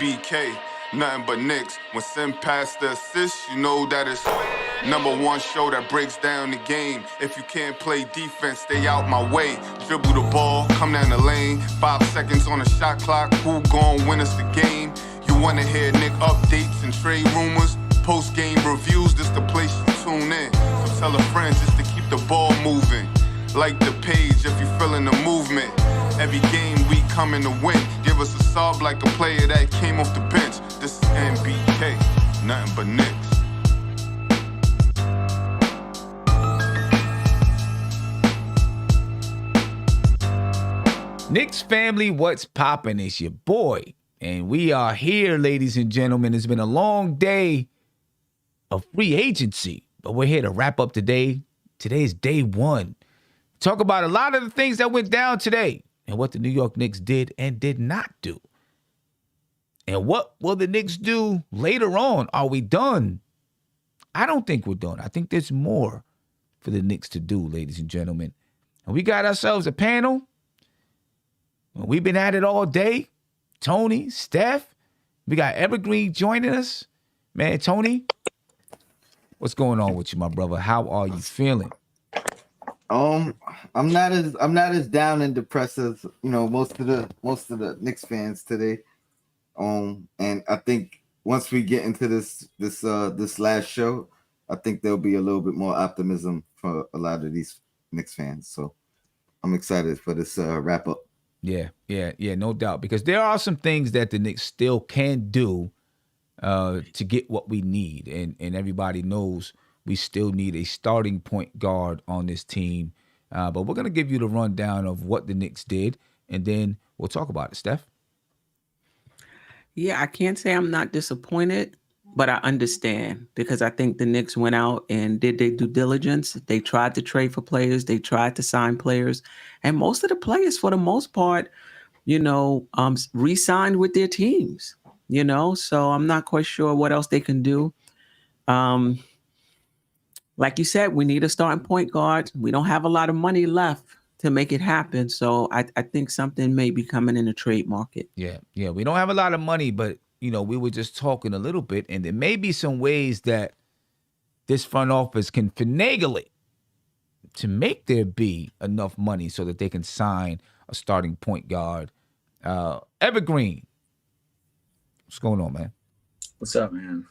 BK, nothing but Knicks. When Sim passed the assist, you know that it's #1 show that breaks down the game. If you can't play defense, stay out my way. Dribble the ball, come down the lane. 5 seconds on the shot clock, who gon' win us the game? You wanna hear Nick updates and trade rumors? Post-game reviews, this the place you tune in. So tell a friend just to keep the ball moving. Like the page if you feeling the movement. Every game we coming to win. Give us a sub like a player that came off the bench. This is NBK, nothing but Knicks. Knicks family, what's poppin'? It's your boy. And we are here, ladies and gentlemen. It's been a long day of free agency, but we're here to wrap up today. Today's day one. Talk about a lot of the things that went down today and what the New York Knicks did and did not do. And what will the Knicks do later on? Are we done? I don't think we're done. I think there's more for the Knicks to do, ladies and gentlemen. And we got ourselves a panel. We've been at it all day. Tony, Steph, we got Evergreen joining us. Man, Tony, what's going on with you, my brother? How are you feeling? I'm not as down and depressed as most of the Knicks fans today. And I think once we get into this last show, I think there'll be a little bit more optimism for a lot of these Knicks fans. So I'm excited for this wrap up. Yeah, no doubt. Because there are some things that the Knicks still can do to get what we need. And everybody knows we still need a starting point guard on this team. But we're going to give you the rundown of what the Knicks did, and then we'll talk about it. Steph? Yeah, I can't say I'm not disappointed, but I understand because I think the Knicks went out and did their due diligence. They tried to trade for players. They tried to sign players. And most of the players, for the most part, re-signed with their teams, So I'm not quite sure what else they can do. Like you said, we need a starting point guard. We don't have a lot of money left to make it happen. So I think something may be coming in the trade market. Yeah. We don't have a lot of money, but we were just talking a little bit, and there may be some ways that this front office can finagle it to make there be enough money so that they can sign a starting point guard. Evergreen, what's going on, man? What's up, man?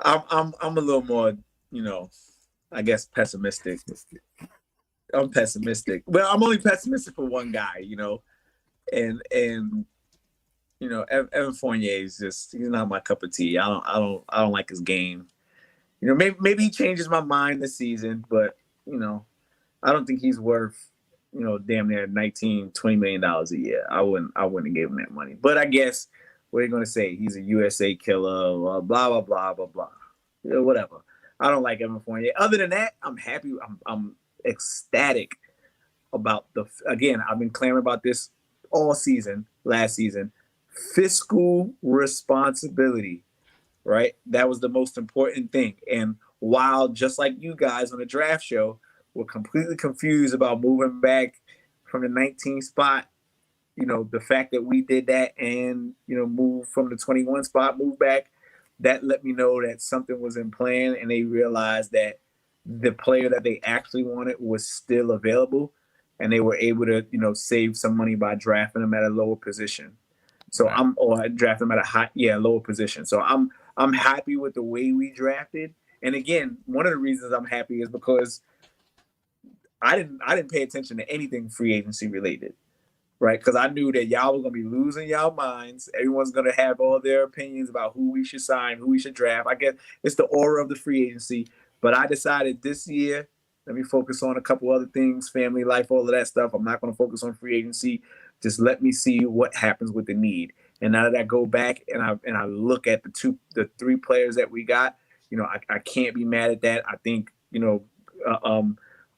I'm a little more, I guess pessimistic. I'm pessimistic. Well, I'm only pessimistic for one guy, and Evan Fournier is he's not my cup of tea. I don't like his game. Maybe he changes my mind this season, but I don't think he's worth damn near $19-20 million a year. I wouldn't have gave him that money. But I guess what are you gonna say? He's a USA killer, blah blah blah blah blah. Whatever. I don't like Evan Fournier. Other than that, I'm happy. I'm ecstatic about again, I've been clamoring about this all season, last season. Fiscal responsibility, right? That was the most important thing. And while just like you guys on the draft show were completely confused about moving back from the 19 spot, the fact that we did that and, move from the 21 spot, move back, that let me know that something was in plan and they realized that the player that they actually wanted was still available and they were able to, save some money by drafting them at a lower position. So I drafted him at a lower position. So I'm happy with the way we drafted. And again, one of the reasons I'm happy is because I didn't pay attention to anything free agency related, right? Because I knew that y'all were gonna be losing y'all minds. Everyone's gonna have all their opinions about who we should sign, who we should draft. I guess it's the aura of the free agency. But I decided this year, let me focus on a couple other things, family life, all of that stuff. I'm not gonna focus on free agency. Just let me see what happens with the need. And now that I go back and I look at the three players that we got, I can't be mad at that. I think,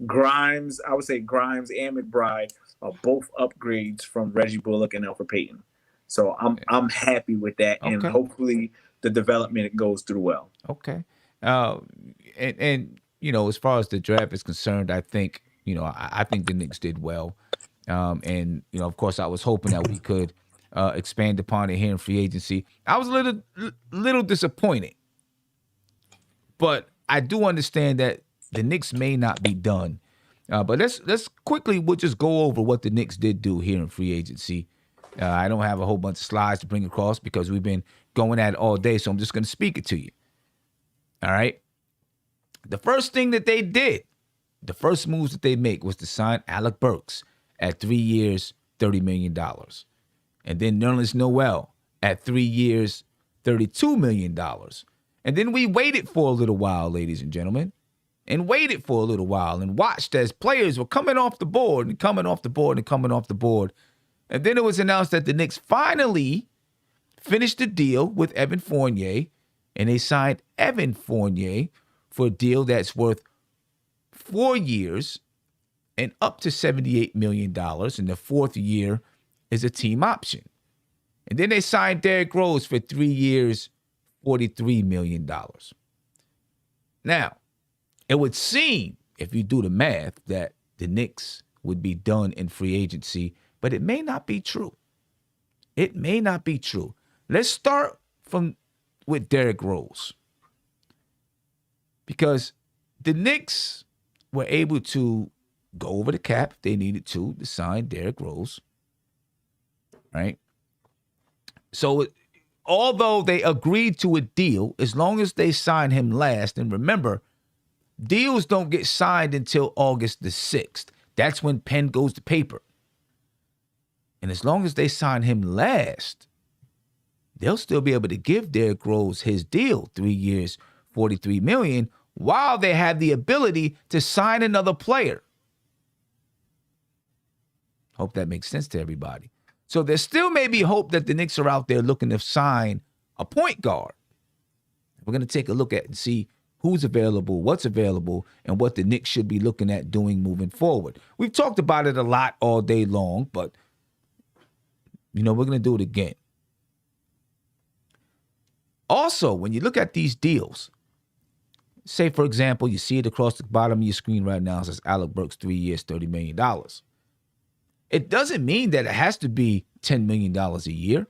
Grimes, I would say Grimes and McBride are both upgrades from Reggie Bullock and Elfrid Payton. So I'm happy with that. Okay. And hopefully the development goes through well. Okay. And as far as the draft is concerned, I think, I think the Knicks did well. And of course, I was hoping that we could expand upon it here in free agency. I was a little disappointed, but I do understand that the Knicks may not be done. But let's quickly, we'll just go over what the Knicks did do here in free agency. I don't have a whole bunch of slides to bring across because we've been going at it all day, so I'm just going to speak it to you. All right? The first thing that they did, the first moves that they make was to sign Alec Burks at 3 years, $30 million. And then Nerlens Noel at 3 years, $32 million. And then we waited for a little while, ladies and gentlemen, and waited for a little while and watched as players were coming off the board and coming off the board and coming off the board. And then it was announced that the Knicks finally finished the deal with Evan Fournier, and they signed Evan Fournier for a deal that's worth 4 years and up to $78 million. And the fourth year is a team option. And then they signed Derrick Rose for 3 years, $43 million. Now, it would seem, if you do the math, that the Knicks would be done in free agency, but it may not be true. It may not be true. Let's start with Derrick Rose. Because the Knicks were able to go over the cap if they needed to sign Derrick Rose. Right? So although they agreed to a deal, as long as they sign him last, and remember, deals don't get signed until August the 6th. That's when pen goes to paper. And as long as they sign him last, they'll still be able to give Derrick Rose his deal, 3 years, $43 million, while they have the ability to sign another player. Hope that makes sense to everybody. So there still may be hope that the Knicks are out there looking to sign a point guard. We're going to take a look at and see who's available, what's available, and what the Knicks should be looking at doing moving forward. We've talked about it a lot all day long, but, we're going to do it again. Also, when you look at these deals, say, for example, you see it across the bottom of your screen right now, it says Alec Burks, 3 years, $30 million. It doesn't mean that it has to be $10 million a year.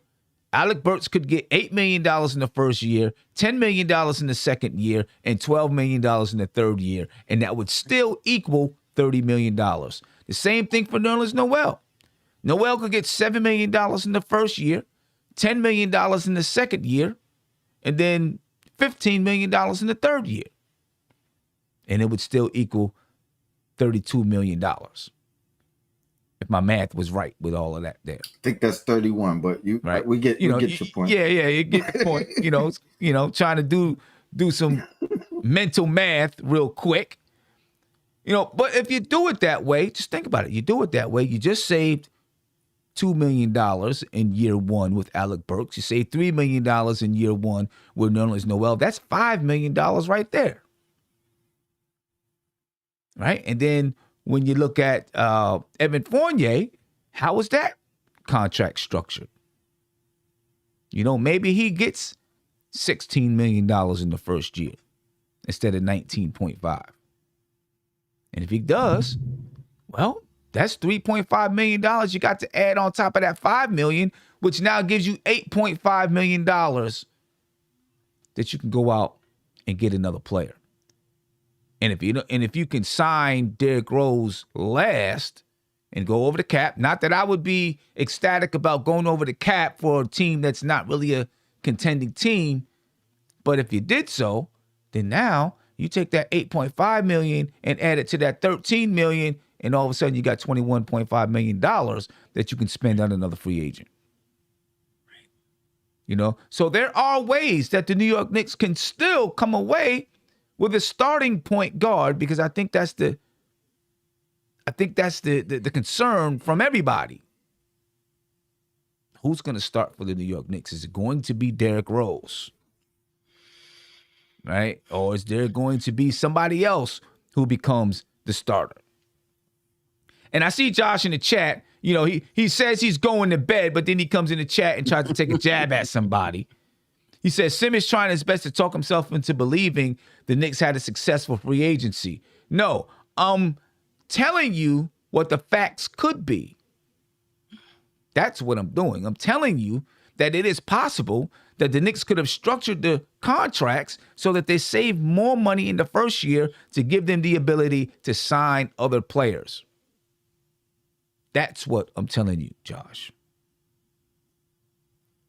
Alec Burks could get $8 million in the first year, $10 million in the second year, and $12 million in the third year, and that would still equal $30 million. The same thing for Nerlens Noel. Noel could get $7 million in the first year, $10 million in the second year, and then $15 million in the third year. And it would still equal $32 million. If my math was right with all of that there. I think that's 31, but right. we get your point. Yeah, you get the point. Trying to do some mental math real quick. But if you do it that way, just think about it. You do it that way, you just saved $2 million in year one with Alec Burks. You saved $3 million in year one with Nerlens Noel. That's $5 million right there. Right? And then when you look at Evan Fournier, how is that contract structured? Maybe he gets $16 million in the first year instead of 19.5. And if he does, well, that's $3.5 million you got to add on top of that $5 million, which now gives you $8.5 million that you can go out and get another player. And if you can sign Derrick Rose last and go over the cap, not that I would be ecstatic about going over the cap for a team that's not really a contending team, but if you did so, then now you take that $8.5 million and add it to that $13 million, and all of a sudden you got $21.5 million that you can spend on another free agent. So there are ways that the New York Knicks can still come away with a starting point guard, because I think that's the concern from everybody. Who's going to start for the New York Knicks? Is it going to be Derrick Rose? Right? Or is there going to be somebody else who becomes the starter? And I see Josh in the chat. He says he's going to bed, but then he comes in the chat and tries to take a jab at somebody. He says Simmons trying his best to talk himself into believing the Knicks had a successful free agency. No, I'm telling you what the facts could be. That's what I'm doing. I'm telling you that it is possible that the Knicks could have structured the contracts so that they save more money in the first year to give them the ability to sign other players. That's what I'm telling you, Josh.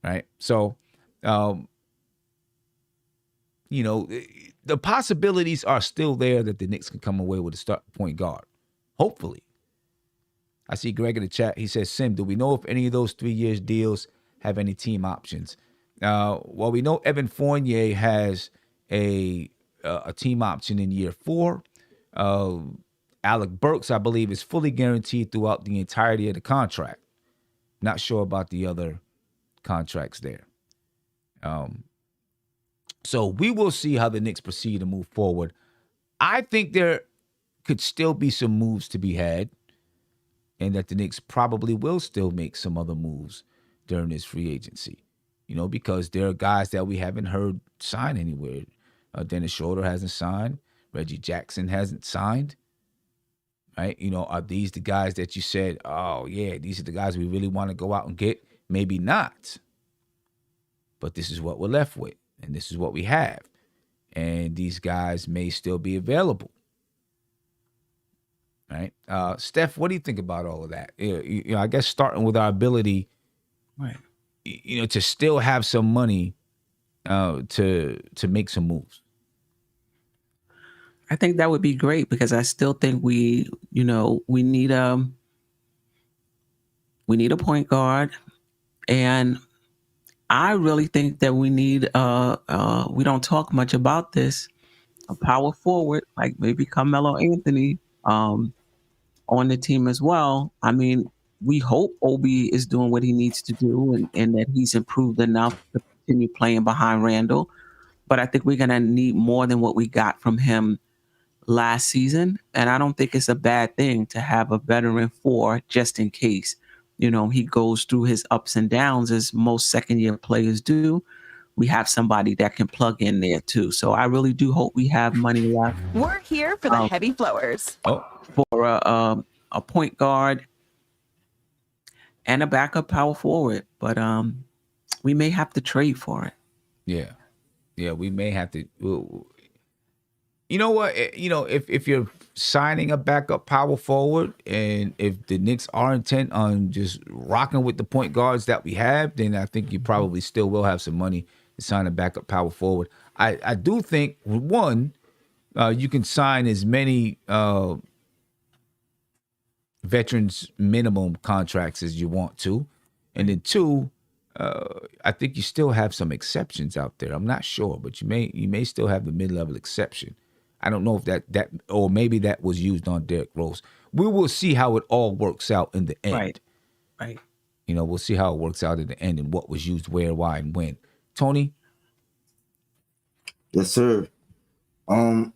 Right? So, you know, the possibilities are still there that the Knicks can come away with a start point guard. Hopefully. I see Greg in the chat. He says, Sim, do we know if any of those 3 years deals have any team options? Well, we know Evan Fournier has a team option in year 4. Alec Burks, I believe, is fully guaranteed throughout the entirety of the contract. Not sure about the other contracts there. So we will see how the Knicks proceed to move forward. I think there could still be some moves to be had, and that the Knicks probably will still make some other moves during this free agency, you know, because there are guys that we haven't heard sign anywhere. Dennis Schroeder hasn't signed. Reggie Jackson hasn't signed, right? You know, are these the guys that you said, oh, yeah, these are the guys we really want to go out and get? Maybe not. But this is what we're left with, and this is what we have. And these guys may still be available. Right, Steph, what do you think about all of that? You know, I guess starting with our ability, Right. You know, to still have some money, to make some moves. I think that would be great because I still think we need a point guard, and I really think that we need we don't talk much about this, a power forward like maybe Carmelo Anthony on the team as well. I mean, we hope Obi is doing what he needs to do and that he's improved enough to continue playing behind Randall. But I think we're going to need more than what we got from him last season. And I don't think it's a bad thing to have a veteran 4 just in case. You know, he goes through his ups and downs as most second-year players do. We have somebody that can plug in there too. So I really do hope we have money left. We're here for the heavy flowers. For a point guard and a backup power forward. But we may have to trade for it. Yeah, we may have to. You know what? You know, if you're signing a backup power forward, and if the Knicks are intent on just rocking with the point guards that we have, then I think you probably still will have some money to sign a backup power forward. I do think, one, you can sign as many veterans minimum contracts as you want to, and then 2, I think you still have some exceptions out there. I'm not sure, but you may still have the mid-level exception. I don't know if that or maybe that was used on Derrick Rose. We will see how it all works out in the end. Right. You know, we'll see how it works out in the end and what was used where, why, and when. Tony? Yes, sir. I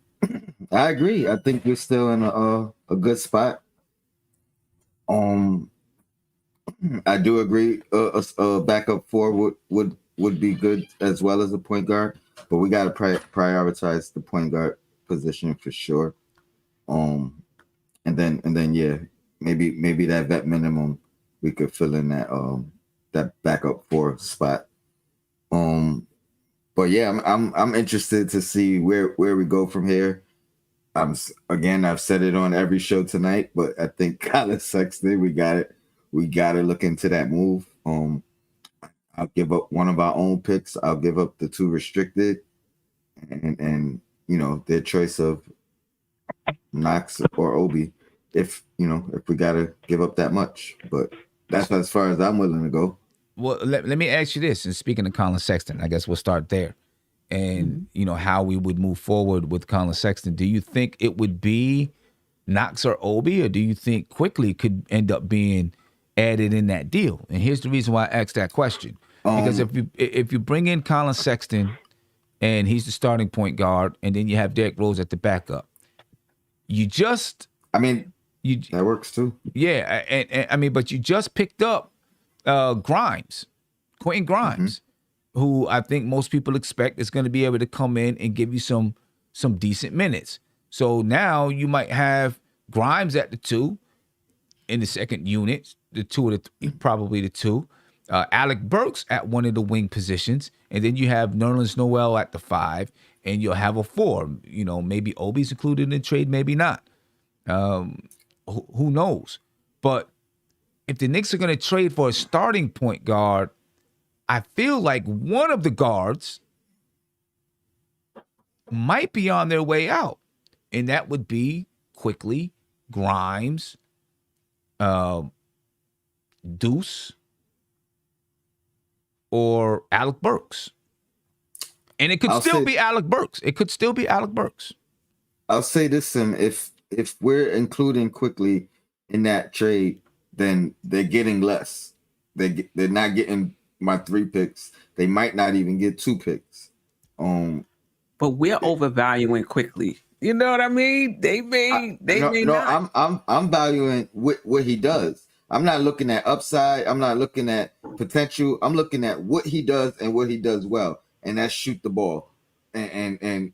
agree. I think we're still in a good spot. I do agree. A backup 4 would be good as well as a point guard, but we got to prioritize the point guard position for sure. And then yeah, maybe that vet minimum we could fill in that backup 4 spot. But yeah, I'm interested to see where we go from here. I've said it on every show tonight, but I think Colin Sexton, we got to look into that move. I'll give up one of our own picks. I'll give up the 2 restricted, and you know, their choice of Knox or Obi, if we got to give up that much. But that's as far as I'm willing to go. Well, let me ask you this. And speaking of Colin Sexton, I guess we'll start there. And, you know, how we would move forward with Colin Sexton. Do you think it would be Knox or Obi, or do you think Quickly could end up being added in that deal? And here's the reason why I asked that question. Because if you bring in Colin Sexton and he's the starting point guard, and then you have Derrick Rose at the backup, that works too. Yeah, and I mean, but you just picked up Quentin Grimes, who I think most people expect is going to be able to come in and give you some decent minutes. So now you might have Grimes at the 2 in the second unit, probably the two. Alec Burks at one of the wing positions, and then you have Nerlens Noel at the 5, and you'll have a 4. You know, maybe Obi's included in the trade, maybe not. Who knows? But if the Knicks are going to trade for a starting point guard, I feel like one of the guards might be on their way out, and that would be quickly Grimes, Deuce, or Alec Burks. And it could still be Alec Burks. It could still be Alec Burks. I'll say this, Sim. If we're including quickly in that trade, then they're getting less. They're not getting my 3 picks. They might not even get 2 picks. But we're overvaluing quickly. You know what I mean? They may not. I'm valuing what he does. I'm not looking at upside. I'm not looking at potential. I'm looking at what he does and what he does well, and that's shoot the ball, and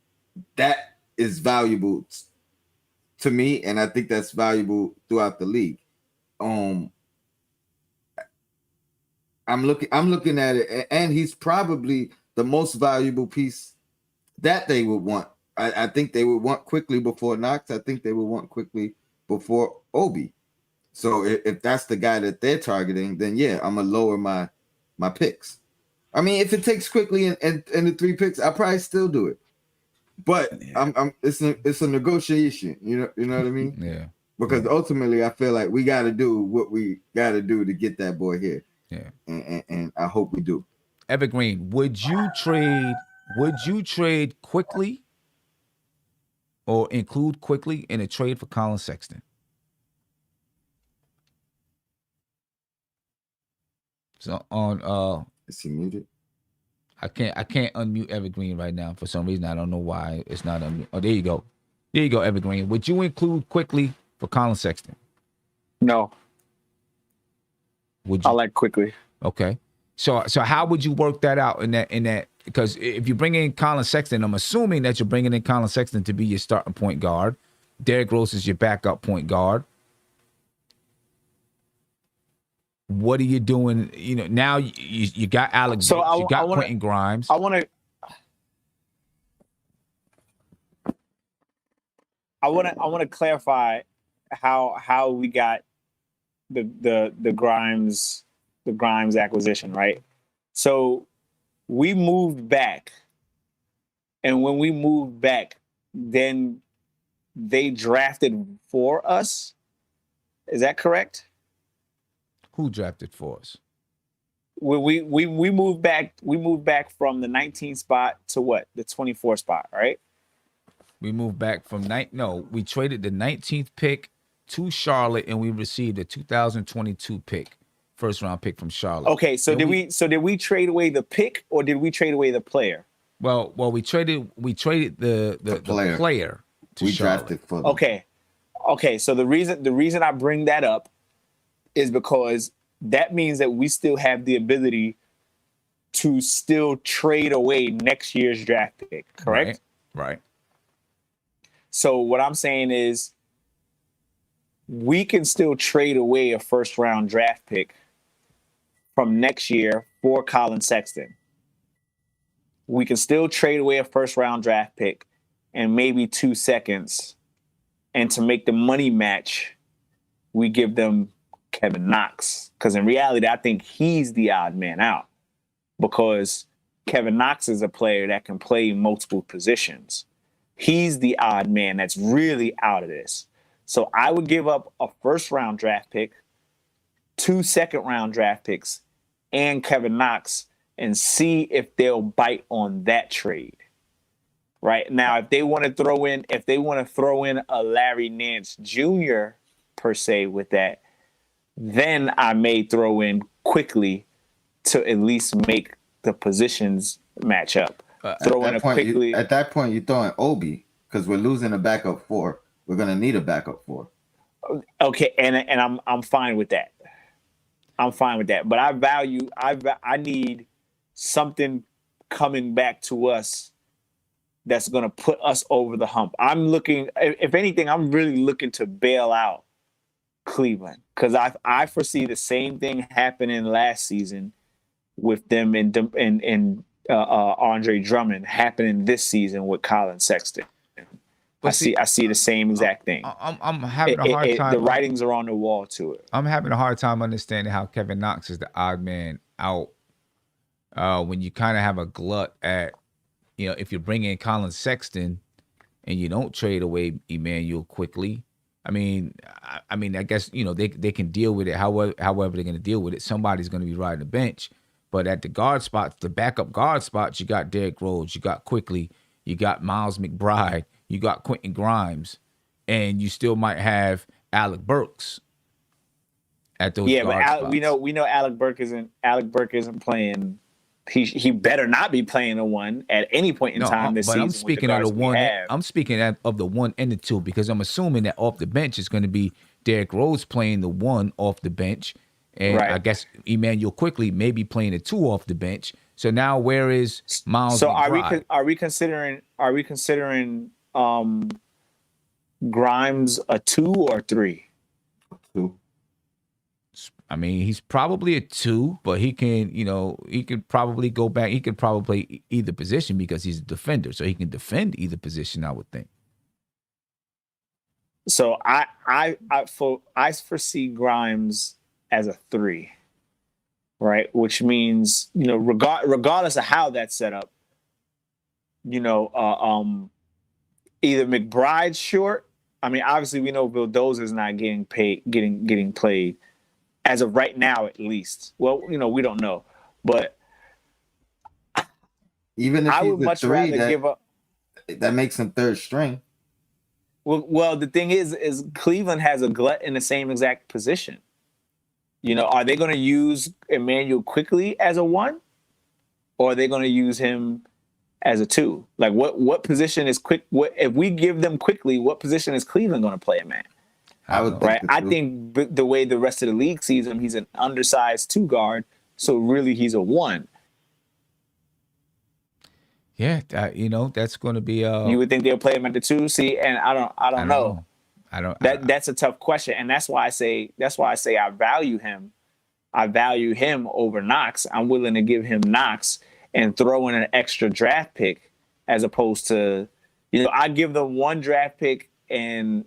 that is valuable to me, and I think that's valuable throughout the league. I'm looking at it, and he's probably the most valuable piece that they would want. I think they would want quickly before Knox. I think they would want quickly before Obi. So if that's the guy that they're targeting, then yeah, I'm gonna lower my picks. I mean, if it takes quickly and the 3 picks, I'll probably still do it. But it's a negotiation. You know what I mean? Yeah. Because ultimately, I feel like we got to do what we got to do to get that boy here. Yeah. And I hope we do. Evergreen, would you trade quickly or include quickly in a trade for Colin Sexton? So on Is he muted? I can't unmute Evergreen right now for some reason. I don't know why it's not unmute. Oh, there you go. There you go, Evergreen. Would you include quickly for Colin Sexton? No. Would you? I like quickly. Okay. So how would you work that out in that because if you bring in Colin Sexton, I'm assuming that you're bringing in Colin Sexton to be your starting point guard. Derrick Rose is your backup point guard. What are you doing? You know, now you got Alex. So you got Quentin Grimes. I want to clarify how we got the Grimes acquisition, right? So we moved back, and when we moved back, then they drafted for us. Is that correct? Who drafted for us? We moved back. We moved back from the 19th spot to what? The 24th spot, right? We moved back from we traded the 19th pick to Charlotte, and we received a 2022 pick, first round pick from Charlotte. Okay, so did we trade away the pick, or did we trade away the player? Well, we traded the player to we Charlotte. Drafted for them. Okay. So the reason I bring that up is because that means that we still have the ability to still trade away next year's draft pick, correct? Right. So what I'm saying is we can still trade away a first round draft pick from next year for Colin Sexton. We can still trade away a first round draft pick and maybe 2 seconds. And to make the money match, we give them Kevin Knox. Because in reality, I think he's the odd man out. Because Kevin Knox is a player that can play multiple positions. He's the odd man that's really out of this. So I would give up a first round draft pick, 2 second round draft picks, and Kevin Knox and see if they'll bite on that trade. Right now, if they want to throw in a Larry Nance Jr. per se with that, then I may throw in quickly to at least make the positions match up. At that point, you're throwing Obi because we're losing a backup 4. We're gonna need a backup 4. Okay, and I'm fine with that. I'm fine with that. But I need something coming back to us that's gonna put us over the hump. I'm looking, if anything, I'm really looking to bail out Cleveland, because I foresee the same thing happening last season with them and Andre Drummond happening this season with Colin Sexton. But I see the same exact thing. I'm having a hard time. The writings are on the wall to it. I'm having a hard time understanding how Kevin Knox is the odd man out when you kind of have a glut at, if you bring in Colin Sexton and you don't trade away Emmanuel quickly. I mean, I guess, they can deal with it however they're going to deal with it. Somebody's going to be riding the bench. But at the guard spots, the backup guard spots, you got Derrick Rose, you got Quickly, you got Miles McBride, you got Quentin Grimes, and you still might have Alec Burks at those guard spots. we know Alec Burke isn't playing. He better not be playing the one at any point in time this season. But I'm speaking of the one. I'm speaking of the one and the two, because I'm assuming that off the bench is going to be Derrick Rose playing the one off the bench, and I guess Emmanuel Quickly may be playing the two off the bench. So now where is Miles? So McBride? are we considering Grimes a 2 or 3? 2. I mean, he's probably a 2, but he can, he could probably go back. He could probably play either position because he's a defender, so he can defend either position, I would think. So I foresee Grimes as a 3, right? Which means, regardless of how that's set up, either McBride's short. I mean, obviously we know Vildozer's not getting played as of right now, at least. Well, we don't know, but even if I he's would a much 3, rather give up. That makes him third string. Well, the thing is Cleveland has a glut in the same exact position. Are they going to use Emmanuel Quickly as a 1, or are they going to use him as a 2? Like, what position is if we give them Quickly, what position is Cleveland going to play him at? I would Right. I think the way the rest of the league sees him, he's an undersized 2 guard. So really, he's a 1. Yeah, that's going to be. You would think they'll play him at the 2. See, and I don't know. That's a tough question, and that's why I say I value him. I value him over Knox. I'm willing to give him Knox and throw in an extra draft pick, as opposed to, I give them 1 draft pick and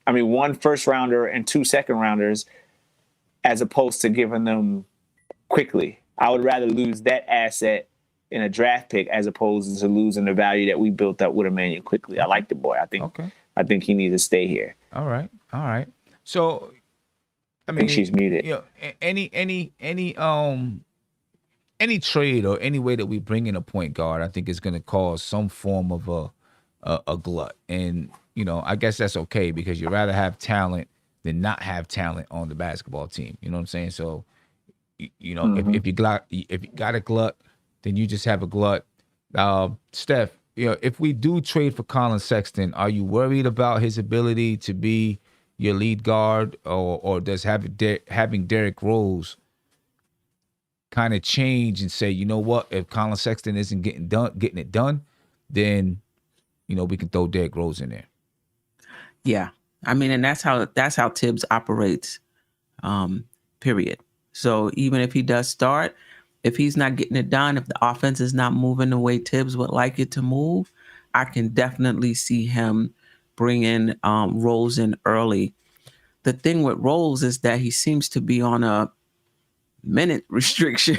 1 first rounder and 2 second rounders, as opposed to giving them Quickly. I would rather lose that asset in a draft pick as opposed to losing the value that we built up with Emmanuel Quickly. I like the boy. I think he needs to stay here. All right. So, I mean, think she's muted. Any trade or any way that we bring in a point guard, I think is going to cause some form of a glut, and I guess that's okay, because you'd rather have talent than not have talent on the basketball team. You know what I'm saying? So, if you got a glut, then you just have a glut. Steph, if we do trade for Colin Sexton, are you worried about his ability to be your lead guard, or does having Derrick Rose kind of change and say, you know what, if Colin Sexton isn't getting it done, then we can throw Derrick Rose in there? Yeah. I mean, and that's how Tibbs operates, period. So even if he does start, if he's not getting it done, if the offense is not moving the way Tibbs would like it to move, I can definitely see him bringing Rose in early. The thing with Rose is that he seems to be on a minute restriction,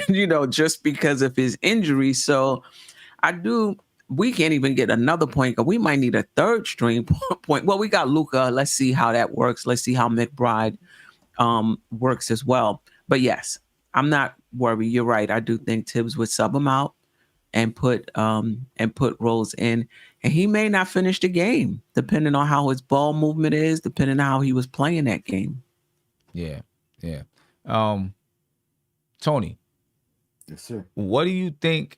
just because of his injury. So we can't even get another point guard. We might need a third string point. Well, we got Luka. Let's see how that works. Let's see how McBride works as well. But yes, I'm not worried. You're right. I do think Tibbs would sub him out and put Rose in, and he may not finish the game, depending on how his ball movement is, depending on how he was playing that game. Yeah. Tony. Yes, sir. What do you think,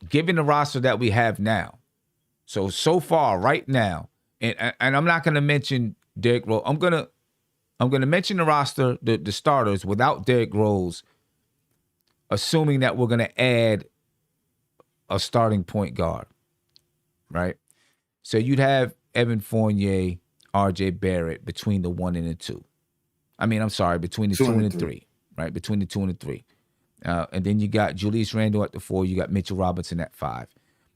given the roster that we have now? So far, right now, and I'm not going to mention Derrick Rose. I'm gonna mention the roster, the starters without Derrick Rose, assuming that we're gonna add a starting point guard, right? So you'd have Evan Fournier, R.J. Barrett between the 1 and the 2. I mean, I'm sorry, between the 2 and the 3, right? Between the 2 and the 3. And then you got Julius Randle at the 4. You got Mitchell Robinson at 5.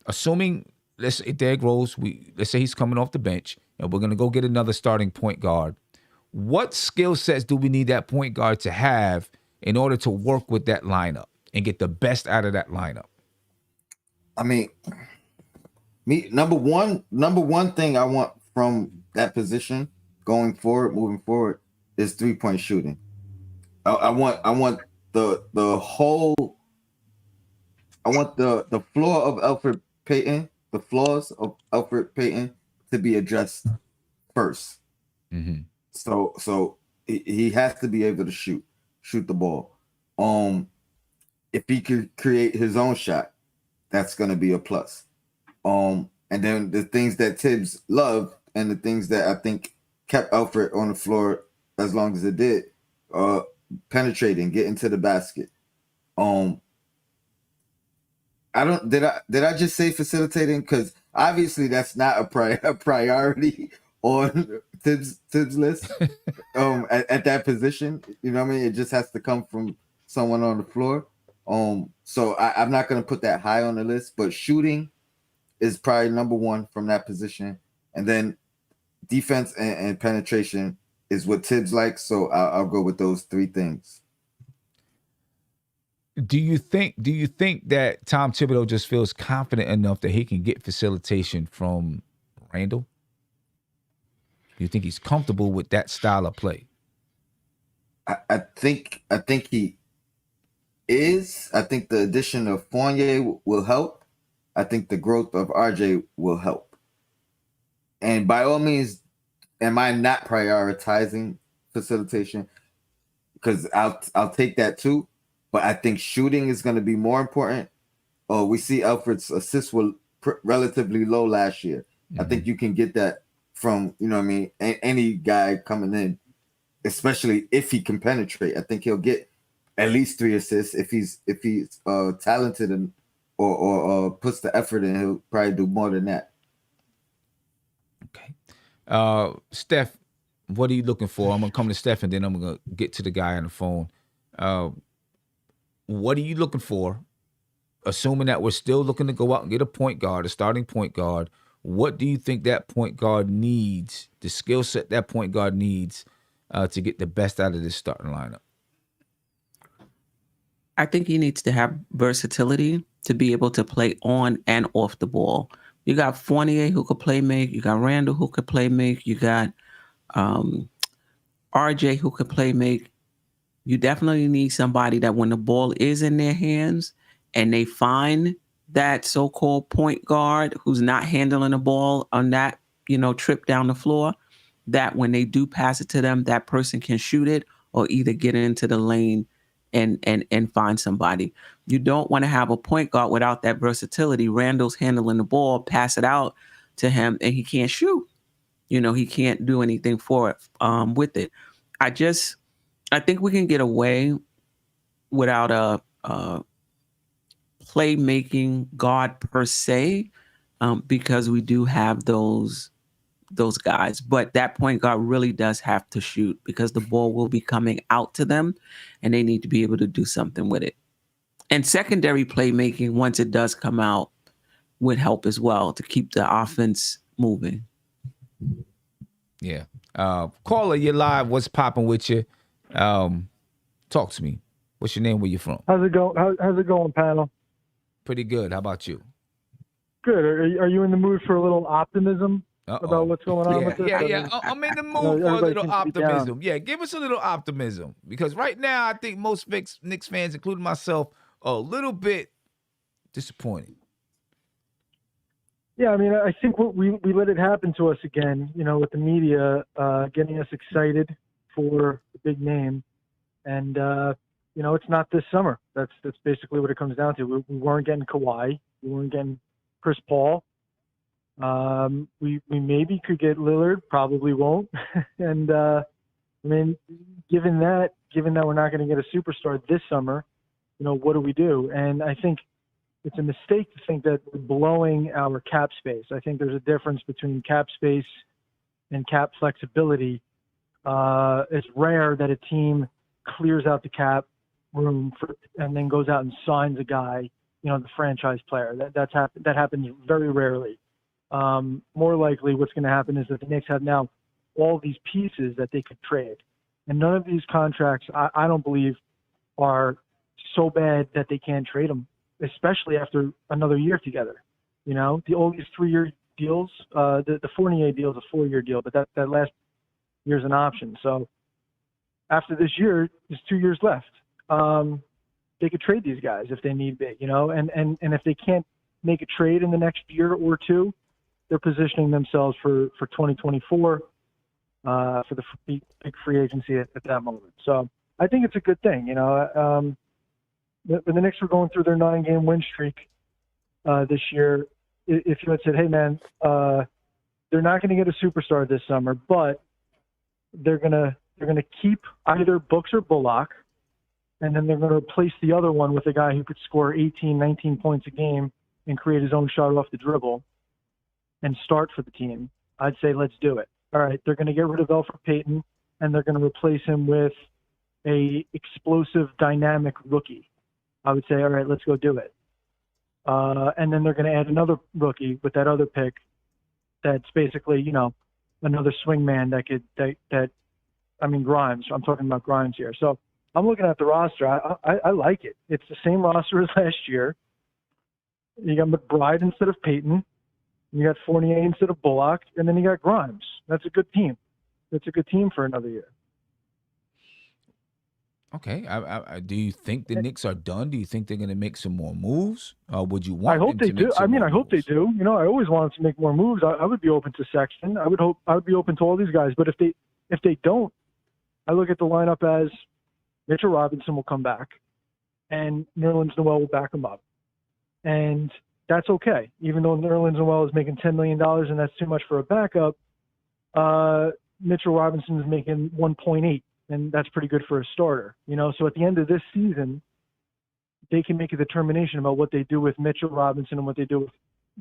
Assuming, let's say Derrick Rose, let's say he's coming off the bench, and we're going to go get another starting point guard. What skill sets do we need that point guard to have in order to work with that lineup and get the best out of that lineup? I mean, number one thing I want from that position moving forward, is 3-point shooting. I want the whole. I want the floor of Elfrid Payton, the flaws of Elfrid Payton, to be addressed first. Mm-hmm. So he has to be able to shoot the ball. If he could create his own shot, that's going to be a plus. And then the things that Tibbs loved and the things that I think kept Elfrid on the floor as long as it did, penetrating, getting to the basket. Did I just say facilitating? Because obviously that's not a priority on Tibbs list. At that position, you know what I mean? It just has to come from someone on the floor. So I'm not going to put that high on the list, but shooting is probably number one from that position, and then defense and penetration is what Tibbs likes. So I'll go with those 3 things. Do you think that Tom Thibodeau just feels confident enough that he can get facilitation from Randle? Do you think he's comfortable with that style of play? I think he is. I think the addition of Fournier will help. I think the growth of RJ will help. And by all means, am I not prioritizing facilitation? Because I'll take that too. But I think shooting is going to be more important. We see Elfrid's assists were relatively low last year. Mm-hmm. I think you can get that from, you know what I mean, any guy coming in, especially if he can penetrate. I think he'll get at least 3 assists if he's talented and or puts the effort in. He'll probably do more than that. Okay, Steph, what are you looking for? I'm gonna come to Steph and then I'm gonna get to the guy on the phone. What are you looking for? Assuming that we're still looking to go out and get a point guard, a starting point guard, what do you think that point guard needs, the skill set that point guard needs to get the best out of this starting lineup? I think he needs to have versatility to be able to play on and off the ball. You got Fournier who could play make. You got Randle who could play make. You got RJ who could play make. You definitely need somebody that when the ball is in their hands and they find that so-called point guard who's not handling the ball on that, trip down the floor, that when they do pass it to them, that person can shoot it or either get into the lane and find somebody. You don't want to have a point guard without that versatility. Randall's handling the ball, pass it out to him, and he can't shoot. He can't do anything for it with it. I think we can get away without a playmaking guard per se, because we do have those guys. But that point guard really does have to shoot because the ball will be coming out to them and they need to be able to do something with it. And secondary playmaking, once it does come out, would help as well to keep the offense moving. Yeah. Caller, you're live. What's popping with you? Talk to me. What's your name? Where you from? How's it going, panel? Pretty good. How about you? Good. Are you in the mood for a little optimism about what's going on with this? Yeah. I'm in the mood for a little optimism. Yeah, give us a little optimism because right now I think most Knicks fans, including myself, are a little bit disappointed. Yeah, I mean, I think we let it happen to us again. With the media getting us excited for the big name, and it's not this summer. That's basically what it comes down to. We weren't getting Kawhi. We weren't getting Chris Paul. We maybe could get Lillard, probably won't. And I mean, given that we're not going to get a superstar this summer, what do we do? And I think it's a mistake to think that we're blowing our cap space. I think there's a difference between cap space and cap flexibility, it's rare that a team clears out the cap room and then goes out and signs a guy, the franchise player. That happens very rarely. More likely what's going to happen is that the Knicks have now all these pieces that they could trade. And none of these contracts, I don't believe, are so bad that they can't trade them, especially after another year together. All these 3-year deals, the Fournier deal is a 4-year deal, but that last year's an option. So after this year, there's 2 years left. They could trade these guys if they need be, and if they can't make a trade in the next year or two, they're positioning themselves for 2024 for the big free agency at that moment. So I think it's a good thing. When the Knicks were going through their 9-game win streak this year, if you had said, hey, man, they're not going to get a superstar this summer, but they're gonna keep either Books or Bullock, and then they're going to replace the other one with a guy who could score 18, 19 points a game and create his own shot off the dribble and start for the team, I'd say let's do it. All right, they're going to get rid of Elfrid Payton, and they're going to replace him with a explosive, dynamic rookie. I would say, all right, let's go do it. And then they're going to add another rookie with that other pick that's basically, another swingman Grimes. I'm talking about Grimes here. So I'm looking at the roster. I like it. It's the same roster as last year. You got McBride instead of Payton. You got Fournier instead of Bullock. And then you got Grimes. That's a good team. That's a good team for another year. Okay. Do you think the Knicks are done? Do you think they're going to make some more moves? Would you want? I hope they do. I hope they do. I always wanted to make more moves. I would be open to Sexton. I would be open to all these guys. But if they don't, I look at the lineup as Mitchell Robinson will come back, and Nerlens Noel will back him up, and that's okay. Even though Nerlens Noel is making $10 million and that's too much for a backup, Mitchell Robinson is making 1.8. And that's pretty good for a starter, So at the end of this season, they can make a determination about what they do with Mitchell Robinson and what they do with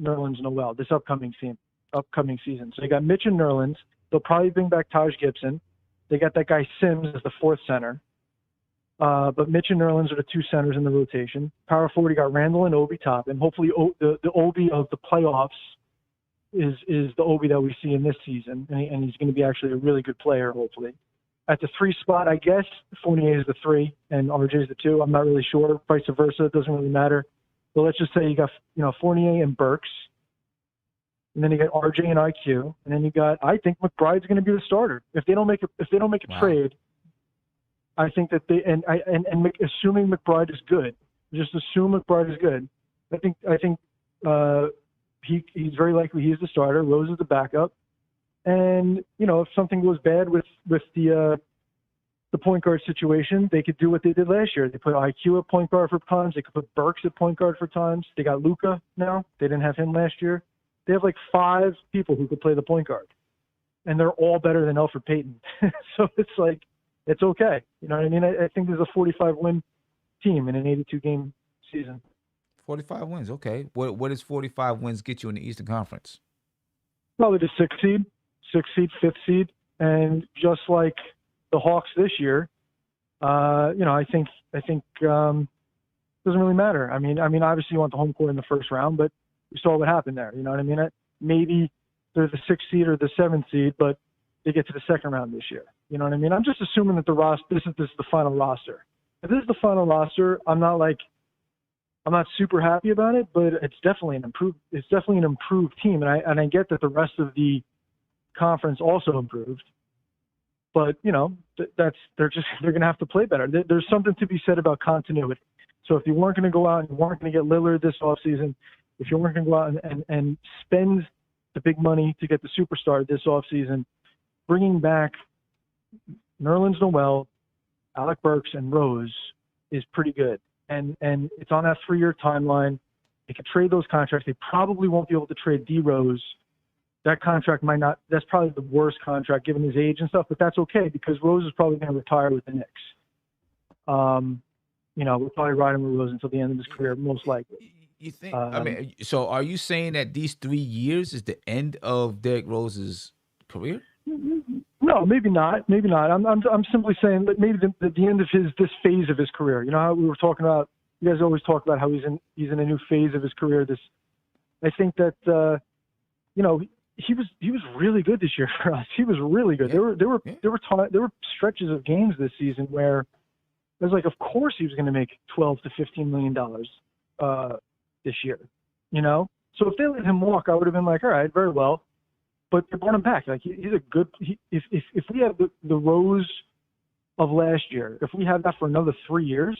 Nerlens Noel this upcoming season. So they got Mitch and Nerlens. They'll probably bring back Taj Gibson. They got that guy Sims as the fourth center. But Mitch and Nerlens are the two centers in the rotation. Power forward, you got Randall and Obi top. And hopefully the Obi of the playoffs is the Obi that we see in this season. And he's going to be actually a really good player, hopefully. At the 3 spot, I guess Fournier is the 3 and RJ is the 2. I'm not really sure. Vice versa, it doesn't really matter. But let's just say you got Fournier and Burks, and then you got RJ and IQ, and then you got. I think McBride's going to be the starter if they don't make a trade. I think that assuming McBride is good, just assume McBride is good. I think he's very likely he's the starter. Rose is the backup. And, if something goes bad with the point guard situation, they could do what they did last year. They put IQ at point guard for times. They could put Burks at point guard for times. They got Luka now. They didn't have him last year. They have like 5 people who could play the point guard. And they're all better than Elfrid Payton. So it's okay. You know what I mean? I think there's a 45-win team in an 82-game season. 45 wins. Okay. What does 45 wins get you in the Eastern Conference? Probably the 6th seed. 6th seed, 5th seed, and just like the Hawks this year, I think it doesn't really matter. I mean, obviously you want the home court in the first round, but we saw what happened there. You know what I mean? Maybe they're the 6th seed or the 7th seed, but they get to the second round this year. You know what I mean? I'm just assuming that this is the final roster. If this is the final roster, I'm not super happy about it, but it's definitely an improved team, and I get that the rest of the conference also improved, but they're going to have to play better. There's something to be said about continuity. So if you weren't going to go out and you weren't going to get Lillard this offseason, if you weren't going to go out and spend the big money to get the superstar this offseason, bringing back Nerlens Noel, Alec Burks, and Rose is pretty good. And it's on that 3-year timeline. They could trade those contracts. They probably won't be able to trade D Rose. That contract might not. That's probably the worst contract given his age and stuff. But that's okay because Rose is probably going to retire with the Knicks. We'll probably ride him with Rose until the end of his career, most likely. You think? So are you saying that these 3 years is the end of Derrick Rose's career? No, maybe not. Maybe not. I'm simply saying that maybe at the end of this phase of his career. You know how we were talking about. You guys always talk about how he's in a new phase of his career. I think that he was really good this year for us. He was really good. Yeah. There were stretches of games this season where it was like, of course he was going to make $12 to $15 million this year. You know, so if they let him walk, I would have been like, all right, very well. But they brought him back. Like he's a good. If we have the Rose of last year, if we have that for another 3 years,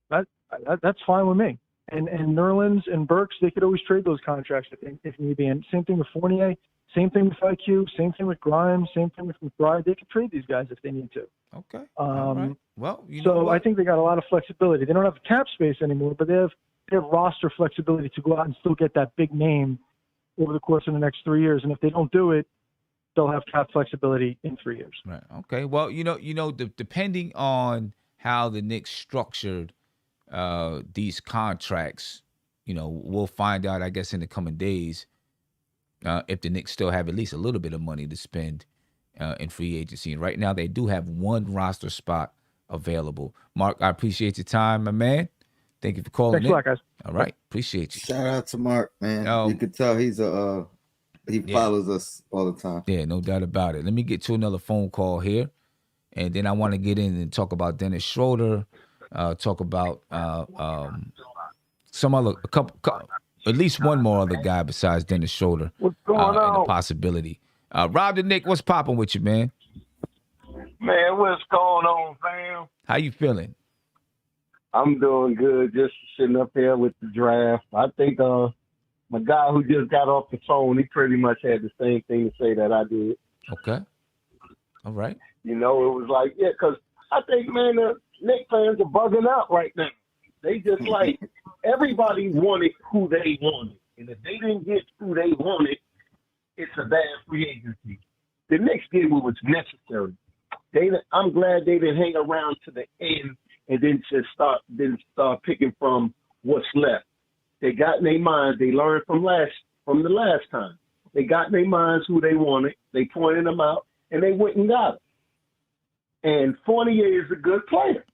that's fine with me. And Nerlens and Burks, they could always trade those contracts if need be. And same thing with Fournier, same thing with IQ, same thing with Grimes, same thing with McBride. They could trade these guys if they need to. Okay. All right. Well, so I think they got a lot of flexibility. They don't have cap space anymore, but they have roster flexibility to go out and still get that big name over the course of the next 3 years. And if they don't do it, they'll have cap flexibility in 3 years. Right. Okay. Well, depending on how the Knicks structured these contracts, we'll find out, I guess, in the coming days if the Knicks still have at least a little bit of money to spend in free agency. And right now they do have one roster spot available. Mark, I appreciate your time, my man. Thank you for calling in. Thanks a lot, guys. All right. Appreciate you. Shout out to Mark, man. You could tell he follows us all the time. Yeah, no doubt about it. Let me get to another phone call here. And then I want to get in and talk about Dennis Schroeder, talk about at least one more other guy besides Dennis Schroeder. What's going on? And the possibility. Rob the Nick, what's popping with you, man? Man, what's going on, fam? How you feeling? I'm doing good. Just sitting up here with the draft. I think my guy who just got off the phone, he pretty much had the same thing to say that I did. Okay. All right. It was like, yeah, because I think, man, the Knicks fans are bugging out right now. They just like, everybody wanted who they wanted. And if they didn't get who they wanted, it's a bad free agency. The Knicks did what was necessary. I'm glad they didn't hang around to the end and then just start picking from what's left. They got in their minds. They learned from the last time. They got in their minds who they wanted. They pointed them out, and they went and got it. And Fournier is a good player.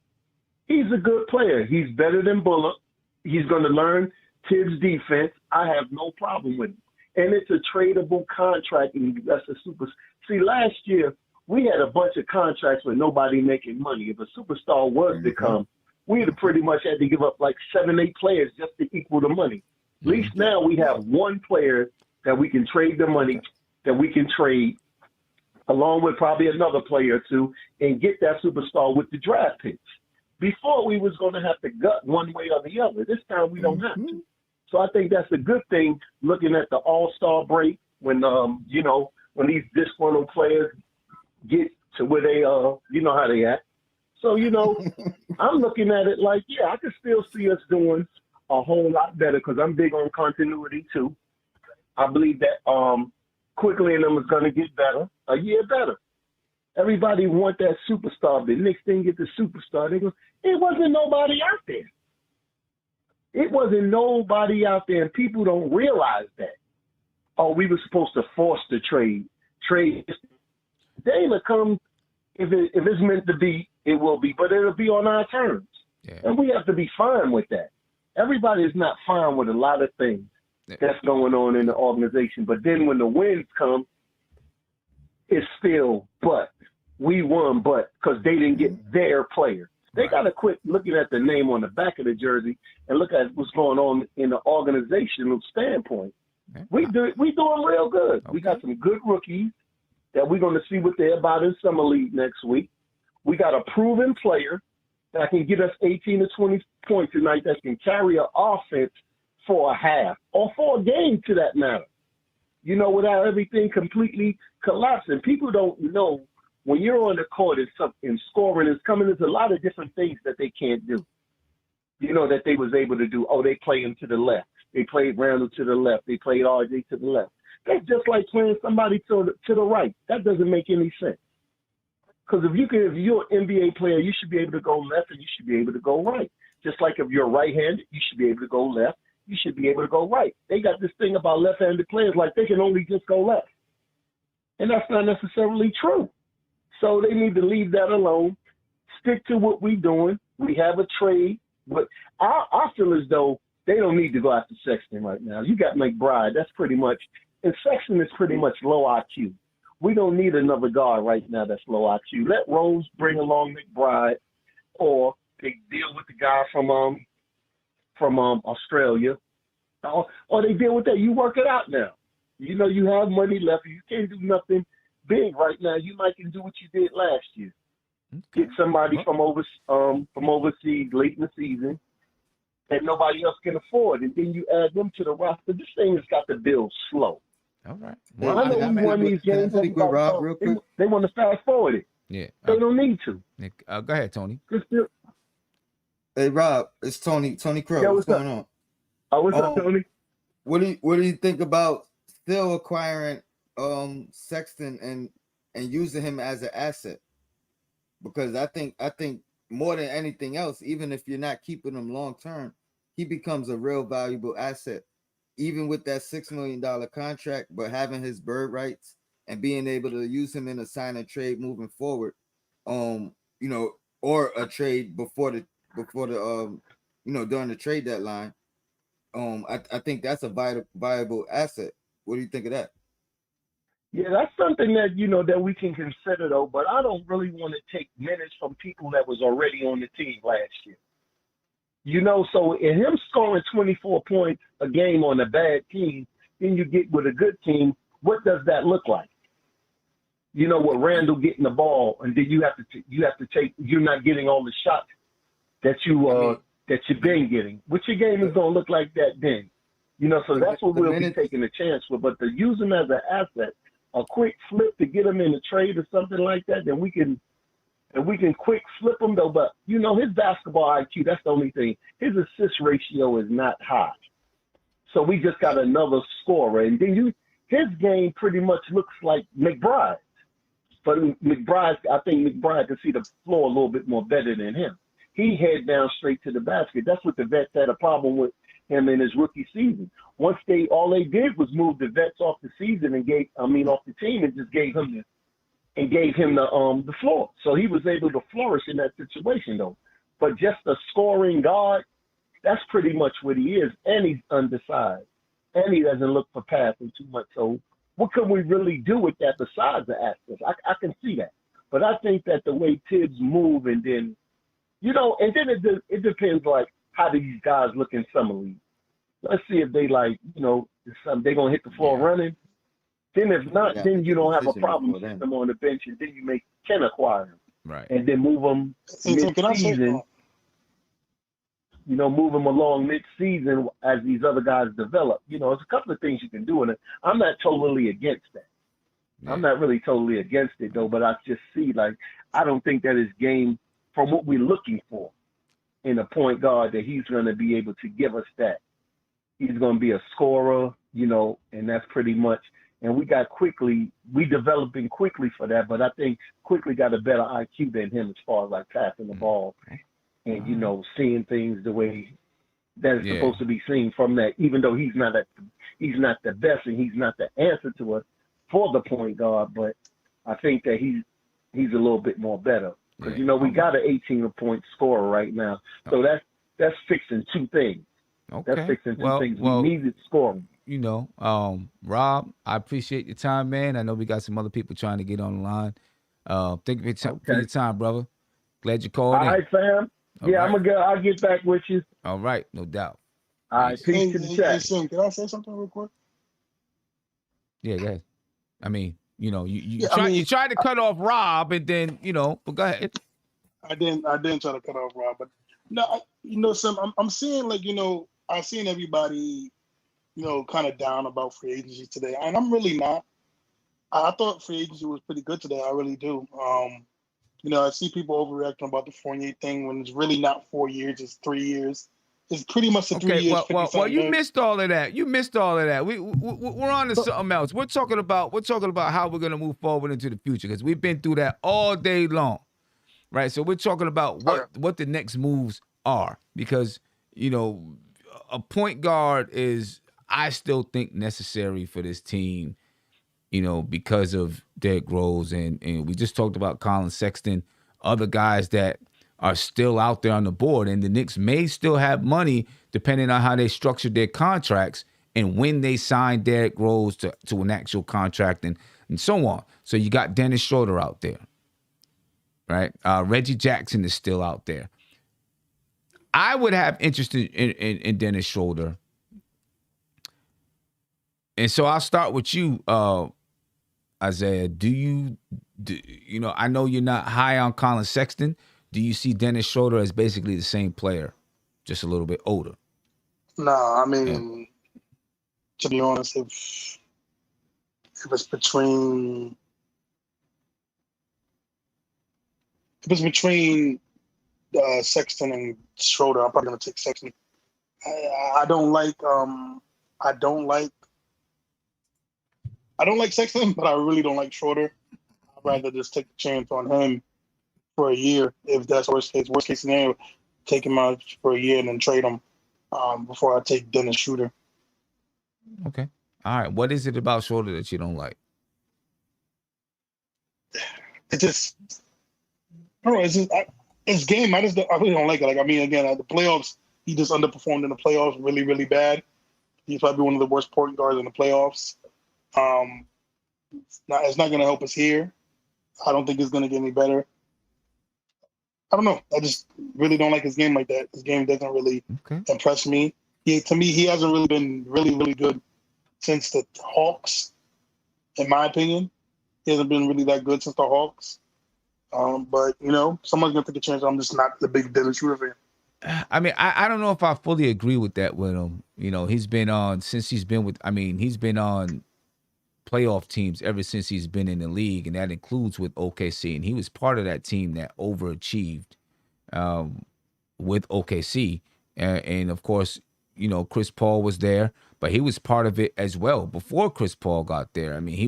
He's a good player. He's better than Bullock. He's going to learn Tibbs' defense. I have no problem with it. And it's a tradable contract, and that's a super. See, last year, we had a bunch of contracts with nobody making money. If a superstar was to come, we would have pretty much had to give up like 7, 8 players just to equal the money. At least now we have one player that we can trade the money, that we can trade along with probably another player or two and get that superstar with the draft picks. Before we was going to have to gut one way or the other. This time we don't have to. So I think that's a good thing looking at the All-Star break when, when these disgruntled players get to where they, you know how they act. So, I'm looking at it like, yeah, I could still see us doing a whole lot better because I'm big on continuity too. I believe that Quickly and them is going to get better, a year better. Everybody want that superstar. The Knicks didn't get the superstar. They go, it wasn't nobody out there. It wasn't nobody out there, and people don't realize that. Oh, we were supposed to force the trade. They will come if it's meant to be, it will be, but it'll be on our terms. Yeah. And we have to be fine with that. Everybody is not fine with a lot of things that's going on in the organization. But then when the wins come, it's still, but we won, but because they didn't get their player. They got to quit looking at the name on the back of the jersey and look at what's going on in the organizational standpoint. We doing real good. We got some good rookies that we're going to see what they're about in Summer League next week. We got a proven player that can get us 18 to 20 points tonight that can carry an offense for a half or for a game to that matter, without everything completely collapsing. People don't know when you're on the court and scoring is coming, there's a lot of different things that they can't do, that they was able to do. Oh, they play him to the left. They played Randall to the left. They played RJ to the left. That's just like playing somebody to the right. That doesn't make any sense. Because if you're an NBA player, you should be able to go left and you should be able to go right. Just like if you're right-handed, you should be able to go left. You should be able to go right. They got this thing about left-handed players like they can only just go left. And that's not necessarily true. So they need to leave that alone. Stick to what we're doing. We have a trade, but I feel as though they don't need to go after Sexton right now. You got McBride. That's pretty much, and Sexton is pretty much low IQ. We don't need another guard right now that's low IQ. Let Rose bring along McBride, or they deal with the guy from Australia, or they deal with that. You work it out now. You know you have money left. You can't do nothing big right now. You might can do what you did last year. Get somebody from overseas late in the season that nobody else can afford, and then you add them to the roster. This thing has got to build slow. All right. Well, I know we won these games. Can I speak with Rob real quick? They want to fast forward it. Yeah. They don't need to. Go ahead, Tony. Hey Rob, it's Tony Crow. Yo, what's going on? Oh, what's up, Tony? What do you think about still acquiring Sexton and using him as an asset? Because I think more than anything else, even if you're not keeping him long term, he becomes a real valuable asset, even with that $6 million contract. But having his bird rights and being able to use him in a sign and trade moving forward, or a trade before the during the trade deadline, I think that's a viable asset. What do you think of that? Yeah, that's something that, that we can consider, though, but I don't really want to take minutes from people that was already on the team last year. So in him scoring 24 points a game on a bad team, then you get with a good team, what does that look like? With Randall getting the ball, and then you have to take, you're not getting all the shots that you've been getting. What your game is going to look like that then? So that's what we'll be taking a chance with. But to use him as an asset, a quick flip to get him in a trade or something like that, then we can quick flip him though. But his basketball IQ, that's the only thing. His assist ratio is not high. So we just got another scorer. And then his game pretty much looks like McBride's. But I think McBride can see the floor a little bit more better than him. He head down straight to the basket. That's what the Vets had a problem with him in his rookie season. Once all they did was move the Vets off the season and off the team and just gave him the floor. So he was able to flourish in that situation though. But just a scoring guard, that's pretty much what he is. And he's undersized. And he doesn't look for passing too much. So what can we really do with that besides the access? I can see that. But I think that the way Tibbs move and then, it depends like how do these guys look in summer league. Let's see if they they're going to hit the floor running. Then if not, then you don't have a problem with them on the bench, and then you can acquire them. Right. And then move them mid-season. Move them along mid-season as these other guys develop. There's a couple of things you can do, and I'm not totally against that. Yeah. I'm not really totally against it, though, but I just see, I don't think that his game, from what we're looking for in a point guard, that he's going to be able to give us that. He's going to be a scorer, and that's pretty much. And we developing quickly for that, but I think quickly got a better IQ than him as far as passing the ball and, seeing things the way that it's supposed to be seen from that, even though he's not the best and he's not the answer to us for the point guard, but I think that he's a little bit more better. Because, we got an 18-point scorer right now. So that's fixing two things. Okay. That's fixing two things. We needed scoring. Rob, I appreciate your time, man. I know we got some other people trying to get on the line. Thank you for your time, brother. Glad you called in. All right, fam. I'll get back with you. All right, no doubt. All right, peace to the chat. Sim, can I say something real quick? Yeah, go ahead. I mean, you tried to cut off Rob, and then but go ahead. I didn't try to cut off Rob, but no, Sim, I'm seeing I've seen everybody, kind of down about free agency today, and I'm really not. I thought free agency was pretty good today. I really do. I see people overreacting about the Fournier thing when it's really not 4 years; it's 3 years. It's pretty much the 3 years. Well, you missed all of that. We're on to something else. We're talking about how we're gonna move forward into the future because we've been through that all day long, right? So we're talking about what the next moves are because a point guard is, I still think, necessary for this team. because of Derrick Rose, and we just talked about Colin Sexton, other guys that are still out there on the board, and the Knicks may still have money depending on how they structured their contracts and when they signed Derrick Rose to an actual contract and so on. So you got Dennis Schroeder out there, right? Reggie Jackson is still out there. I would have interest in Dennis Schroeder. And so I'll start with you, Isaiah. I know you're not high on Colin Sexton. Do you see Dennis Schroeder as basically the same player, just a little bit older? Nah, I mean, to be honest, if it's between Sexton and Schroeder, I'm probably gonna take Sexton. I don't like Sexton, but I really don't like Schroeder. I'd rather just take the chance on him for a year, if that's worst case scenario. Take him out for a year and then trade him before I take Dennis Schroeder. Okay. All right. What is it about Schroeder that you don't like? It's just, I don't know. It's just his game. I really don't like it. Like, I mean, again, the playoffs, he just underperformed in the playoffs really, really bad. He's probably one of the worst point guards in the playoffs. It's not going to help us here. I don't think it's going to get any better. I don't know. I just really don't like his game like that. His game doesn't really impress me. To me, he hasn't really been really, really good since the Hawks, in my opinion. He hasn't been really that good since the Hawks. But, someone's going to take a chance. I'm just not the big Dennis Schroeder fan. I mean, I don't know if I fully agree with that with him. He's been on playoff teams ever since he's been in the league, and that includes with OKC. And he was part of that team that overachieved with OKC. And of course, Chris Paul was there, but he was part of it as well before Chris Paul got there. I mean, he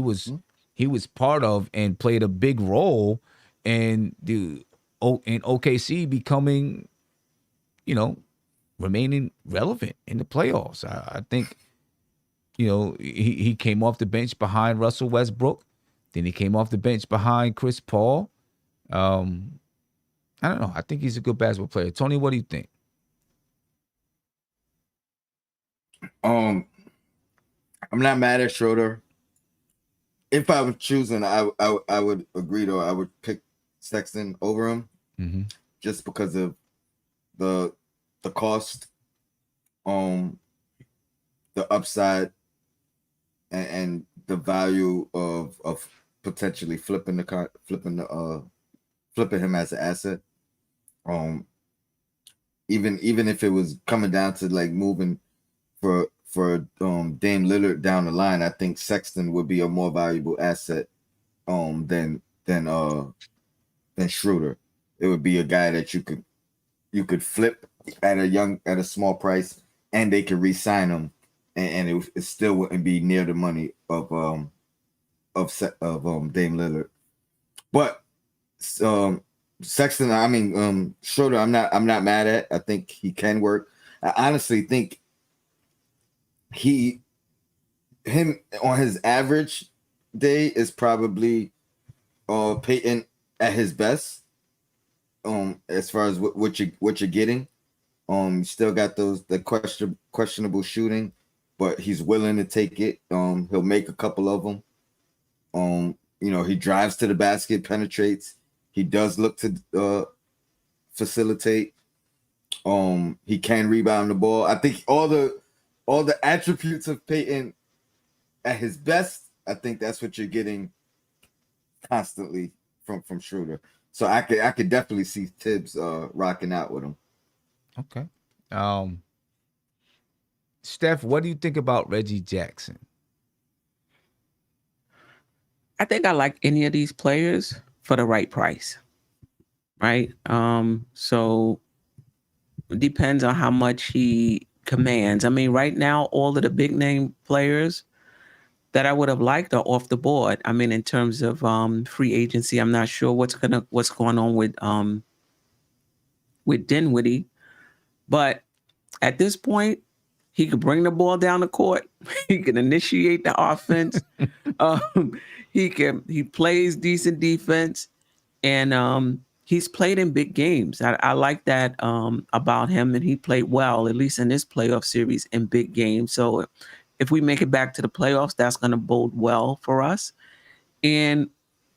was part of and played a big role in OKC becoming, remaining relevant in the playoffs. I think, he came off the bench behind Russell Westbrook. Then he came off the bench behind Chris Paul. I don't know. I think he's a good basketball player. Tony, what do you think? I'm not mad at Schroeder. If I was choosing, I would agree, though. I would pick Sexton over him, just because of the cost, the upside, and the value of potentially flipping him as an asset. Even if it was coming down to like moving for Dame Lillard down the line, I think Sexton would be a more valuable asset than Schroeder. It would be a guy that you could flip at a small price, and they could re-sign him, and it still wouldn't be near the money of Dame Lillard. But Sexton, I mean Schroeder, I'm not mad at. I think he can work. I honestly think him on his average day is probably Peyton at his best. As far as what you're getting, still got the questionable shooting, but he's willing to take it. He'll make a couple of them. He drives to the basket, penetrates. He does look to facilitate. He can rebound the ball. I think all the attributes of Peyton at his best, I think that's what you're getting constantly from Schroeder. So I could definitely see Tibbs rocking out with him. Okay. Steph, what do you think about Reggie Jackson? I think I like any of these players for the right price. Right? So it depends on how much he commands. I mean, right now, all of the big name players that I would have liked are off the board. I mean, in terms of free agency, I'm not sure what's going on with Dinwiddie, but at this point, He could bring the ball down the court. He can initiate the offense. He plays decent defense, and he's played in big games. I like that about him, and he played well, at least in this playoff series, in big games. So if we make it back to the playoffs, that's going to bode well for us. And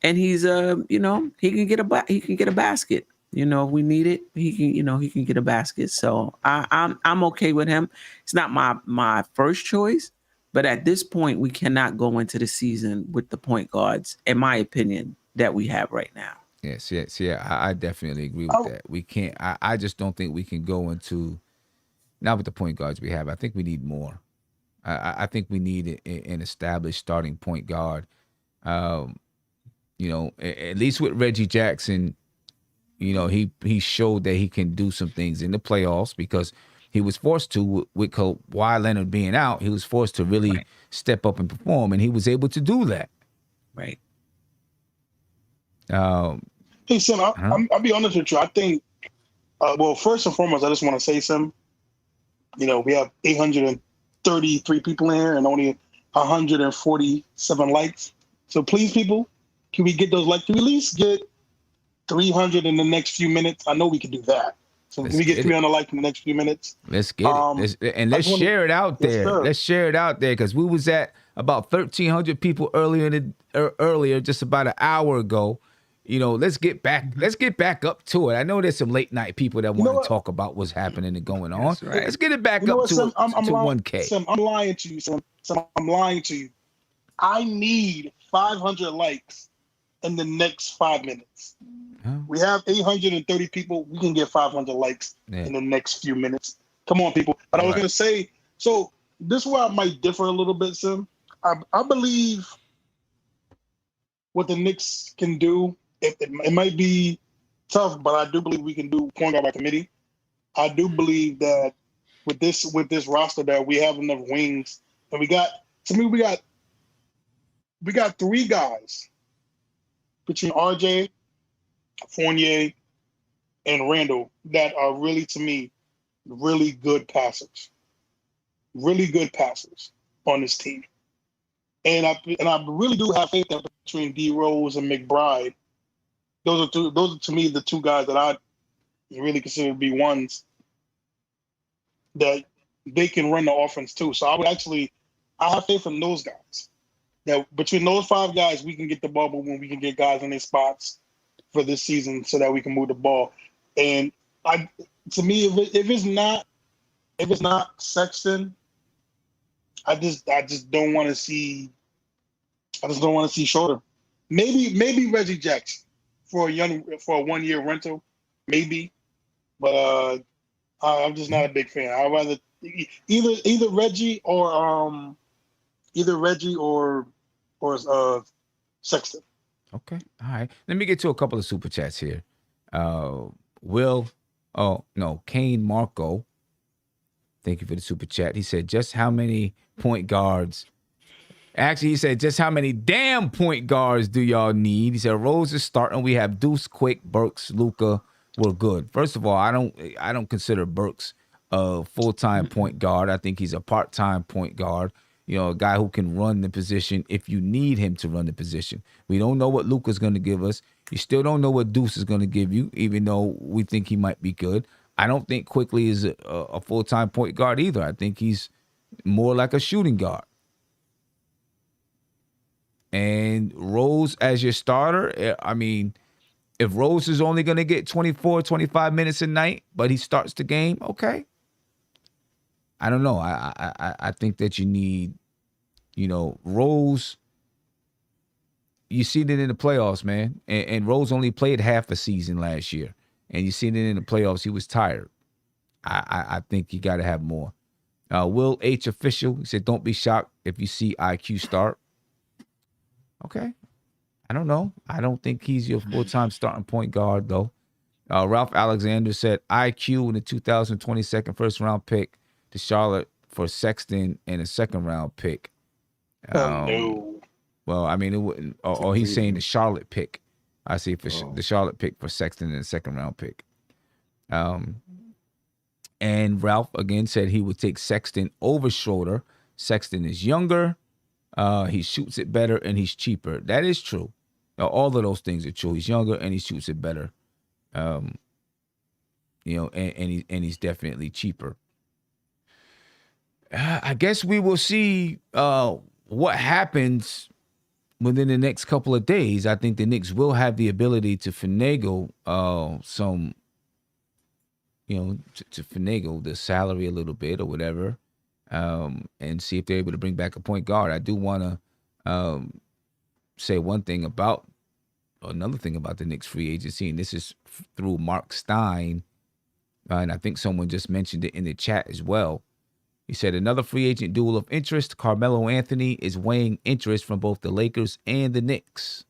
he's he can get a basket. If we need it, he can get a basket. So I'm okay with him. It's not my first choice, but at this point, we cannot go into the season with the point guards, in my opinion, that we have right now. Yes. I definitely agree with that. We can't. I just don't think we can go into, not with the point guards we have. I think we need more. I think we need an established starting point guard. At least with Reggie Jackson, he showed that he can do some things in the playoffs because he was forced to, with Kawhi Leonard being out, he was forced to really step up and perform, and he was able to do that. Right. Hey, Sim, I'll be honest with you. I think, first and foremost, I just want to say, Sim, we have 833 people in here and only 147 likes. So please, people, can we get those likes? Can we at least get 300 in the next few minutes? I know we can do that. So can we get 300 likes in the next few minutes? Let's get it. Let's share it out there. Yes, let's share it out there because we was at about 1,300 people earlier, just about an hour ago. Let's get back up to it. I know there's some late night people that want to talk about what's happening and going on. Right. Let's get it back up to 1K. Sim, I'm lying to you, Sim. I'm lying to you. I need 500 likes in the next 5 minutes. Huh? We have 830 people. We can get 500 likes in the next few minutes. Come on, people. But I was going to say, so this is where I might differ a little bit, Sim. I believe what the Knicks can do, it might be tough, but I do believe we can do point guard by committee. I do believe that with this roster that we have enough wings, and we got three guys between RJ, Fournier, and Randall that are really, to me, really good passers. Really good passers on this team. And I really do have faith that between D Rose and McBride, those are to me the two guys that I really consider to be ones that they can run the offense too. So I have faith in those guys. That between those five guys, we can get the ball moving. We can get guys in their spots for this season so that we can move the ball. And to me, if it's not Sexton, I just don't want to see. I just don't want to see Schroeder. Maybe Reggie Jackson for a 1 year rental, maybe. But I'm just not a big fan. I'd rather either Reggie or Sexton. Okay. All right. Let me get to a couple of super chats here. Kane Marco. Thank you for the super chat. He said, just how many point guards? Actually, he said, just how many damn point guards do y'all need? He said, Rose is starting. We have Deuce, Quick, Burks, Luka. We're good. First of all, I don't consider Burks a full-time point guard. I think he's a part-time point guard. A guy who can run the position if you need him to run the position. We don't know what Luka's going to give us. You still don't know what Deuce is going to give you, even though we think he might be good. I don't think Quickly is a full-time point guard either. I think he's more like a shooting guard. And Rose as your starter, I mean, if Rose is only going to get 24, 25 minutes a night, but he starts the game, okay. I don't know. I think that you need, Rose. You seen it in the playoffs, man. And Rose only played half a season last year. And you seen it in the playoffs. He was tired. I think you got to have more. Will H. Official, he said, don't be shocked if you see IQ start. Okay. I don't know. I don't think he's your full-time starting point guard, though. Ralph Alexander said IQ in the 2022 first-round pick to Charlotte for Sexton and a second-round pick. No. Well, I mean, it wouldn't. Or he's saying the Charlotte pick. I see for the Charlotte pick for Sexton and a second-round pick. And Ralph again said he would take Sexton over Schroeder. Sexton is younger, he shoots it better, and he's cheaper. That is true. Now, all of those things are true. He's younger and he shoots it better. And he's definitely cheaper. I guess we will see what happens within the next couple of days. I think the Knicks will have the ability to finagle some, to finagle the salary a little bit or whatever, and see if they're able to bring back a point guard. I do want to say another thing about the Knicks free agency, and this is through Mark Stein, and I think someone just mentioned it in the chat as well. He said another free agent duel of interest. Carmelo Anthony is weighing interest from both the Lakers and the Knicks.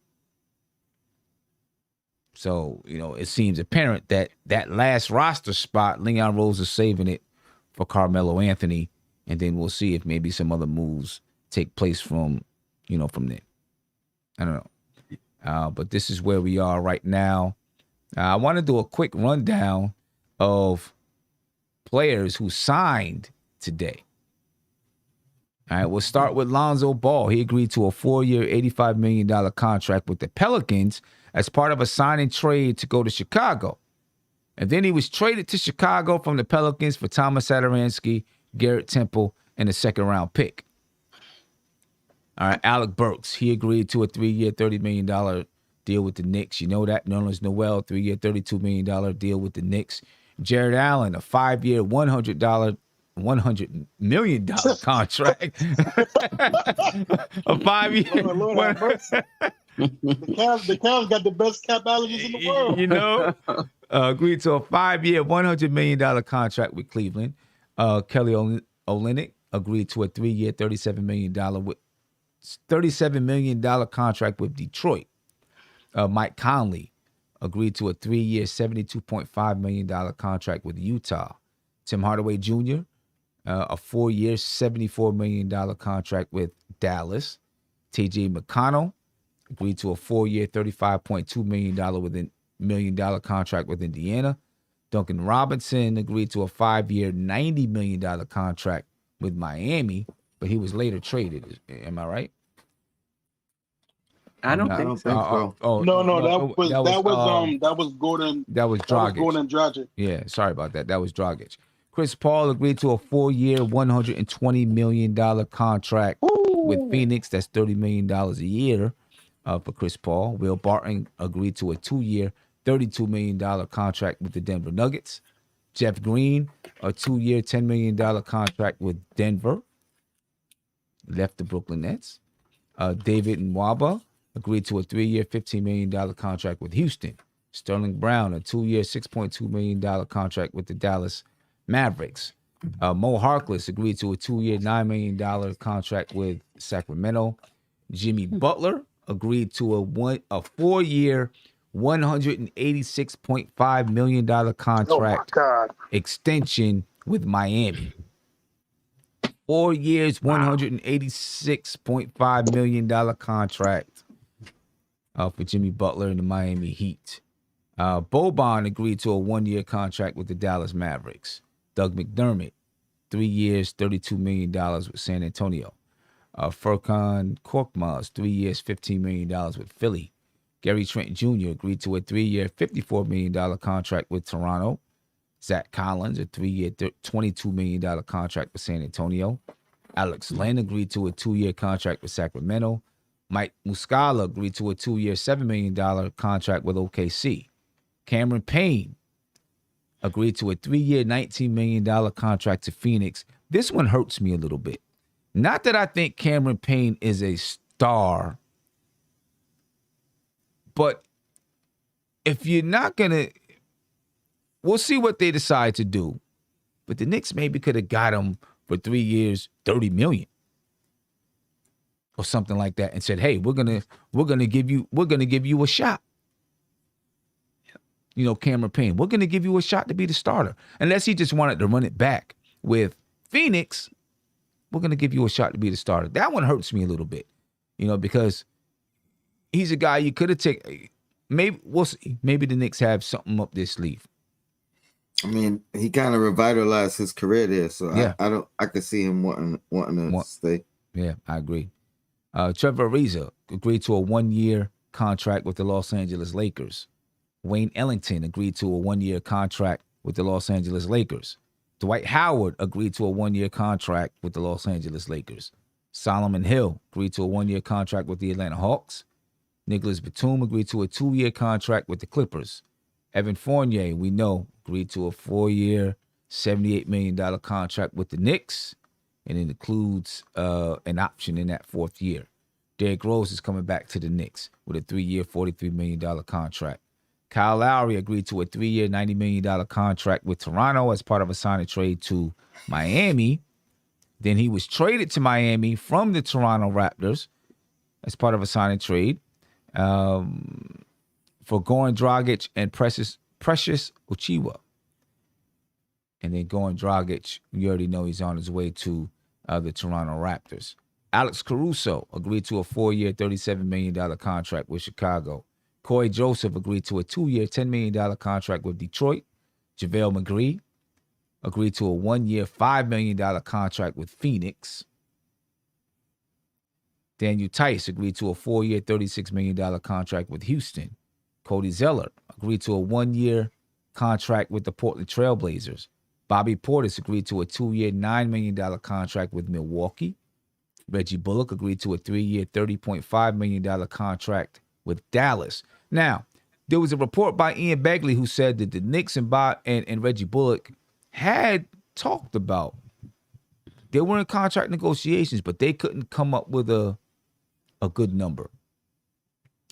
So, it seems apparent that last roster spot, Leon Rose is saving it for Carmelo Anthony. And then we'll see if maybe some other moves take place from there. I don't know. But this is where we are right now. I want to do a quick rundown of players who signed today. All right, we'll start with Lonzo Ball. He agreed to a 4-year, $85 million contract with the Pelicans as part of a sign and trade to go to Chicago. And then he was traded to Chicago from the Pelicans for Thomas Satoransky, Garrett Temple, and a second-round pick. All right, Alec Burks. He agreed to a 3-year, $30 million deal with the Knicks. You know that. Nerlens Noel, 3-year, $32 million deal with the Knicks. Jared Allen, a 5-year, $100 million contract. A 5-year. The Cavs got the best cap allergies in the world. Agreed to a 5-year, $100 million contract with Cleveland. Kelly Olynyk agreed to a 3-year, $37 million contract with Detroit. Mike Conley agreed to a 3-year, $72.5 million contract with Utah. Tim Hardaway Jr., a 4-year, $74 million contract with Dallas. TJ McConnell agreed to a 4-year, $35.2 million contract with Indiana. Duncan Robinson agreed to a 5-year, $90 million contract with Miami, but he was later traded. Am I right? I don't think so. That was Gordon. That was Dragic. That was Gordon Dragic. Yeah, sorry about that. That was Dragic. Chris Paul agreed to a 4-year, $120 million contract with Phoenix. That's $30 million a year for Chris Paul. Will Barton agreed to a 2-year, $32 million contract with the Denver Nuggets. Jeff Green, a 2-year, $10 million contract with Denver. Left the Brooklyn Nets. David Nwaba agreed to a 3-year, $15 million contract with Houston. Sterling Brown, a 2-year, $6.2 million contract with the Dallas Mavericks. Mo Harkless agreed to a 2-year, $9 million contract with Sacramento. Jimmy Butler agreed to a 4-year, $186.5 million contract extension with Miami. 4 years, $186.5 million contract for Jimmy Butler and the Miami Heat. Boban agreed to a 1-year contract with the Dallas Mavericks. Doug McDermott, 3 years, $32 million with San Antonio. Furkan Korkmaz, 3 years, $15 million with Philly. Gary Trent Jr. agreed to a 3-year, $54 million contract with Toronto. Zach Collins, a 3-year, $22 million contract with San Antonio. Alex Len agreed to a 2-year contract with Sacramento. Mike Muscala agreed to a 2-year, $7 million contract with OKC. Cameron Payne agreed to a 3-year, $19 million contract to Phoenix. This one hurts me a little bit. Not that I think Cameron Payne is a star, but if you're not going to, we'll see what they decide to do. But the Knicks maybe could have got him for 3 years, $30 million. Or something like that, and said, "Hey, we're gonna give you a shot." Cameron Payne, we're gonna give you a shot to be the starter. Unless he just wanted to run it back with Phoenix, we're gonna give you a shot to be the starter. That one hurts me a little bit, because he's a guy you could have taken. Maybe we'll see. Maybe the Knicks have something up their sleeve. I mean, he kind of revitalized his career there, so Yeah. I could see him wanting to stay. Yeah, I agree. Trevor Ariza agreed to a 1-year contract with the Los Angeles Lakers. Wayne Ellington agreed to a 1-year contract with the Los Angeles Lakers. Dwight Howard agreed to a 1-year contract with the Los Angeles Lakers. Solomon Hill agreed to a 1-year contract with the Atlanta Hawks. Nicholas Batum agreed to a 2-year contract with the Clippers. Evan Fournier, we know, agreed to a 4-year, $78 million contract with the Knicks, and it includes an option in that 4th year. Derrick Rose is coming back to the Knicks with a 3-year, $43 million contract. Kyle Lowry agreed to a 3-year, $90 million contract with Toronto as part of a sign and trade to Miami. Then he was traded to Miami from the Toronto Raptors as part of a sign and trade for Goran Dragic and Precious Uchiwa. And then Goran Dragic, you already know he's on his way to the Toronto Raptors. Alex Caruso agreed to a 4-year, $37 million contract with Chicago. Corey Joseph agreed to a 2-year, $10 million contract with Detroit. JaVale McGree agreed to a 1-year, $5 million contract with Phoenix. Daniel Tice agreed to a 4-year, $36 million contract with Houston. Cody Zeller agreed to a 1-year contract with the Portland Trailblazers. Bobby Portis agreed to a 2-year, $9 million contract with Milwaukee. Reggie Bullock agreed to a 3-year, $30.5 million contract with Dallas. Now, there was a report by Ian Begley who said that the Knicks and Reggie Bullock had talked about, they were in contract negotiations, but they couldn't come up with a good number.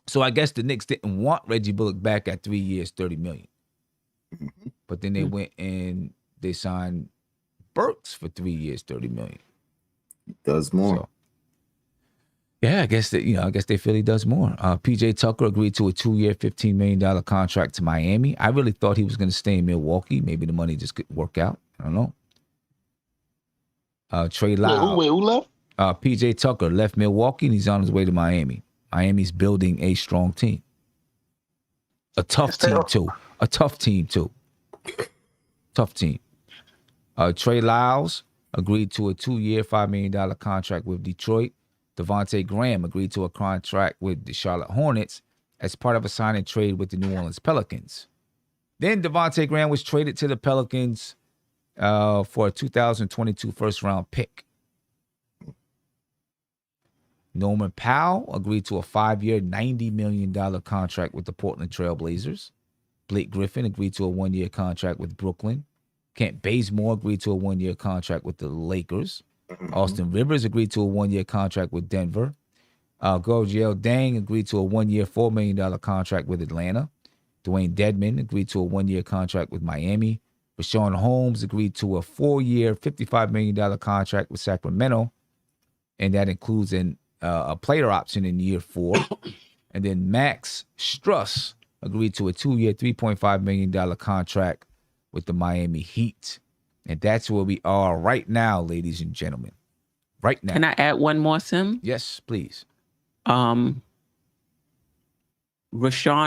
So I guess the Knicks didn't want Reggie Bullock back at 3 years, $30 million. But then they went and they signed Burks for 3 years, $30 million. He does more. So, yeah, I guess they feel he does more. PJ Tucker agreed to a 2-year, $15 million contract to Miami. I really thought he was going to stay in Milwaukee. Maybe the money just couldn't work out. I don't know. Trey Lyles. Who left? PJ Tucker left Milwaukee and he's on his way to Miami. Miami's building a strong team. A tough team, too. Tough team. Trey Lyles agreed to a 2-year, $5 million contract with Detroit. Devontae Graham agreed to a contract with the Charlotte Hornets as part of a sign and trade with the New Orleans Pelicans. Then Devontae Graham was traded to the Pelicans for a 2022 first-round pick. Norman Powell agreed to a 5-year, $90 million contract with the Portland Trailblazers. Blake Griffin agreed to a 1-year contract with Brooklyn. Kent Bazemore agreed to a 1-year contract with the Lakers. Austin Rivers agreed to a 1-year contract with Denver. Gorgel Dang agreed to a 1-year, $4 million contract with Atlanta. Dwayne Dedman agreed to a 1-year contract with Miami. Rashawn Holmes agreed to a 4-year, $55 million contract with Sacramento. And that includes a player option in year 4. And then Max Struss agreed to a 2-year, $3.5 million contract with the Miami Heat. And that's where we are right now, ladies and gentlemen. Right now. Can I add one more, Sim? Yes, please. Rashawn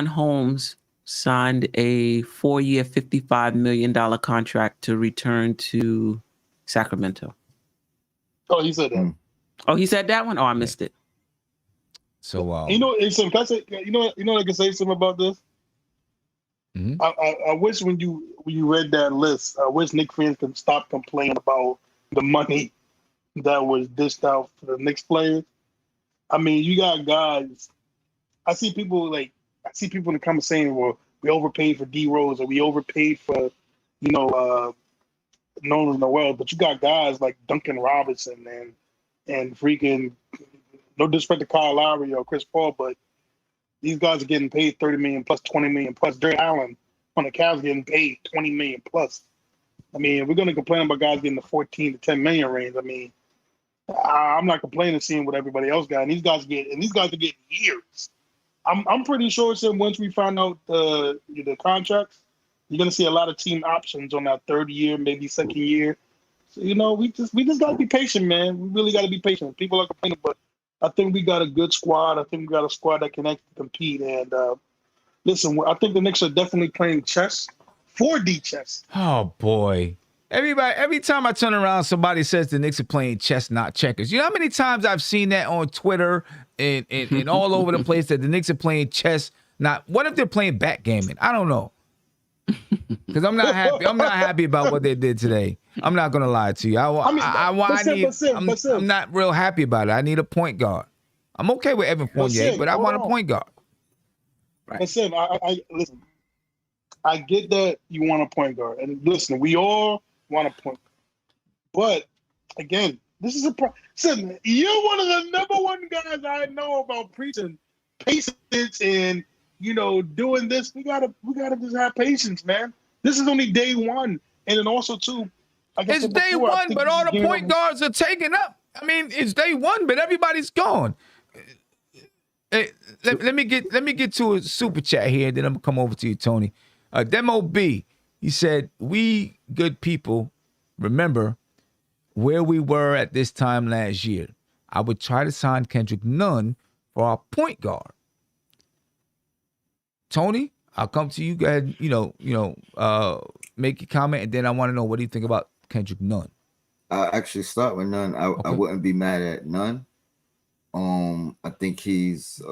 Holmes signed a 4-year, $55 million contract to return to Sacramento. Oh, he said that. Oh, he said that one? Oh, I missed it. So, can I say, I can say something about this? Mm-hmm. I wish when you read that list, I wish Knicks fans could stop complaining about the money that was dished out for the Knicks players. I mean, you got guys. I see people in the comments saying, "Well, we overpaid for D Rose or we overpaid for, Nolan Noel," but you got guys like Duncan Robinson and freaking, no disrespect to Kyle Lowry or Chris Paul, but these guys are getting paid $30 million plus, $20 million plus. Derek Allen on the Cavs getting paid $20 million plus. I mean, we're going to complain about guys getting the 14 to 10 million range. I mean, I'm not complaining seeing what everybody else got, and these guys are getting years. I'm pretty sure that once we find out the contracts, you're going to see a lot of team options on that 3rd year, maybe 2nd year. So we just got to be patient, man. We really got to be patient. People are complaining, but I think we got a good squad. I think we got a squad that can actually compete. And listen, I think the Knicks are definitely playing chess 4D chess. Oh boy. Every time I turn around, somebody says the Knicks are playing chess, not checkers. You know how many times I've seen that on Twitter and all over the place that the Knicks are playing chess, not what if they're playing backgammon? I don't know. Because I'm not happy. I'm not happy about what they did today. I'm not gonna lie to you. I'm not real happy about it. I need a point guard. I'm okay with Evan Fournier, but I want a point guard. Right. Listen, I listen. I get that you want a point guard, and listen, we all want a point. But again, this is listen, you're one of the number one guys I know about preaching patience and doing this. We gotta just have patience, man. This is only day one, and then also too. It's day one, but all the point guards are taken up. I mean, it's day one, but everybody's gone. Hey, let me get to a super chat here, and then I'm gonna come over to you, Tony. Demo B, he said, "We good people remember where we were at this time last year. I would try to sign Kendrick Nunn for our point guard." Tony, I'll come to you. Go ahead, make your comment, and then I want to know, what do you think about Kendrick Nunn? I'll actually start with Nunn. I wouldn't be mad at Nunn. I think he's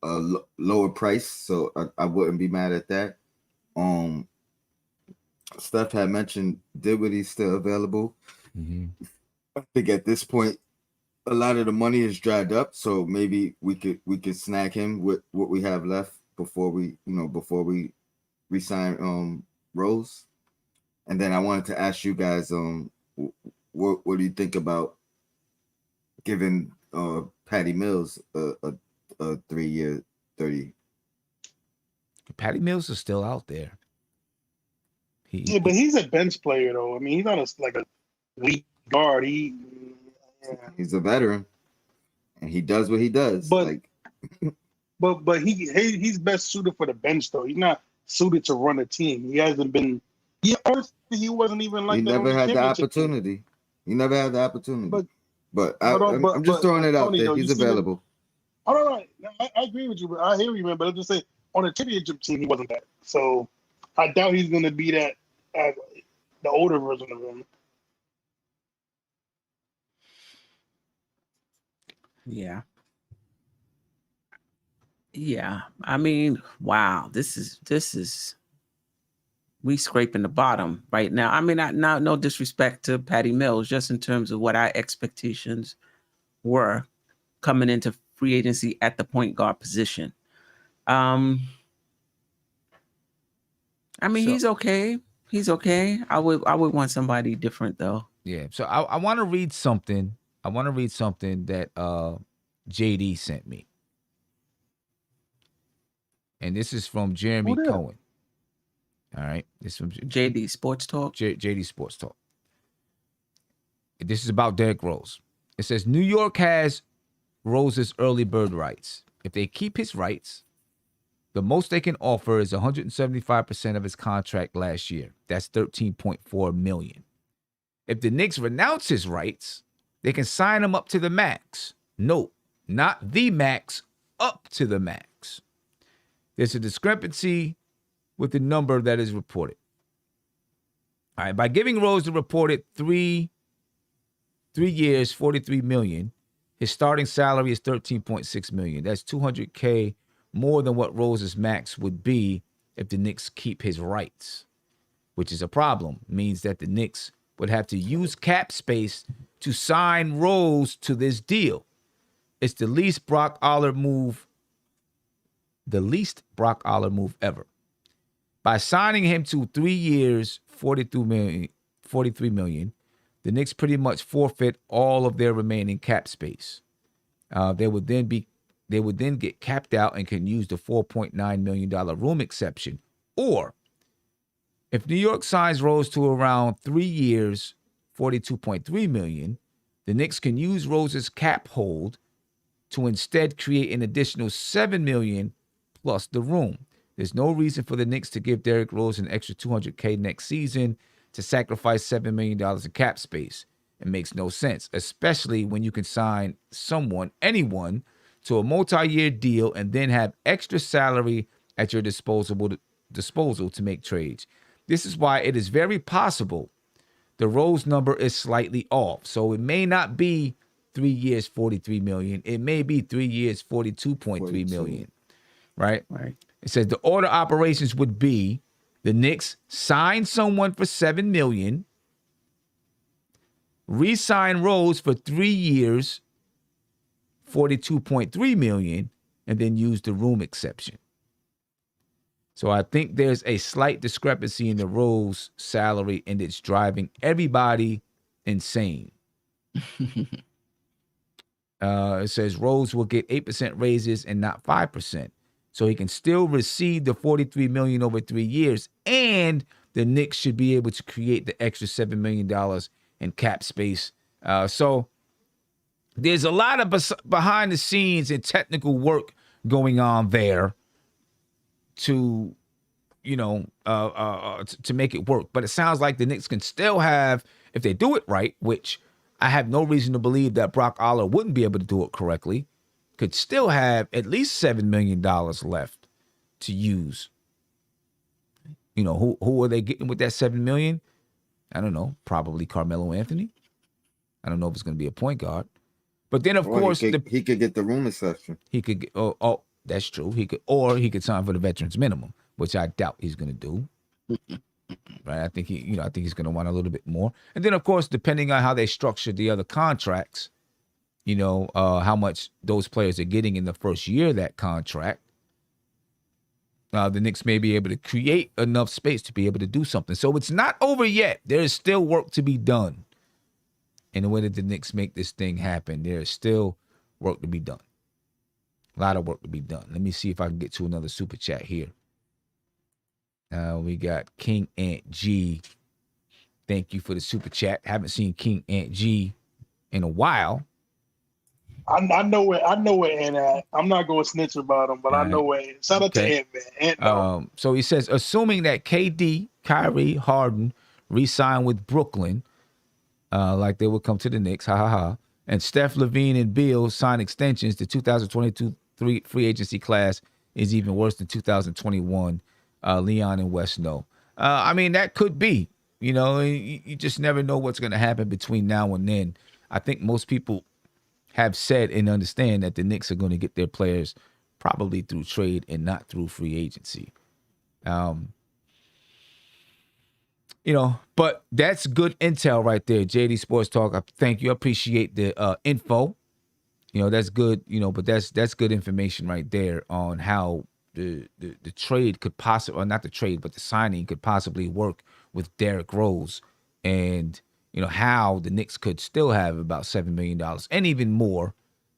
a lower price, so I wouldn't be mad at that. Steph had mentioned Dinwiddie's still available. Mm-hmm. I think at this point, a lot of the money is dried up, so maybe we could snag him with what we have left before we re-sign Rose. And then I wanted to ask you guys, what do you think about giving Patty Mills a 3-year 30? Patty Mills is still out there. But he's a bench player, though. I mean, he's not a weak guard. He's a veteran, and he does what he does. But he's best suited for the bench, though. He's not suited to run a team. He hasn't been. He wasn't even like. He never had the opportunity. He never had the opportunity. But I'm just throwing it out there. He's available. I don't know. I agree with you, but I hear you, man. But I'm just saying, on a championship team, he wasn't that. So I doubt he's going to be that. The older version of him. Yeah. I mean, wow. This is we scraping the bottom right now. I mean, no disrespect to Patty Mills, just in terms of what our expectations were coming into free agency at the point guard position. I mean, he's okay. He's okay. I would want somebody different, though. Yeah. So I want to read something. I want to read something that JD sent me. And this is from Jeremy Cohen. All right. This is from JD Sports Talk. JD Sports Talk. This is about Derrick Rose. It says, New York has Rose's early bird rights. If they keep his rights, the most they can offer is 175% of his contract last year. That's $13.4 million. If the Knicks renounce his rights, they can sign him up to the max. No, not the max, up to the max. There's a discrepancy with the number that is reported. All right, by giving Rose the reported 3 years, $43 million, his starting salary is $13.6 million. That's $200K more than what Rose's max would be if the Knicks keep his rights, which is a problem. It means that the Knicks would have to use cap space to sign Rose to this deal. It's the least Brock Aller move ever. By signing him to 3 years, $43 million, the Knicks pretty much forfeit all of their remaining cap space. They would then get capped out and can use the $4.9 million room exception. Or if New York signs Rose to around 3 years, $42.3 million, the Knicks can use Rose's cap hold to instead create an additional $7 million plus the room. There's no reason for the Knicks to give Derrick Rose an extra $200K next season to sacrifice $7 million in cap space. It makes no sense, especially when you can sign anyone, to a multi-year deal and then have extra salary at your disposal disposal to make trades. This is why it is very possible the Rose number is slightly off. So it may not be 3 years, $43 million. It may be 3 years, $42.3 million. Right? Right. It says the order operations would be the Knicks sign someone for $7 million, re-sign Rose for 3 years, $42.3 million, and then use the room exception. So I think there's a slight discrepancy in the Rose salary, and it's driving everybody insane. It says Rose will get 8% raises and not 5%. So he can still receive the $43 million over 3 years, and the Knicks should be able to create the extra $7 million in cap space. So there's a lot of behind the scenes and technical work going on there to, to make it work. But it sounds like the Knicks can still have, if they do it right, which I have no reason to believe that Brock Aller wouldn't be able to do it correctly, could still have at least $7 million left to use. Who are they getting with that $7 million? I don't know. Probably Carmelo Anthony. I don't know if it's going to be a point guard. But then, of course, he could get the room exception. He could get. Oh, that's true. He could sign for the veterans minimum, which I doubt he's going to do. Right? I think he's going to want a little bit more. And then, of course, depending on how they structure the other contracts, how much those players are getting in the first year of that contract, the Knicks may be able to create enough space to be able to do something. So it's not over yet. There is still work to be done. In the way that the Knicks make this thing happen, there is still work to be done. A lot of work to be done. Let me see if I can get to another super chat here. We got King Ant G. Thank you for the super chat. Haven't seen King Ant G in a while. I know where Ant at. I'm not going to snitch about him, but I know where Ant. Shout out to Ant, man. Ant, so he says, assuming that KD, Kyrie, Harden re-sign with Brooklyn, like they will come to the Knicks, and Steph, Levine, and Beal sign extensions, the 2022 free agency class is even worse than 2021. Leon and West know. That could be. You just never know what's going to happen between now and then. I think most people have said and understand that the Knicks are going to get their players probably through trade and not through free agency. But that's good intel right there. JD Sports Talk. Thank you. I appreciate the info. That's good. But that's good information right there on how the trade could possibly, or not the trade, but the signing could possibly work with Derrick Rose, and how the Knicks could still have about $7 million and even more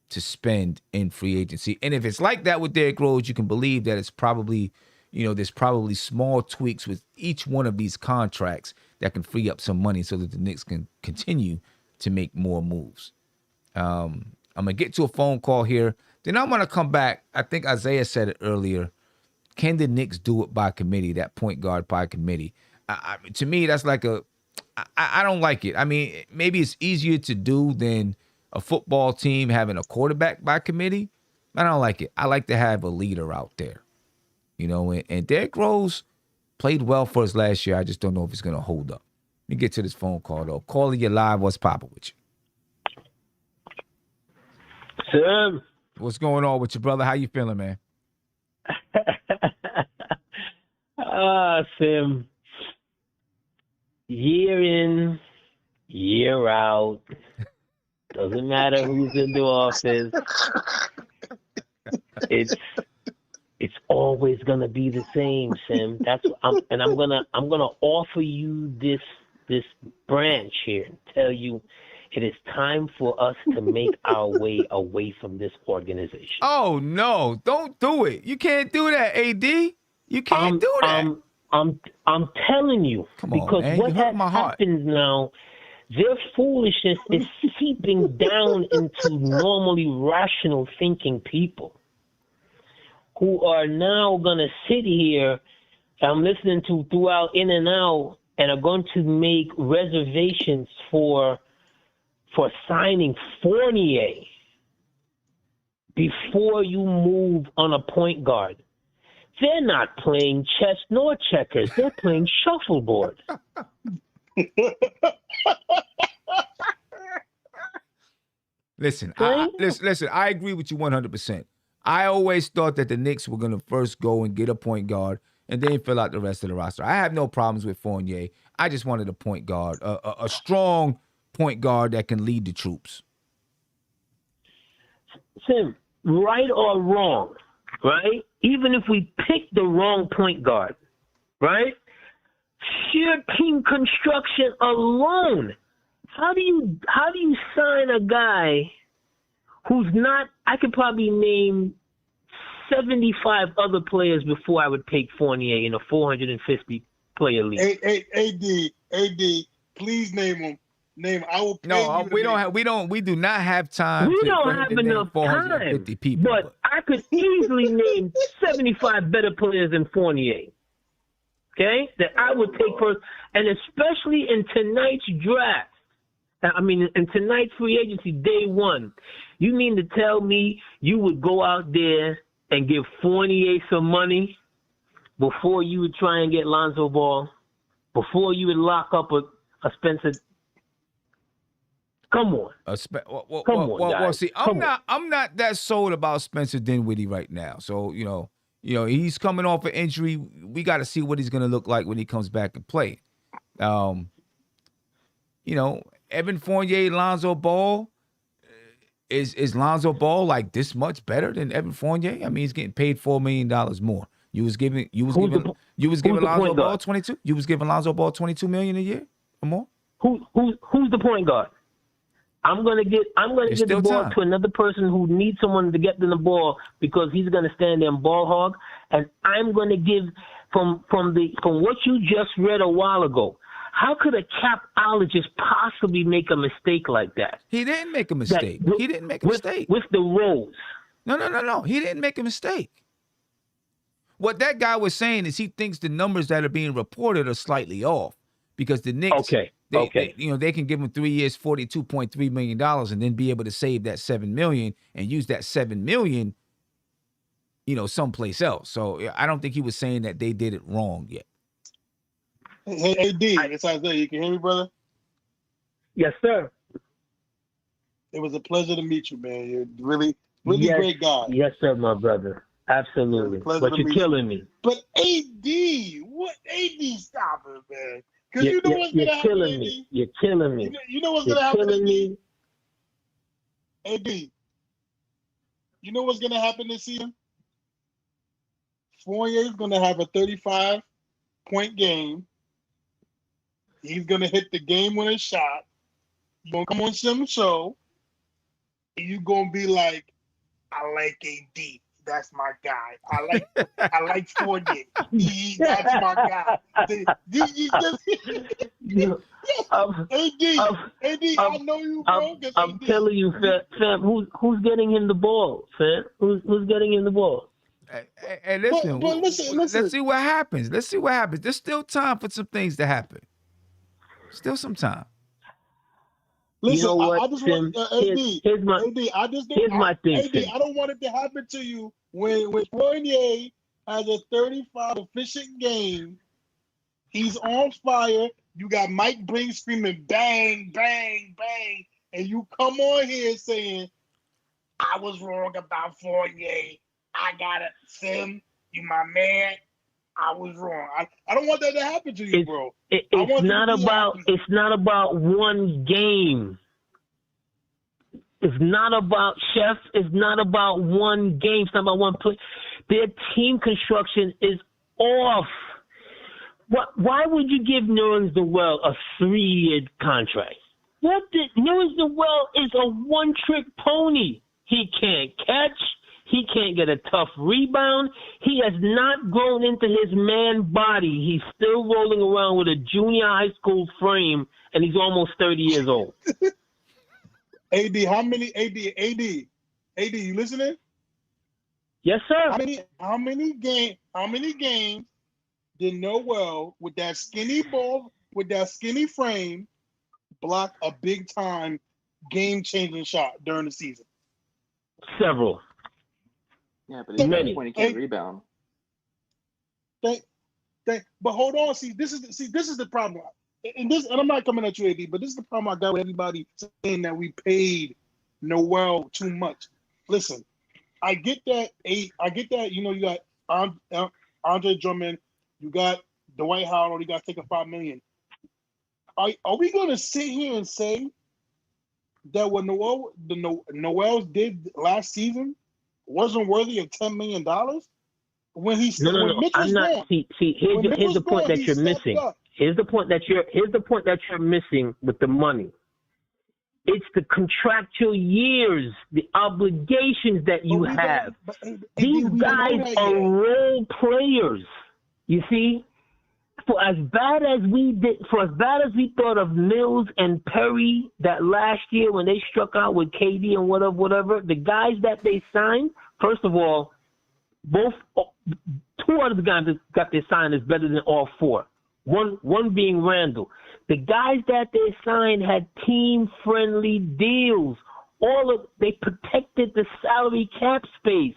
to spend in free agency. And if it's like that with Derrick Rose, you can believe that it's probably, there's probably small tweaks with each one of these contracts that can free up some money so that the Knicks can continue to make more moves. I'm going to get to a phone call here. Then I'm going to come back. I think Isaiah said it earlier. Can the Knicks do it by committee, that point guard by committee? To me, that's like I don't like it. Maybe it's easier to do than a football team having a quarterback by committee. I don't like it. I like to have a leader out there. And Derrick Rose played well for us last year. I just don't know if it's going to hold up. Let me get to this phone call, though. Calling you live. What's poppin' with you? Sam. What's going on with you, brother? How you feeling, man? Sam. Year in, year out. Doesn't matter who's in the office. It's always gonna be the same, Sam. I'm gonna offer you this branch here and tell you it is time for us to make our way away from this organization. Oh no, don't do it. You can't do that, AD. You can't do that. I'm telling you, come on, because man. what happens now, their foolishness is seeping down into normally rational thinking people who are now going to sit here, I'm listening to throughout In and Out, and are going to make reservations for signing Fournier before you move on a point guard. they're not playing chess nor checkers. They're playing shuffleboard. Listen, Okay? listen. I agree with you 100%. I always thought that the Knicks were going to first go and get a point guard and then fill out the rest of the roster. I have no problems with Fournier. I just wanted a point guard, a strong point guard that can lead the troops. Tim, right or wrong, right? Even if we pick the wrong point guard, right? Sheer team construction alone. How do you sign a guy who's not? I could probably name 75 other players before I would take Fournier in a 450 player league. AD, please name him. I will pay you we do not have time. We to, don't have enough 450 time. people. But I could easily name 75 better players than Fournier. Okay? That I would take first, and especially in tonight's draft. I mean, in tonight's free agency, day one. You mean to tell me you would go out there and give Fournier some money before you would try and get Lonzo Ball? Before you would lock up a Spencer? Come on. Well, see, I'm not that sold about Spencer Dinwiddie right now. So, you know, he's coming off an injury. We got to see what he's going to look like when he comes back and play. Evan Fournier, Lonzo Ball. Is Lonzo Ball like this much better than Evan Fournier? I mean, he's getting paid $4 million more. You was giving Lonzo Ball 22. You was giving Lonzo Ball $22 million a year or more. Who's the point guard? I'm gonna give the ball to another person who needs someone to get them the ball because he's gonna stand there and ball hog, and I'm gonna give from what you just read a while ago. How could a capologist possibly make a mistake like that? He didn't make a mistake. He didn't make a mistake. With the roles. No. He didn't make a mistake. What that guy was saying is he thinks the numbers that are being reported are slightly off because the Knicks, they can give him 3 years, $42.3 million, and then be able to save that $7 million and use that $7 million, someplace else. So I don't think he was saying that they did it wrong yet. Hey, AD, it's Isaiah. You can hear me, brother? Yes, sir. It was a pleasure to meet you, man. You're really great guy. Yes, sir, my brother. Absolutely. But you're killing me. But AD, stop it, man. Because you know what's going to happen, killing me. You're killing me. You know what's going to happen, AD? You know what's going to happen this season? Fournier's going to have a 35-point game. He's going to hit the game-winning shot. You're going to come on some show, and you're going to be like, I like AD. That's my guy. I like Fournier. That's my guy. AD, I know you, bro. I'm telling you, fam, who's getting him the ball, fam? Who's getting him the ball? Hey, listen, but listen. Let's see what happens. There's still time for some things to happen. Still some time. Listen, you know what, I just Tim? want here's my thing. AD, I don't want it to happen to you when Fournier has a 35 efficient game. He's on fire. You got Mike Breen screaming bang, bang, bang, and you come on here saying, I was wrong about Fournier. I got it, Sim. You my man. I was wrong. I don't want that to happen to you, bro. It's not about one game. It's not about Chef. It's not about one game. It's not about one play. Their team construction is off. Why would you give Nerlens Noel a 3-year contract? Nerlens Noel is a one-trick pony. He can't catch. He can't get a tough rebound. He has not grown into his man body. He's still rolling around with a junior high school frame, and he's almost 30 years old. AD, you listening? Yes, sir. How many games did Noel with that skinny ball, with that skinny frame, block a big time game-changing shot during the season? Several. Yeah, but he's got a 20K rebound. But hold on, this is the problem. And I'm not coming at you, AD, but this is the problem I got with everybody saying that we paid Noel too much. Listen, I get that. You got Andre Drummond, you got Dwight Howard, you got to take a $5 million. Are we going to sit here and say that what Noel did last season wasn't worthy of $10 million? When he's no. I'm not. See. Here's the point that you're missing. Here's the point that you're missing with the money. It's the contractual years, the obligations that you have. These guys are role players. You see, for as bad as we thought of Mills and Perry that last year when they struck out with KD and whatever, the guys that they signed, first of all, two out of the guys that got their sign is better than all four. One being Randall. The guys that they signed had team-friendly deals. They protected the salary cap space.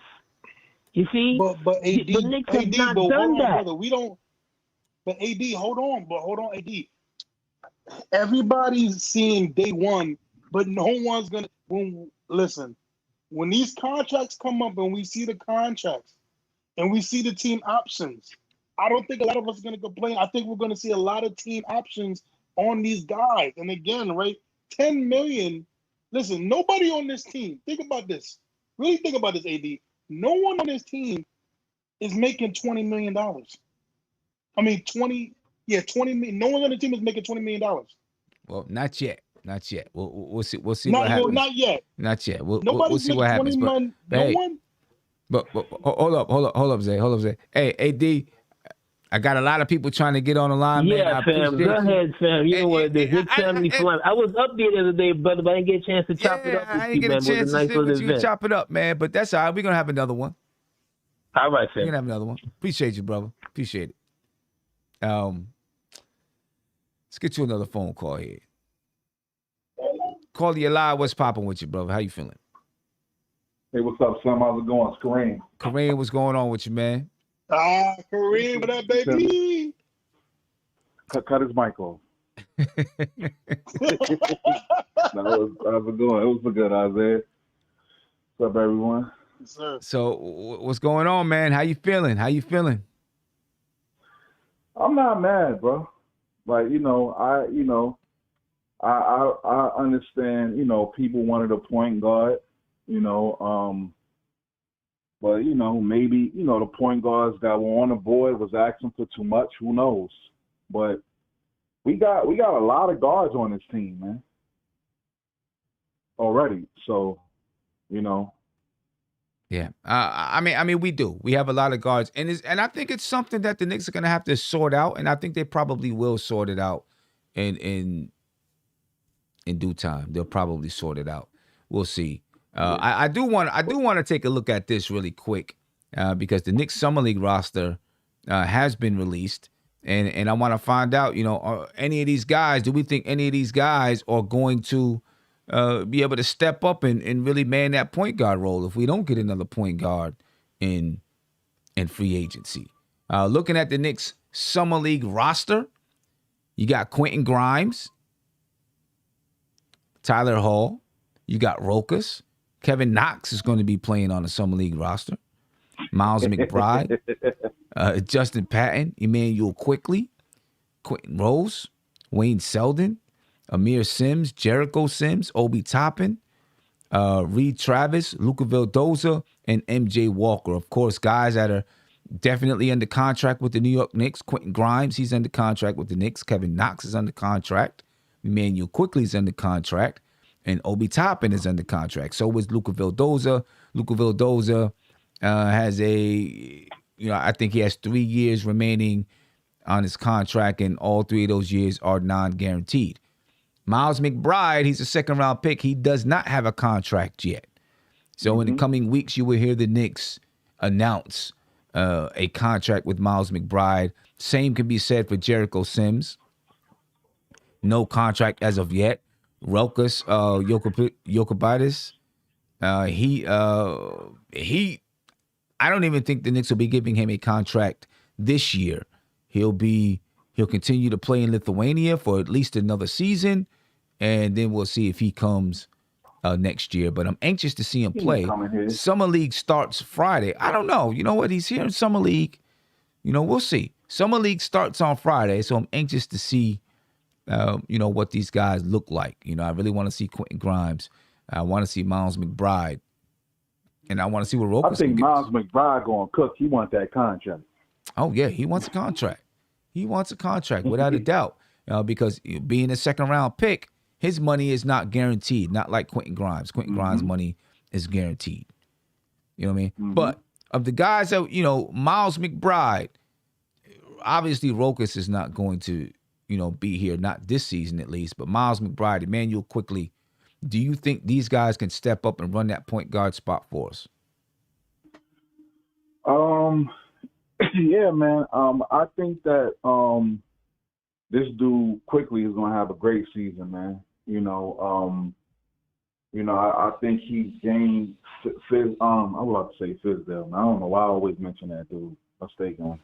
You see, but AD, the Knicks have not done that. Brother, we don't. But AD, hold on, AD. Everybody's seeing day one, but no one's gonna. When these contracts come up and we see the contracts and we see the team options, I don't think a lot of us are going to complain. I think we're going to see a lot of team options on these guys. And again, right, $10 million. Listen, nobody on this team, think about this. Really think about this, AD. No one on this team is making $20 million. I mean, 20 million. No one on the team is making $20 million. Well, not yet. We'll see what happens. Not yet. Not yet. We'll see what happens. But hold up, Zay. Hey, AD, I got a lot of people trying to get on the line, man. Yeah, fam. Go ahead, fam. You know what it is. It's family fun. I was up there the other day, brother, but I didn't get a chance to chop it up with I you, didn't get man. a chance to nice sit with you and chop it up, man. But that's all right. We're going to have another one. All right, We're fam. going to have another one. Appreciate you, brother. Appreciate it. Let's get you another phone call here. Call you live. What's popping with you, brother? How you feeling? Hey, what's up, son? How's it going? It's Kareem. Kareem, what's going on with you, man? Kareem, what up, baby? Cut his mic off. How's it going? It was good, Isaiah. What's up, everyone? Yes, sir. So, what's going on, man? How you feeling? I'm not mad, bro. Like, I understand, people wanted a point guard, but, maybe, the point guards that were on the board was asking for too much. Who knows? But we got a lot of guards on this team, man, already. So, Yeah, I mean, we do. We have a lot of guards, and I think it's something that the Knicks are going to have to sort out, and I think they probably will sort it out in due time. They'll probably sort it out. We'll see. I do want to take a look at this really quick because the Knicks Summer League roster has been released, and I want to find out, any of these guys. Do we think any of these guys are going to be able to step up and really man that point guard role if we don't get another point guard in free agency? Looking at the Knicks Summer League roster, you got Quentin Grimes, Tyler Hall, you got Rokas, Kevin Knox is going to be playing on the Summer League roster, Miles McBride, Justin Patton, Emmanuel Quickley, Quentin Rose, Wayne Selden, Amir Sims, Jericho Sims, Obi Toppin, Reed Travis, Luka Vildoza, and MJ Walker. Of course, guys that are definitely under contract with the New York Knicks. Quentin Grimes, he's under contract with the Knicks. Kevin Knox is under contract. Emmanuel Quickley is under contract. And Obi Toppin is under contract. So is Luka Vildoza. Luka Vildoza has I think he has 3 years remaining on his contract, and all 3 of those years are non-guaranteed. Miles McBride, he's a second-round pick. He does not have a contract yet. So in the coming weeks, you will hear the Knicks announce a contract with Miles McBride. Same can be said for Jericho Sims. No contract as of yet. Rokas Jokic, I don't even think the Knicks will be giving him a contract this year. He'll continue to play in Lithuania for at least another season, and then we'll see if he comes next year. But I'm anxious to see him play. Summer League starts Friday. I don't know. You know what? He's here in Summer League. We'll see. Summer League starts on Friday, so I'm anxious to see, what these guys look like. I really want to see Quentin Grimes. I want to see Miles McBride. And I want to see what Rokas. I think Miles McBride going to cook. He wants that contract. Oh, yeah. He wants a contract. He wants a contract, without a doubt. Because being a second-round pick, his money is not guaranteed. Not like Quentin Grimes. Quentin Grimes' money is guaranteed. You know what I mean? Mm-hmm. But of the guys that, Miles McBride, obviously Rokas is not going to, be here, not this season at least. But Miles McBride, Emmanuel Quickly, do you think these guys can step up and run that point guard spot for us? Yeah, man. I think that this dude Quickly is gonna have a great season, man. I think he gained Fizz. I would like to say Fizdale. I don't know why I always mention that dude. Mistaken.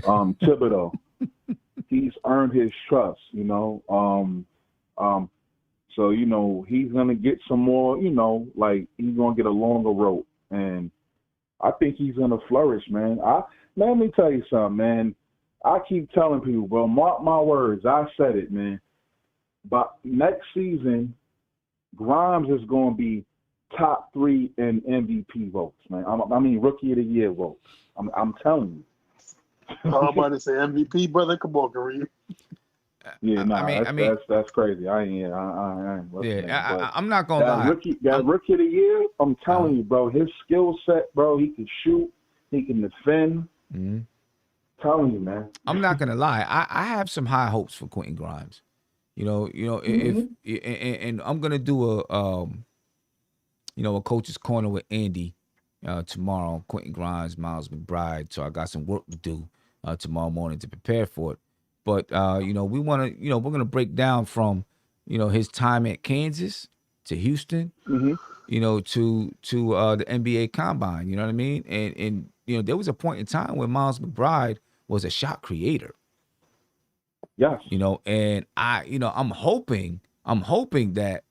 Thibodeau. He's earned his trust. So, he's going to get some more, he's going to get a longer rope. And I think he's going to flourish, man. Let me tell you something, man. I keep telling people, bro, mark my words. I said it, man. But next season, Grimes is going to be top 3 in MVP votes, man. I mean, Rookie of the Year votes. I'm telling you. I'm about to say MVP, brother. Come on, Kareem. Yeah, that's crazy. I ain't I'm not gonna lie. Rookie of the Year. I'm telling you, bro. His skill set, bro. He can shoot. He can defend. Mm-hmm. Telling you, man. I'm not gonna lie. I have some high hopes for Quentin Grimes. And I'm gonna do a coach's corner with Andy tomorrow. Quentin Grimes, Miles McBride. So I got some work to do tomorrow morning to prepare for it. But, we want to, we're going to break down from, his time at Kansas to Houston, to the NBA Combine, you know what I mean? And there was a point in time when Miles McBride was a shot creator. Yes. And I'm hoping that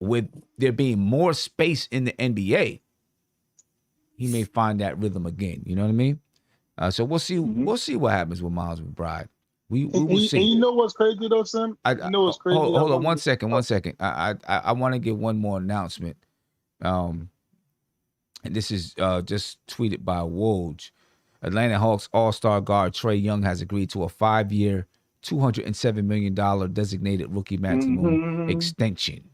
with there being more space in the NBA, he may find that rhythm again. You know what I mean? So we'll see. Mm-hmm. We'll see what happens with Miles McBride. We will see. And you know what's crazy though, Sam? What's crazy? Hold on one second. I want to give one more announcement. And this is just tweeted by Woj. Atlanta Hawks All-Star guard Trae Young has agreed to a 5-year, $207 million designated rookie maximum extension.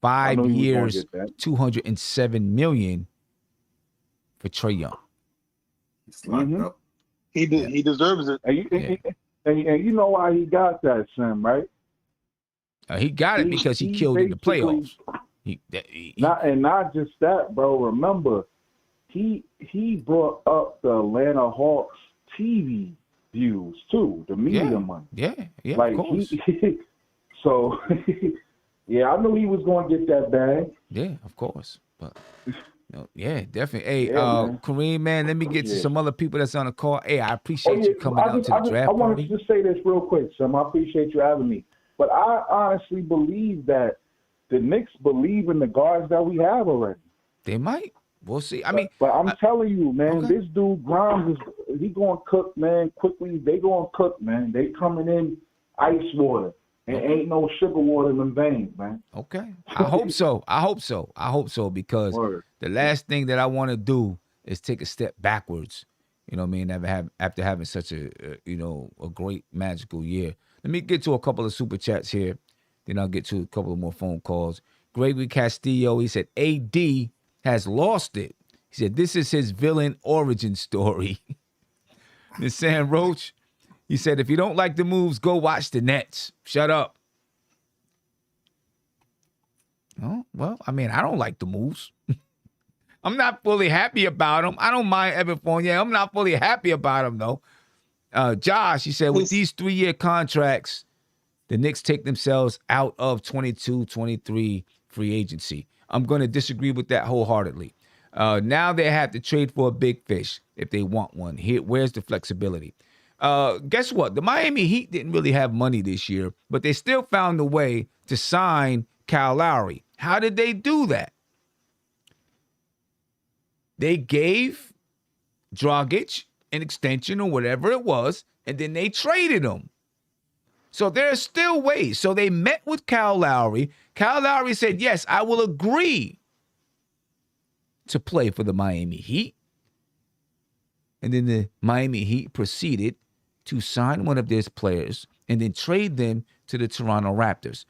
5 years, $207 million for Trae Young. Up. He deserves it. And you know why he got that, Sam, right? He got it because he killed in the playoffs. Not just that, bro. Remember, he brought up the Atlanta Hawks TV views too, the media money. Yeah, of course. So, I knew he was going to get that bag. Yeah, of course, but. Yeah, definitely. Hey, Kareem, man, let me get to some other people that's on the call. Hey, I appreciate you coming out to the draft party. I wanted to just say this real quick, Sam. I appreciate you having me. But I honestly believe that the Knicks believe in the guards that we have already. They might. We'll see. But I'm telling you, man, this dude Grimes he going to cook, man. Quickly, they going to cook, man. They coming in ice water. And ain't no sugar water in them veins, man. Okay. I hope so because the last thing that I want to do is take a step backwards. You know what I mean? After having such a great magical year. Let me get to a couple of super chats here. Then I'll get to a couple of more phone calls. Gregory Castillo, he said, AD has lost it. He said, this is his villain origin story. Then Sam Roach, he said, if you don't like the moves, go watch the Nets. Shut up. Oh, well, I don't like the moves. I'm not fully happy about them. I don't mind Evan Fournier. I'm not fully happy about him, though. Josh, he said, with these 3-year contracts, the Knicks take themselves out of 22-23 free agency. I'm going to disagree with that wholeheartedly. Now they have to trade for a big fish if they want one. Where's the flexibility? Guess what? The Miami Heat didn't really have money this year, but they still found a way to sign Kyle Lowry. How did they do that? They gave Dragic an extension or whatever it was, and then they traded him. So there's still ways. So they met with Kyle Lowry. Kyle Lowry said, yes, I will agree to play for the Miami Heat. And then the Miami Heat proceeded to sign one of their players and then trade them to the Toronto Raptors.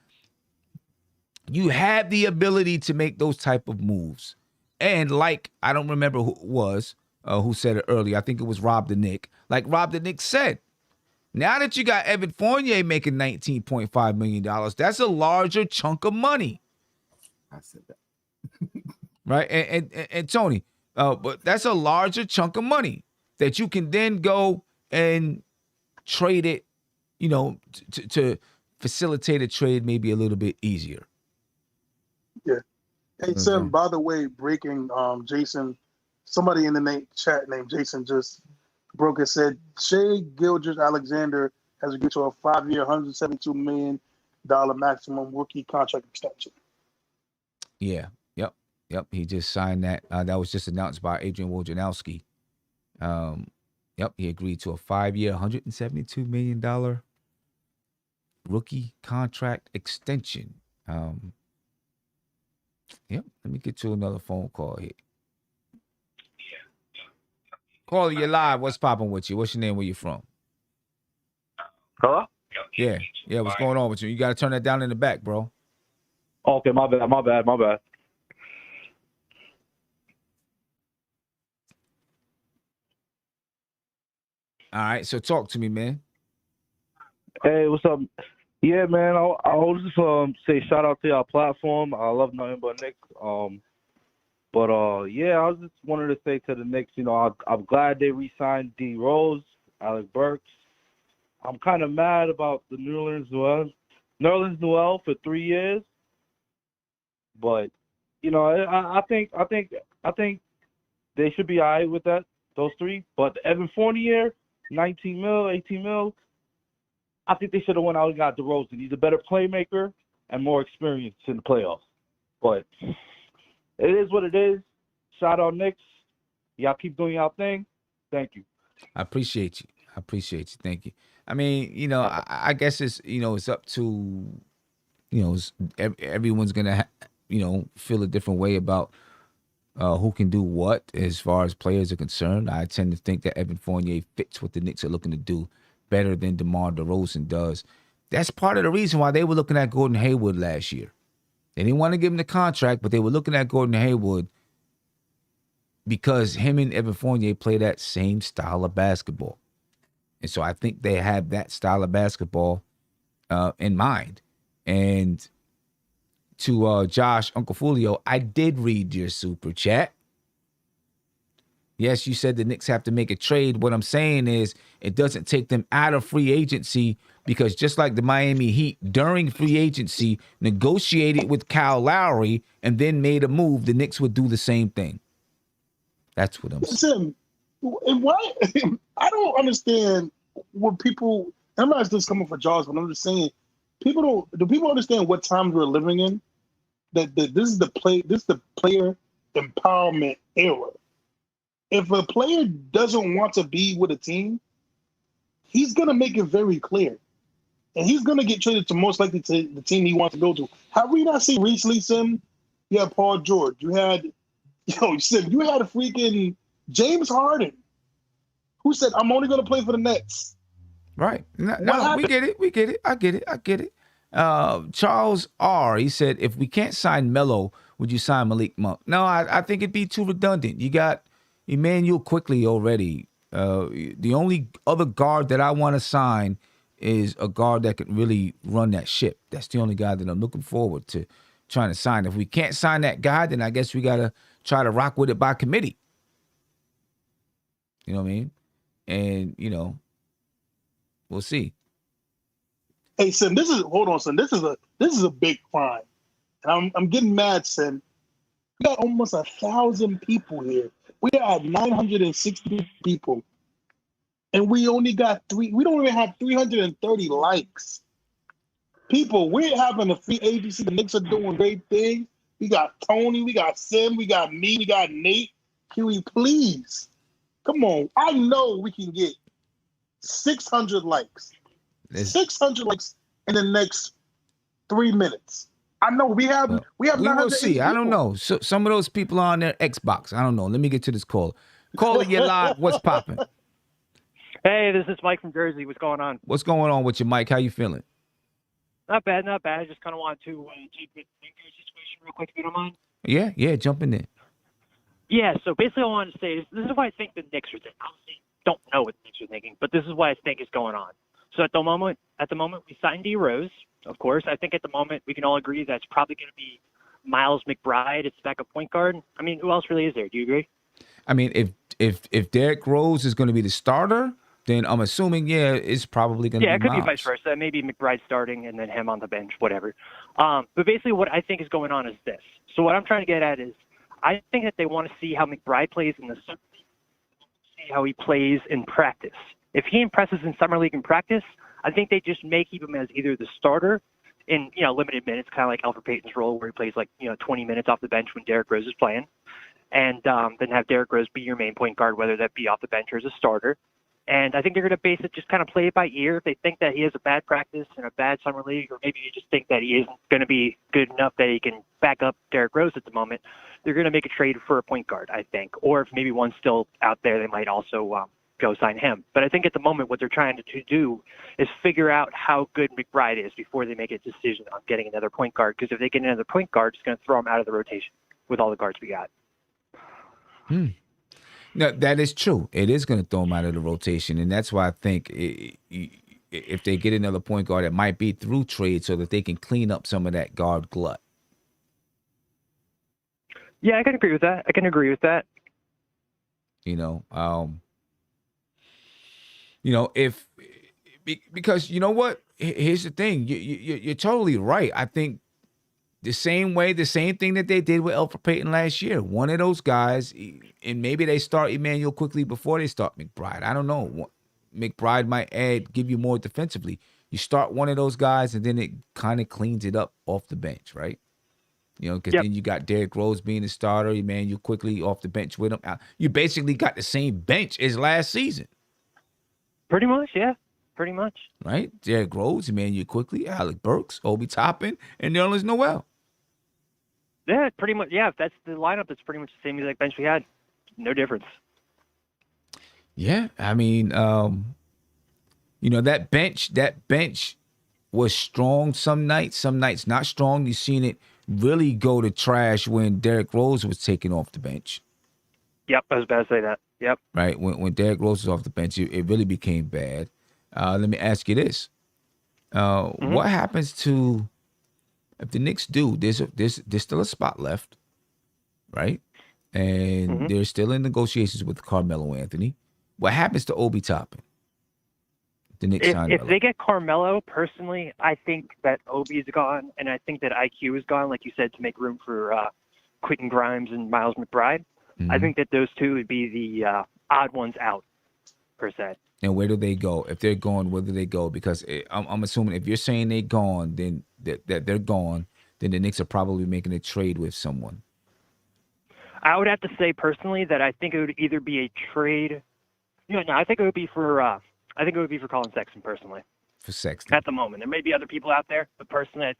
You have the ability to make those type of moves. And like, I don't remember who it was who said it earlier. I think it was Rob the Knick. Like Rob the Knick said, now that you got Evan Fournier making $19.5 million, that's a larger chunk of money. I said that. Right? And Tony, but that's a larger chunk of money that you can then go and trade it, to facilitate a trade maybe a little bit easier. Yeah. Hey, Sam, by the way, breaking Jason, somebody in the chat named Jason just broke it, said Shea Gilgeous-Alexander has agreed to a 5-year, $172 million maximum rookie contract extension. Yeah. Yep. He just signed that. That was just announced by Adrian Wojnarowski. Yep. He agreed to a 5-year, $172 million rookie contract extension. Yep. Let me get to another phone call here. Caller, you're live. What's popping with you? What's your name? Where you from? Hello? Yeah. What's going on with you? You got to turn that down in the back, bro. Okay, my bad. All right. So talk to me, man. Hey, what's up? Yeah, man. I'll just say shout out to your platform. I love nothing but Knicks. Yeah, I was just wanted to say to the Knicks, I'm glad they re-signed D. Rose, Alec Burks. I'm kind of mad about the Nerlens Noel for 3 years, but I think they should be all right with those three. But Evan Fournier, 19 mil, 18 mil, I think they should have went out and got DeRozan. He's a better playmaker and more experience in the playoffs. But it is what it is. Shout out Knicks. Y'all keep doing y'all thing. Thank you. I appreciate you. Thank you. I mean, I guess it's, it's up to, everyone's going to, feel a different way about who can do what as far as players are concerned. I tend to think that Evan Fournier fits what the Knicks are looking to do better than DeMar DeRozan does. That's part of the reason why they were looking at Gordon Hayward last year. They didn't want to give him the contract, but they were looking at Gordon Hayward because him and Evan Fournier play that same style of basketball. And so I think they have that style of basketball in mind. And to Josh, Uncle Fulio, I did read your super chat. Yes, you said the Knicks have to make a trade. What I'm saying is it doesn't take them out of free agency because just like the Miami Heat during free agency negotiated with Kyle Lowry and then made a move, the Knicks would do the same thing. That's what I'm saying. And why? I don't understand what people. I'm not just coming for Jaws, but I'm just saying do people understand what times we're living in? That this is the player empowerment era. If a player doesn't want to be with a team, he's gonna make it very clear, and he's gonna get traded to most likely to the team he wants to go to. Have we not seen recently, Sim? You had Paul George. You had Sim. You had a freaking James Harden, who said, "I'm only gonna play for the Nets." Right. No, we get it. I get it. Charles R. He said, if we can't sign Melo, would you sign Malik Monk? No, I think it'd be too redundant. You got Emmanuel Quickly already. The only other guard that I want to sign is a guard that can really run that ship. That's the only guy that I'm looking forward to trying to sign. If we can't sign that guy, then I guess we got to try to rock with it by committee. You know what I mean? And, we'll see. Hey, Sim, hold on, Sim. This is a big crime. And I'm getting mad, Sim. We got almost 1,000 people here. We are at 960 people, and we only got three. We don't even have 330 likes. People, we're having a free agency. The Knicks are doing great things. We got Tony, we got Sim, we got me, we got Nate. Can we please? Come on. I know we can get 600 likes. 600 likes in the next 3 minutes. I know we have We will see. I don't people. know. So, some of those people are on their Xbox. I don't know. Let me get to this call. Caller, you're live. What's popping? Hey, this is Mike from Jersey. What's going on? What's going on with you, Mike? How you feeling? Not bad, not bad. I just kind of want to take the situation real quick, if you don't mind. Yeah, jump in there. Yeah, so basically, all I want to say is this is why I think the Knicks are thinking. Obviously, don't know what the Knicks are thinking, but this is what I think is going on. So at the moment, we signed D Rose. Of course, I think at the moment we can all agree that's probably going to be Miles McBride. It's backup point guard. I mean, who else really is there? Do you agree? I mean, if Derrick Rose is going to be the starter, then I'm assuming it's probably going to be Yeah, it could Miles. be vice versa. Maybe McBride starting and then him on the bench, whatever. But basically, what I think is going on is this. So what I'm trying to get at is, I think that they want to see how McBride plays in the summer league, see how he plays in practice. If he impresses in summer league and practice, I think they just may keep him as either the starter in limited minutes, kind of like Alfred Payton's role, where he plays 20 minutes off the bench when Derrick Rose is playing, and then have Derrick Rose be your main point guard, whether that be off the bench or as a starter. And I think they're going to base it, just kind of play it by ear. If they think that he has a bad practice and a bad summer league, or maybe they just think that he isn't going to be good enough that he can back up Derrick Rose at the moment, they're going to make a trade for a point guard, I think. Or if maybe one's still out there, they might also go sign him. But I think at the moment what they're trying to do is figure out how good McBride is before they make a decision on getting another point guard. Because if they get another point guard, it's going to throw him out of the rotation with all the guards we got. No, that is true. It is going to throw him out of the rotation, and that's why I think if they get another point guard, it might be through trade so that they can clean up some of that guard glut. Yeah, I can agree with that. Because you know what? Here's the thing. You're totally right. I think the same thing that they did with Alfred Payton last year. One of those guys, and maybe they start Emmanuel quickly before they start McBride. I don't know. McBride might give you more defensively. You start one of those guys, and then it kind of cleans it up off the bench, right? Because then you got Derrick Rose being the starter, Emmanuel quickly off the bench with him. You basically got the same bench as last season. Pretty much, yeah. Pretty much. Right? Derrick Rose, Emmanuel quickly, Alec Burks, Obi Toppin, and Nerlens Noel. Yeah, pretty much. Yeah, if that's the lineup, that's pretty much the same exact bench we had. No difference. Yeah, I mean, that bench was strong some nights not strong. You've seen it really go to trash when Derrick Rose was taken off the bench. Yep, I was about to say that. Yep. Right, when Derrick Rose was off the bench, it really became bad. Let me ask you this: what happens to if the Knicks do? There's still a spot left, right? And they're still in negotiations with Carmelo Anthony. What happens to Obi Toppin? The Knicks if they get Carmelo, personally, I think that Obi is gone, and I think that IQ is gone, like you said, to make room for Quentin Grimes and Miles McBride. I think that those two would be the odd ones out, per se. And where do they go? If they're gone, where do they go? Because I'm assuming if you're saying they're gone, then that they're gone, then the Knicks are probably making a trade with someone. I would have to say personally that I think it would either be a trade. I think it would be for Colin Sexton personally. For Sexton. At the moment, there may be other people out there, but personally, I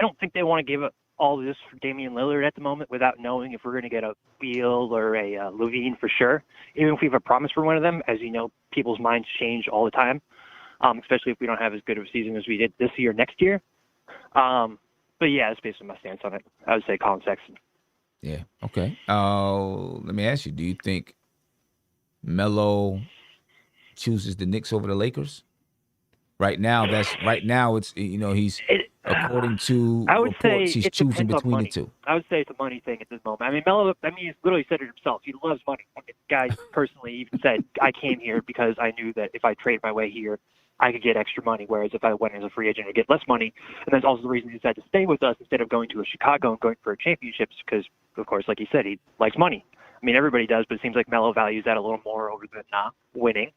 don't think they want to give up all this for Damian Lillard at the moment without knowing if we're going to get a Beal or a Levine for sure. Even if we have a promise for one of them, as you know, people's minds change all the time, especially if we don't have as good of a season as we did this year, next year. But yeah, that's basically my stance on it. I would say Colin Sexton. Yeah. Okay. Let me ask you: do you think Melo chooses the Knicks over the Lakers? Right now, it's he's according to I would reports, say he's it choosing depends on between money. the two. I would say it's a money thing at this moment. I mean, Melo, he's literally said it himself. He loves money. I mean, the guy personally even said, I came here because I knew that if I trade my way here, I could get extra money, whereas if I went as a free agent, I'd get less money. And that's also the reason he decided to stay with us instead of going to a Chicago and going for championships because, of course, like he said, he likes money. I mean, everybody does, but it seems like Melo values that a little more over than winning.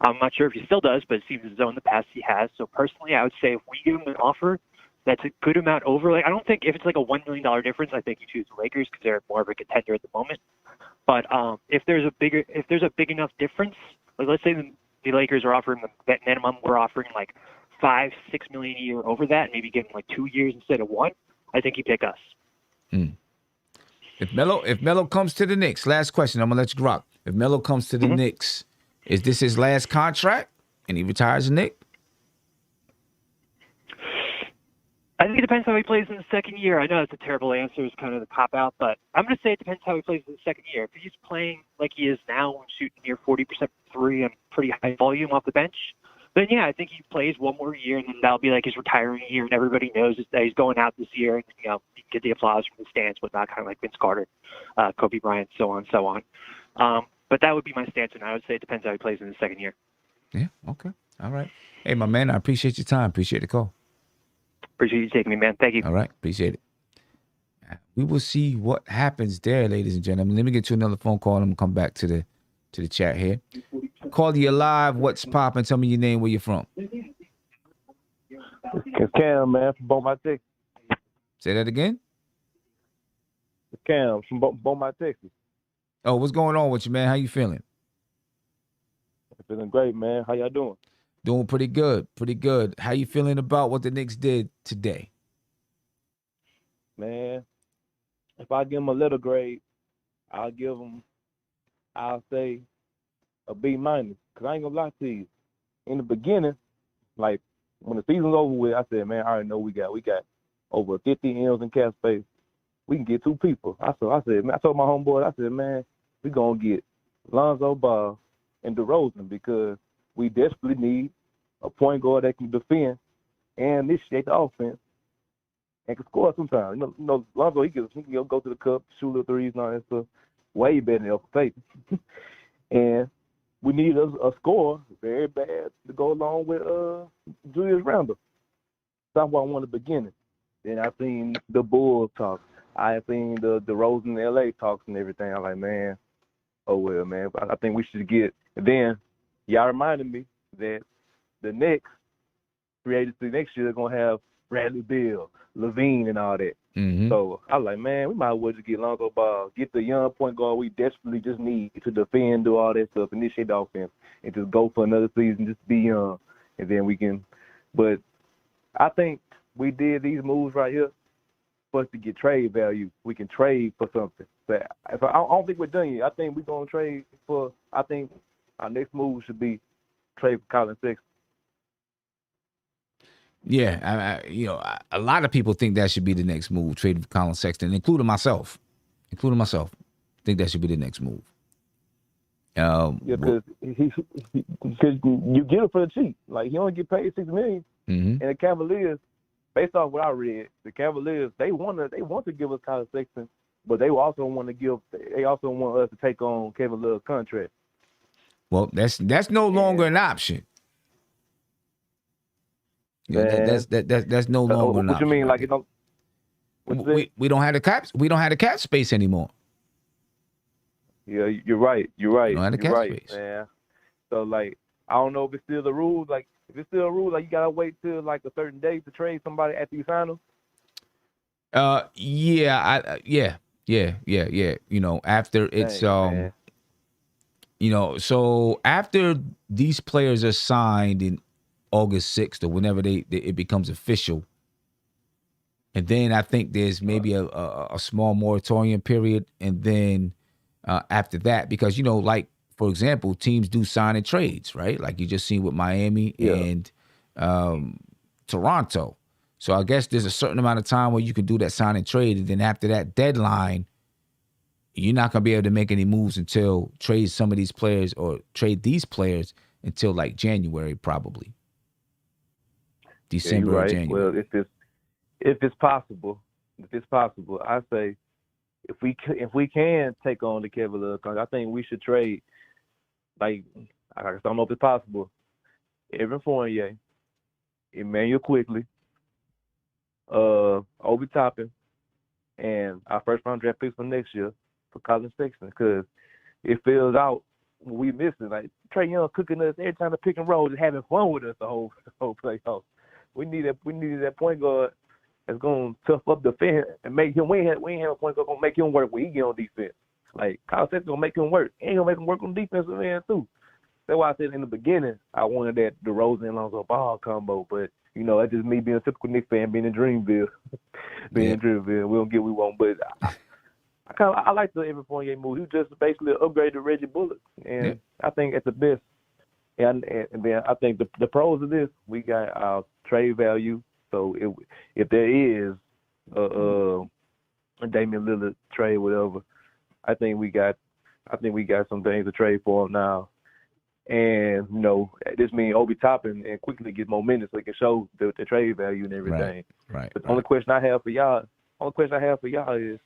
I'm not sure if he still does, but it seems as though in the past he has. So personally, I would say if we give him an offer that's a good amount over, like I don't think if it's like a $1 million difference, I think you choose the Lakers because they're more of a contender at the moment. But if there's a big enough difference, like let's say the Lakers are offering the vet minimum, we're offering like $5-6 million a year over that, and maybe give him like 2 years instead of 1. I think he'd pick us. If Melo comes to the Knicks, last question, I'm gonna let you rock. If Melo comes to the Knicks, is this his last contract and he retires a Knick? I think it depends how he plays in the second year. I know it's a terrible answer, it's kind of the cop-out, but I'm going to say it depends how he plays in the second year. If he's playing like he is now and shooting near 40% from three and pretty high volume off the bench, then yeah, I think he plays one more year and then that'll be like his retiring year and everybody knows that he's going out this year and, you know, he can get the applause from the stands, whatnot, kind of like Vince Carter, Kobe Bryant, so on and so on. But that would be my stance, and I would say it depends how he plays in the second year. Yeah, okay. All right. Hey, my man, I appreciate your time. Appreciate the call. Appreciate you taking me, man. Thank you. All right. Appreciate it. We will see what happens there, ladies and gentlemen. Let me get to another phone call. I'm going to come back to the chat here. Call you live. What's poppin'? Tell me your name, where you're from. It's Cam, man, from Beaumont, Texas. Say that again? It's Cam from Beaumont, Texas. Oh, what's going on with you, man? How you feeling? I'm feeling great, man. How y'all doing? Doing pretty good. Pretty good. How you feeling about what the Knicks did today? Man, if I give them a letter grade, I'll say a B minus. Because I ain't going to lie to you. In the beginning, like when the season's over with, I said, man, I already know we got over 50 M's in cap space. We can get 2 people. I said, man, I told my homeboy, I said, man, we going to get Lonzo Ball and DeRozan because we desperately need a point guard that can defend and initiate the offense and can score sometimes. You know Lonzo, he can go to the cup, shoot little threes and all that stuff. Way better than Elfrid Payton. And we need a scorer very bad to go along with Julius Randle. That's what I wanted at the beginning. Then I seen the Bulls talk. I seen the Rose in LA talks and everything. I'm like, man, oh well, man. I think we should get. And then y'all reminded me that the Knicks created the next year, they're gonna have Bradley Beal, Levine, and all that. Mm-hmm. So I was like, man, we might as well just get Lonzo Ball, get the young point guard we desperately just need to defend, do all that stuff, initiate the offense, and just go for another season, just be young, and then we can. But I think we did these moves right here for us to get trade value. We can trade for something. But I don't think we're done yet. I think we're gonna trade for. I think our next move should be trade for Colin Sexton. Yeah, a lot of people think that should be the next move, trade for Colin Sexton, including myself. Think that should be the next move. Yeah, because you get him for the cheap. Like he only get paid $6 million, and the Cavaliers, based off what I read, the Cavaliers they want to give us Colin Sexton, but they also want us to take on Kevin Love's contract. Well, that's no longer an option. Yeah, that's no longer an option. What you mean? Like it don't? We don't have the cap. We don't have the cap space anymore. Yeah, you're right. We don't have the cap space. Man. So like, I don't know if it's still the rule. Like, if it's still a rule, like you gotta wait till like a certain day to trade somebody after you sign them. Yeah. You know, after it's man. you know, so after these players are signed in August 6th or whenever it becomes official, and then I think there's maybe a small moratorium period, and then after that, because you know, like for example, teams do sign and trades, right? Like you just seen with Miami and Toronto. So I guess there's a certain amount of time where you can do that sign and trade, and then after that deadline, you're not gonna be able to make any moves until trade some of these players or trade these players until like January, probably December or January. Well, if it's possible, I say if we can take on the Kevin Love contract, I think we should trade. Like I don't know if it's possible. Evan Fournier, Emmanuel Quickly, Obi Toppin, and our first round draft picks for next year for Colin Sexton, because it fills out what we missing. Like Trae Young cooking us every time the pick and roll, just having fun with us the whole playoffs. We needed that point guard that's gonna tough up the defense and make him. We ain't have a point guard gonna make him work when he get on defense. Like Colin Sexton gonna make him work. He ain't gonna make him work on defensive end too. That's why I said in the beginning I wanted that DeRozan and Lonzo Ball combo, but that's just me being a typical Knicks fan, being in Dreamville. In Dreamville. We don't get what we want, but I like the Evan Fournier move. He was just basically an upgrade to Reggie Bullock, and I think at the best. And then I think the pros of this, we got our trade value. So if there is a Damian Lillard trade, whatever, I think we got some things to trade for him now. And this means Obi Toppin and quickly get momentum so he can show the trade value and everything. Right. But the only question I have for y'all is,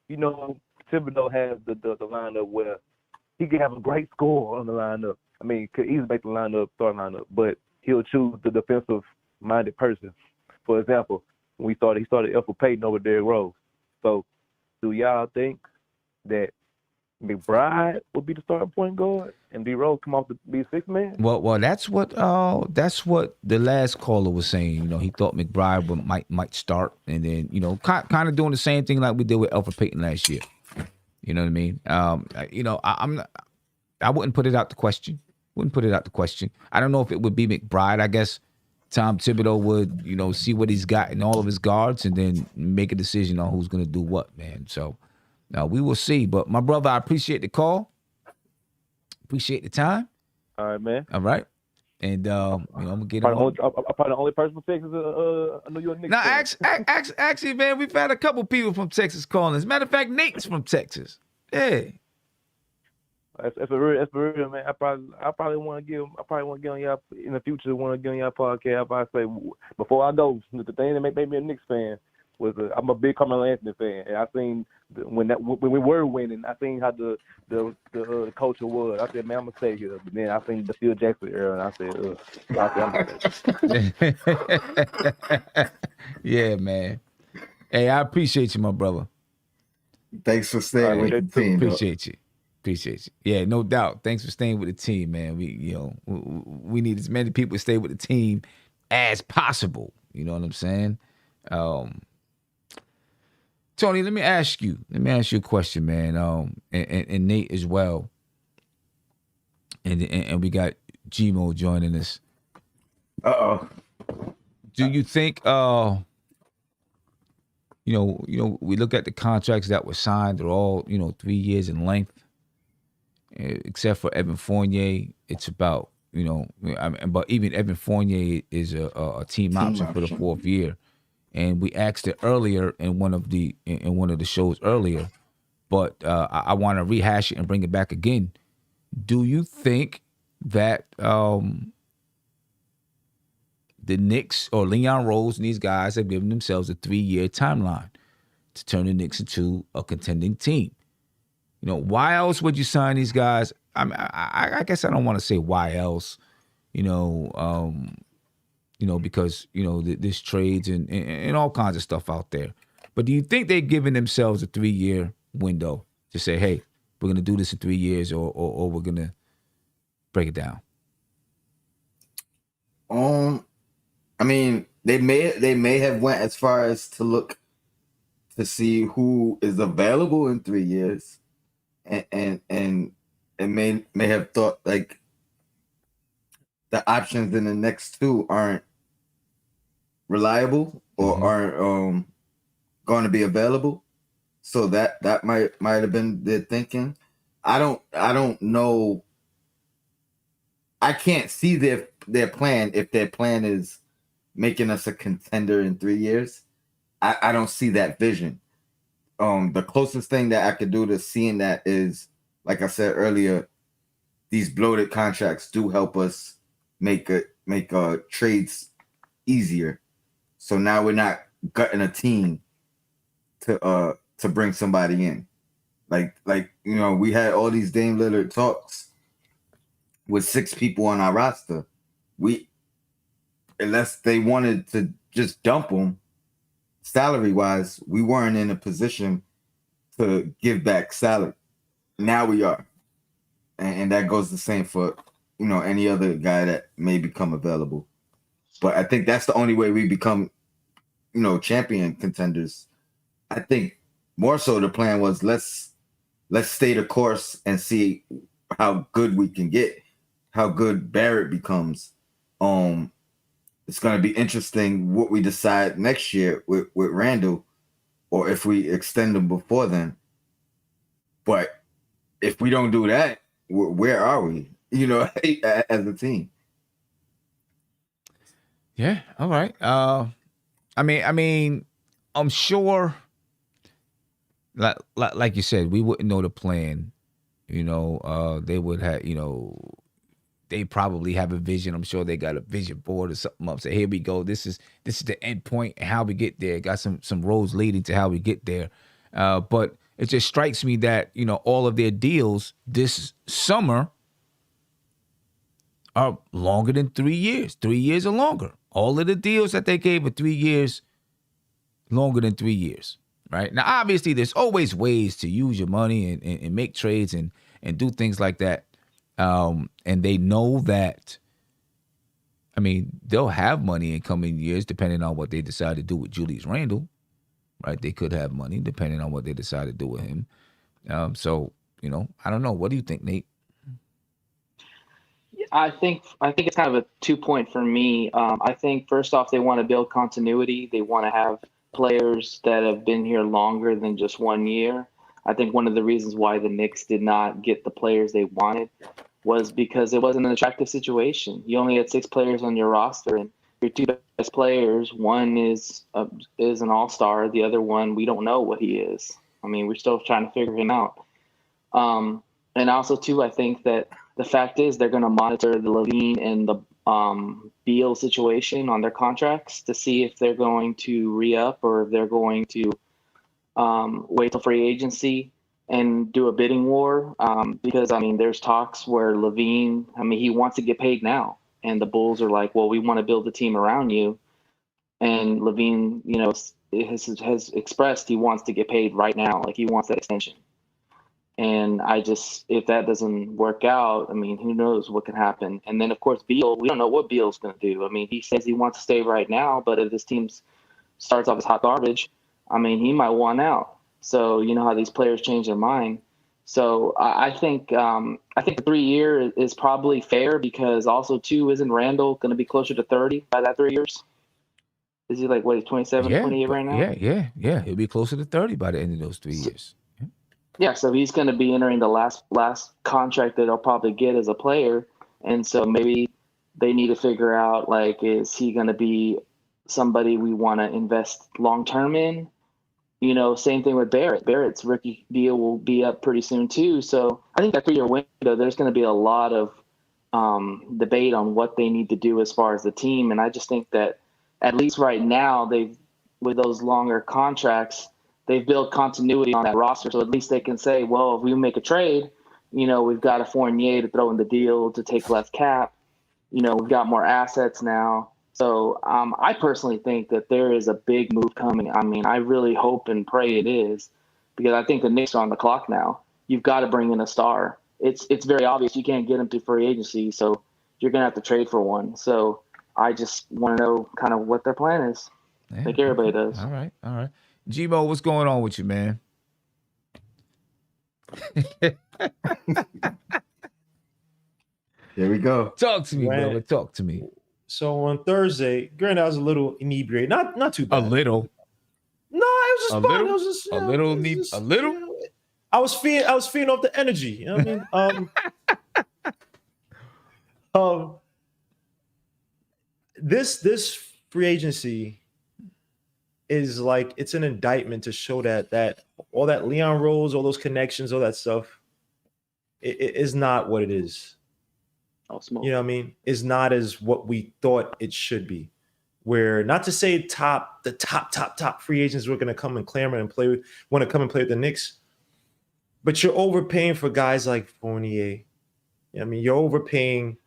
Thibodeau has the lineup where he can have a great score on the lineup. I mean, could easily make the starting lineup, but he'll choose the defensive-minded person. For example, when he started Elfrid Payton over Derrick Rose. So, do y'all think that McBride would be the starting point guard and D Rose come off to be sixth man? Well, that's what the last caller was saying. He thought McBride might start, and then kind of doing the same thing like we did with Elfrid Payton last year. You know what I mean? I wouldn't put it out the question. I don't know if it would be McBride. I guess Tom Thibodeau would see what he's got in all of his guards and then make a decision on who's going to do what, man. So. We will see. But my brother, I appreciate the call. Appreciate the time. All right, man. All right. And I'm gonna get I'm probably the only person from Texas, a New York Knicks. Now, actually, man, we've had a couple people from Texas calling. As a matter of fact, Nate's from Texas. Yeah. That's for real, man. I probably want to get on y'all in the future. Want to get on y'all podcast. I say before I go, the thing that made me a Knicks fan was I'm a big Carmelo Anthony fan, and I seen when we were winning, I seen how the culture was. I said, man, I'm gonna stay here. But then I seen the Phil Jackson era, and I said, I'm yeah, man. Hey, I appreciate you, my brother. Thanks for staying with the team. Appreciate you. Yeah, no doubt. Thanks for staying with the team, man. We need as many people to stay with the team as possible. You know what I'm saying? Tony, let me ask you a question, man. And Nate as well. And we got Gmo joining us. Uh-oh. Do you think we look at the contracts that were signed, they're all, 3 years in length. Except for Evan Fournier, it's about, but even Evan Fournier is a team option for the fourth year. And we asked it earlier in one of the shows earlier, but I want to rehash it and bring it back again. Do you think that the Knicks or Leon Rose and these guys have given themselves a 3-year timeline to turn the Knicks into a contending team? Why else would you sign these guys? I guess I don't want to say why else, because, there's trades and all kinds of stuff out there. But do you think they've given themselves a 3-year window to say, hey, we're going to do this in 3 years or we're going to break it down? I mean, they may have went as far as to look to see who is available in 3 years and may have thought like the options in the next 2 aren't reliable or aren't going to be available. So that might have been their thinking. I don't know. I can't see their plan if their plan is making us a contender in 3 years. I don't see that vision. The closest thing that I could do to seeing that is, like I said earlier, these bloated contracts do help us make trades easier. So now we're not gutting a team to bring somebody in. Like we had all these Dame Lillard talks with 6 people on our roster. unless they wanted to just dump him salary wise, we weren't in a position to give back salary. Now we are, and that goes the same for any other guy that may become available. But I think that's the only way we become champion contenders. I think more so the plan was let's stay the course and see how good we can get, how good Barrett becomes. It's going to be interesting what we decide next year with Randall, or if we extend him before then. But if we don't do that, where are we? As a team. Yeah. All right. I mean, I'm sure. Like you said, we wouldn't know the plan. They would have. They probably have a vision. I'm sure they got a vision board or something up. Say, here we go. This is the end point and how we get there. Got some roads leading to how we get there. But it just strikes me that all of their deals this summer are longer than 3 years. 3 years or longer. All of the deals that they gave are 3 years, longer than 3 years. Right now, obviously, there's always ways to use your money and make trades and do things like that. And they know that, they'll have money in coming years depending on what they decide to do with Julius Randle, right? They could have money depending on what they decide to do with him. So, I don't know. What do you think, Nate? I think it's kind of a 2-point for me. I think first off, they want to build continuity. They want to have players that have been here longer than just 1 year. I think one of the reasons why the Knicks did not get the players they wanted was because it wasn't an attractive situation. You only had 6 players on your roster, and your 2 best players, one is an all-star, the other one, we don't know what he is. We're still trying to figure him out. And also, too, I think that the fact is they're going to monitor the Levine and the Beal situation on their contracts to see if they're going to re-up or if they're going to wait till free agency and do a bidding war. Because, there's talks where Levine, he wants to get paid now. And the Bulls are like, well, we want to build a team around you. And Levine, has expressed he wants to get paid right now. Like, he wants that extension. And if that doesn't work out, who knows what can happen. And then, of course, Beal, we don't know what Beal's going to do. He says he wants to stay right now, but if this team starts off as hot garbage, he might want out. So you know how these players change their mind. So I think the 3 year is probably fair because also, too, isn't Randall going to be closer to 30 by that 3 years? Is he like, what, he's 27, 28 right now? Yeah. He'll be closer to 30 by the end of those 3 years. Yeah, so he's going to be entering the last contract that he'll probably get as a player. And so maybe they need to figure out, like, is he going to be somebody we want to invest long-term in? Same thing with Barrett. Barrett's rookie deal will be up pretty soon, too. So I think that 3 year window, there's going to be a lot of debate on what they need to do as far as the team. And I just think that at least right now, with those longer contracts, they've built continuity on that roster. So at least they can say, well, if we make a trade, we've got a Fournier to throw in the deal to take less cap. We've got more assets now. So I personally think that there is a big move coming. I really hope and pray it is, because I think the Knicks are on the clock now. You've got to bring in a star. It's very obvious you can't get him to free agency, so you're going to have to trade for one. So I just want to know kind of what their plan is. I think everybody does. All right. G-Mo, what's going on with you, man? Here we go. Talk to me, brother. Talk to me. So on Thursday, granted, I was a little inebriated. Not too bad. A little. No, it was just fun. Little? It was just a little. I was feeding off the energy. You know what I mean? This free agency is like, it's an indictment to show that all that Leon Rose, all those connections, all that stuff, it is not what it is. Smoke. You know what I mean? Is not as what we thought it should be. Where, not to say the top free agents were going to come and clamor and want to come and play with the Knicks, but you're overpaying for guys like Fournier. You know what I mean? You're overpaying.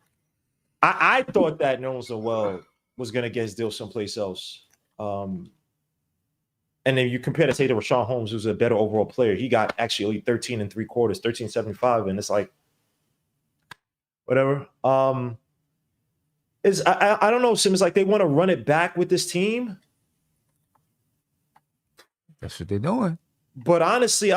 I thought that Nerlens Noel was going to get his deal someplace else. And then you compare to, say, to Rashawn Holmes, who's a better overall player. He got actually only 13 3/4, 13.75, and it's like, whatever. I don't know, Simmons, like they want to run it back with this team. That's what they're doing. But honestly,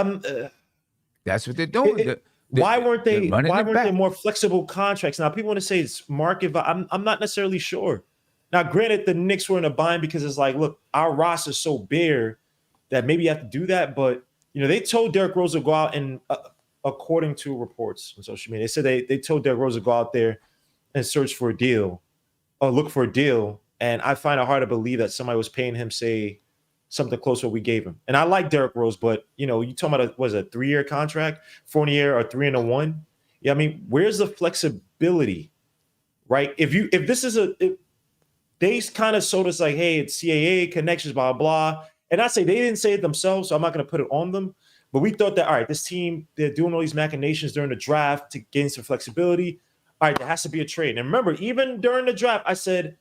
that's what they're doing. Why weren't they back. more flexible contracts? Now, people want to say it's market. I'm not necessarily sure. Now, granted, the Knicks were in a bind because it's like, look, our roster is so bare that maybe you have to do that. But, they told Derrick Rose to go out and, according to reports on social media, they said they told Derrick Rose to go out there and search for a deal or look for a deal. And I find it hard to believe that somebody was paying him, say, something close to what we gave him. And I like Derrick Rose, but, you talking about a 3-year contract, 4-year or 3 and a 1. Yeah, I mean, where's the flexibility, right? If they kind of sold us like, hey, it's CAA connections, blah, blah. And I say they didn't say it themselves, so I'm not going to put it on them. But we thought that, all right, this team, they're doing all these machinations during the draft to gain some flexibility. All right, there has to be a trade. And remember, even during the draft, I said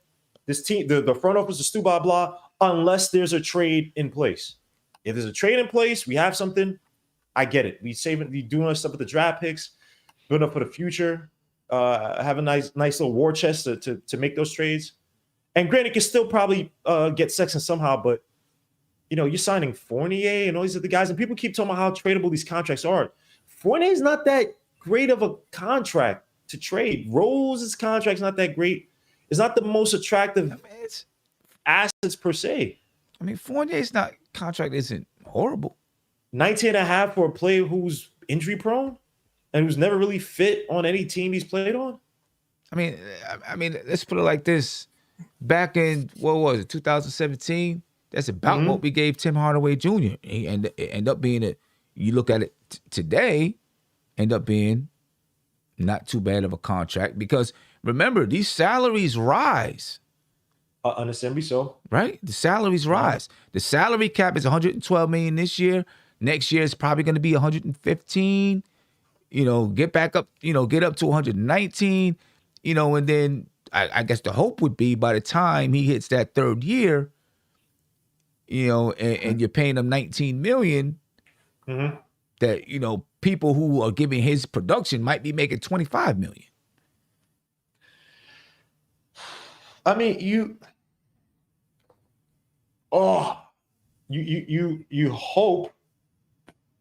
this team, the front office is blah, blah, unless there's a trade in place. If there's a trade in place, we have something, I get it. We doing our stuff with the draft picks, building up for the future, have a nice little war chest to make those trades. And granted, you can still probably get Sexton somehow, but you're signing Fournier and all these other guys, and people keep talking about how tradable these contracts are. Fournier is not that great of a contract to trade. Rose's contract's not that great. It's not the most attractive assets per se. I mean, Fournier's contract isn't horrible. 19.5 for a player who's injury prone and who's never really fit on any team he's played on. I mean, let's put it like this. Back in, what was it, 2017? That's about what we gave Tim Hardaway Jr. And end up being you look at it today, end up being not too bad of a contract because remember, these salaries rise. Understandably so. Right? The salaries rise. The salary cap is $112 million this year. Next year is probably going to be $115. Get back up, get up to $119, and then I guess the hope would be by the time he hits that third year, and you're paying him $19 million, that, people who are giving his production might be making $25 million. I mean, you hope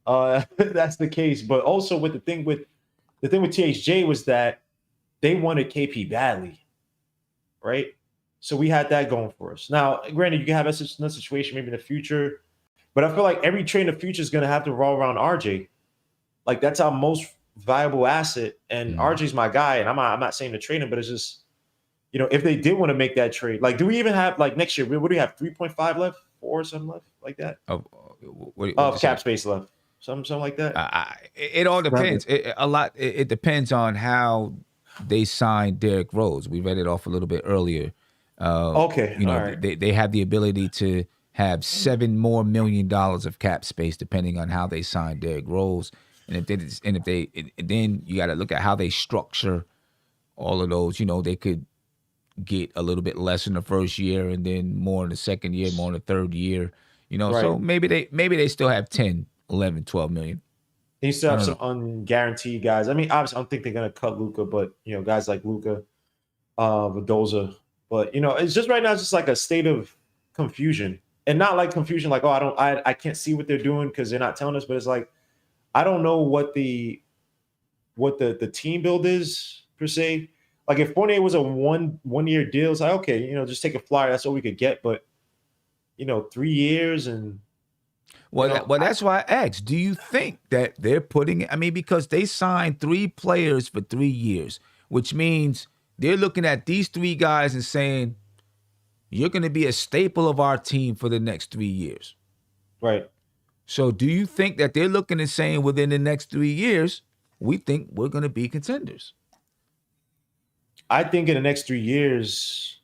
that's the case, but also with the thing with THJ was that they wanted KP badly, right? So we had that going for us. Now, granted, you can have another situation maybe in the future, but I feel like every trade in the future is going to have to revolve around RJ. Like that's our most valuable asset, and RJ's my guy. And I'm not saying to trade him, but it's just, if they did want to make that trade, like, do we even have like next year? What do we have? 3.5 left, 4 or something left, like that? Of cap space left, something like that. It all depends. It depends on how they signed Derrick Rose. We read it off a little bit earlier. Okay, right. they have the ability to have $7 more million of cap space depending on how they sign Derrick Rose, and then you got to look at how they structure all of those. They could get a little bit less in the first year and then more in the second year, more in the third year. Right. So maybe they still have 10, 11, 12 million. They still have some unguaranteed guys. I mean, obviously, I don't think they're gonna cut Luka, but guys like Luka, Mendoza. But it's just right now, it's just like a state of confusion, and not like confusion like, I can't see what they're doing because they're not telling us. But it's like I don't know what the team build is per se. Like if Fournier was a one-year deal, it's like, okay, just take a flyer. That's all we could get. But 3 years and that's why I asked. Do you think that they're putting? I mean, because they signed 3 players for 3 years, which means they're looking at these 3 guys and saying, "You're going to be a staple of our team for the next 3 years." Right. So, do you think that they're looking and saying, within the next 3 years, we think we're going to be contenders? I think in the next 3 years,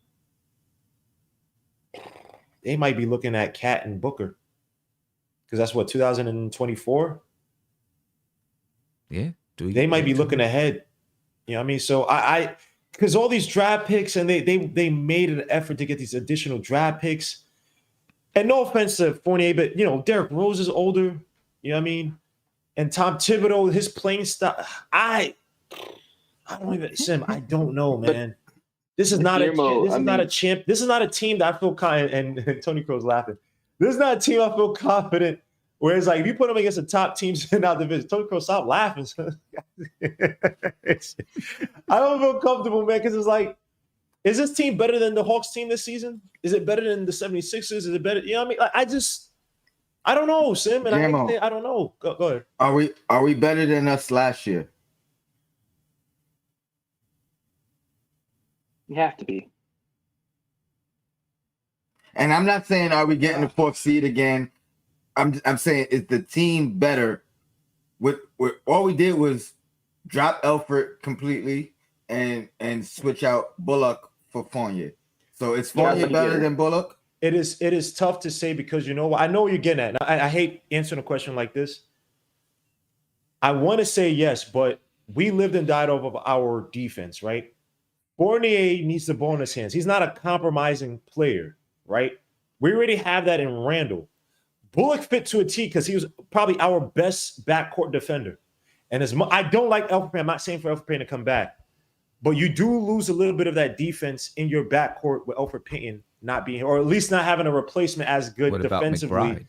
they might be looking at Cat and Booker. Because that's what, 2024? Yeah. They might be looking ahead. You know what I mean? So because all these draft picks, and they made an effort to get these additional draft picks. And no offense to Fournier, but Derrick Rose is older. You know what I mean? And Tom Thibodeau, his playing style, I don't even Sim. I don't know, man. This is not not a champ. This is not a team that I feel confident. And Tony Crow's laughing. This is not a team I feel confident. Whereas, like, if you put them against the top teams in our division, Tony Crow, stop laughing. I don't feel comfortable, man, because it's like, is this team better than the Hawks team this season? Is it better than the 76ers? Is it better? You know what I mean? Like, I don't know, Sim, and I don't know. Go ahead. Are we better than us last year? You have to be. And I'm not saying are we getting the 4th seed again. I'm saying is the team better? With all we did was drop Elfrid completely and switch out Bullock for Fournier. So is Fournier better than Bullock? It is tough to say because you know what? I know what you're getting at. I hate answering a question like this. I want to say yes, but we lived and died off of our defense, right? Fournier needs the ball in his hands. He's not a compromising player, right? We already have that in Randall. Bullock fit to a T because he was probably our best backcourt defender. And I don't like Elfrid Payne. I'm not saying for Elfrid Payne to come back, but you do lose a little bit of that defense in your backcourt with Elfrid Payton not being here, or at least not having a replacement as good defensively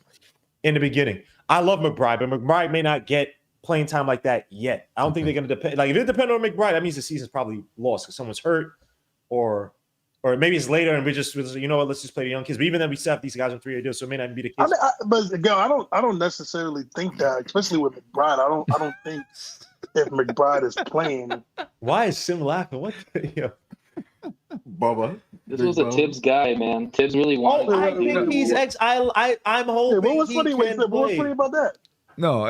in the beginning. I love McBride, but McBride may not get playing time like that yet. I don't think they're going to depend. Like, if it depends on McBride, that means the season's probably lost because someone's hurt, or maybe it's later and we just, you know what, let's just play the young kids. But even then, we still have these guys on 3-year deals, so it may not even be the case. But again, I don't necessarily think that, especially with McBride. I don't think if McBride is playing. Why is Sim laughing? What? Bubba. This was a Tibbs guy, man. Tibbs really wanted. I think he's I'm hoping. What was funny? What was funny about that? No,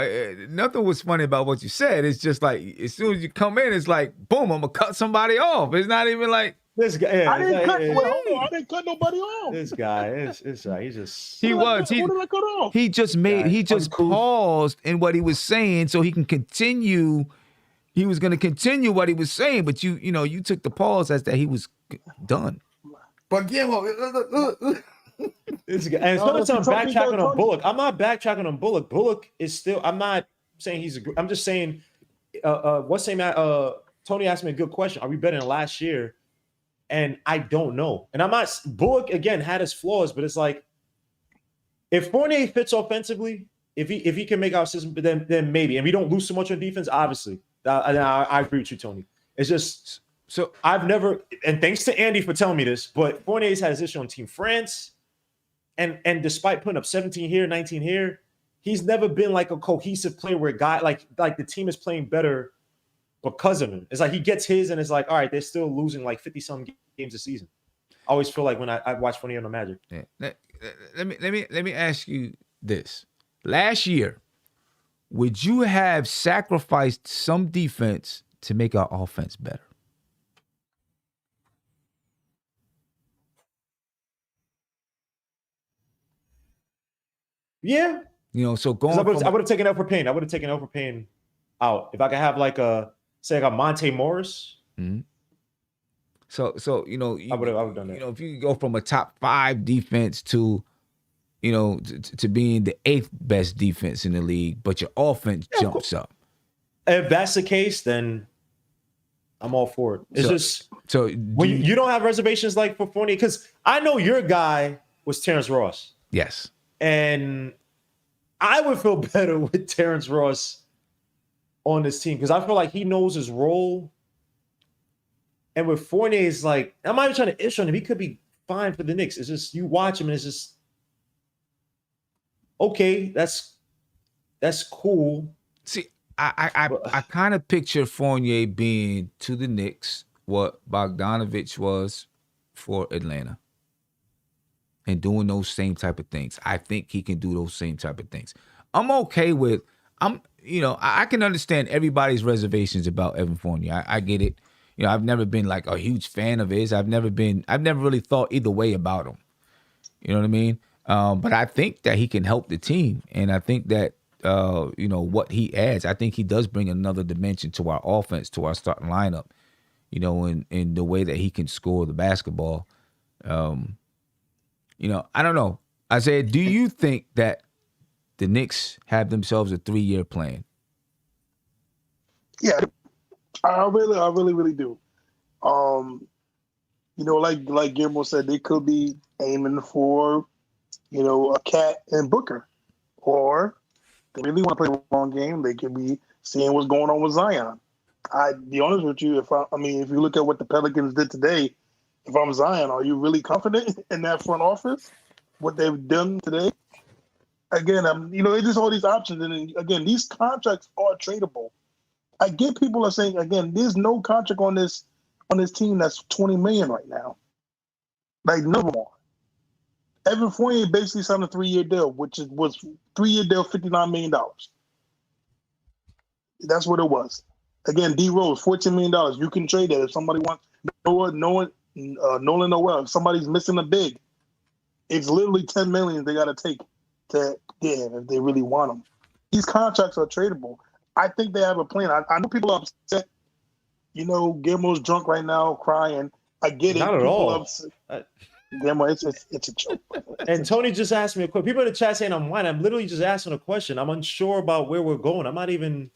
nothing was funny about what you said. It's just like as soon as you come in, it's like boom, I'm gonna cut somebody off. It's not even like this guy. I didn't cut nobody off. This guy, he's just. What did I cut off? He just paused in what he was saying so he can continue. He was going to continue what he was saying, but you took the pause as that he was done. But yeah, this guy, and sometimes I'm backtracking on Bullock. I'm not backtracking on Bullock. Bullock is still. I'm not saying I'm just saying. Tony asked me a good question. Are we better than last year? And I don't know. And I'm not. Bullock again had his flaws, but it's like if Fournier fits offensively, if he can make our system, then maybe. And we don't lose so much on defense, obviously. I agree with you, Tony. It's just so I've never, and thanks to Andy for telling me this, but Fournier's had his issue on Team France, and despite putting up 17 here, 19 here, he's never been like a cohesive player where a guy like the team is playing better because of him. It's like he gets his, and it's like, all right, they're still losing like 50-some games a season. I always feel like when I watch Fournier on the Magic. Yeah. Let me ask you this: last year, would you have sacrificed some defense to make our offense better? Yeah. So going I would have taken Elfrid Payne. I would have taken Elfrid Payne out. If I could have like a Monte Morris. Mm-hmm. So I would have done that. If you go from a top 5 defense to to being the 8th best defense in the league, but your offense jumps up. If that's the case, then I'm all for it. It's when you don't have reservations like for Fournier, because I know your guy was Terrence Ross. Yes. And I would feel better with Terrence Ross on this team because I feel like he knows his role. And with Fournier, it's like, I'm not even trying to issue on him. He could be fine for the Knicks. It's just you watch him and it's just, okay, that's cool. See, I kind of picture Fournier being to the Knicks what Bogdanovich was for Atlanta and doing those same type of things. I think he can do those same type of things. I'm okay with, I can understand everybody's reservations about Evan Fournier. I get it. I've never been like a huge fan of his. I've never really thought either way about him. You know what I mean? But I think that he can help the team. And I think that, what he adds, I think he does bring another dimension to our offense, to our starting lineup. in the way that he can score the basketball. I don't know. Isaiah, do you think that the Knicks have themselves a 3-year plan? Yeah, I really do. Like Guillermo said, they could be aiming for, a Cat and Booker, or they really want to play a long game. They could be seeing what's going on with Zion. I'd be honest with you, if you look at what the Pelicans did today, if I'm Zion, are you really confident in that front office? What they've done today? Again, it's just all these options, and then, again, these contracts are tradable. I get people are saying, again, there's no contract on this team that's $20 million right now. Like, no more. Evan Fournier basically signed a 3-year deal, was 3-year deal, $59 million. That's what it was. Again, D Rose, $14 million. You can trade that if somebody wants Nolan Noel. If somebody's missing a big, it's literally $10 million they got to take to get him if they really want him. These contracts are tradable. I think they have a plan. I know people are upset. Guillermo's drunk right now, crying. I get it. Not at people all. Upset. Guillermo, it's a joke. And Tony just asked me a question. People in the chat saying I'm whining. I'm literally just asking a question. I'm unsure about where we're going. I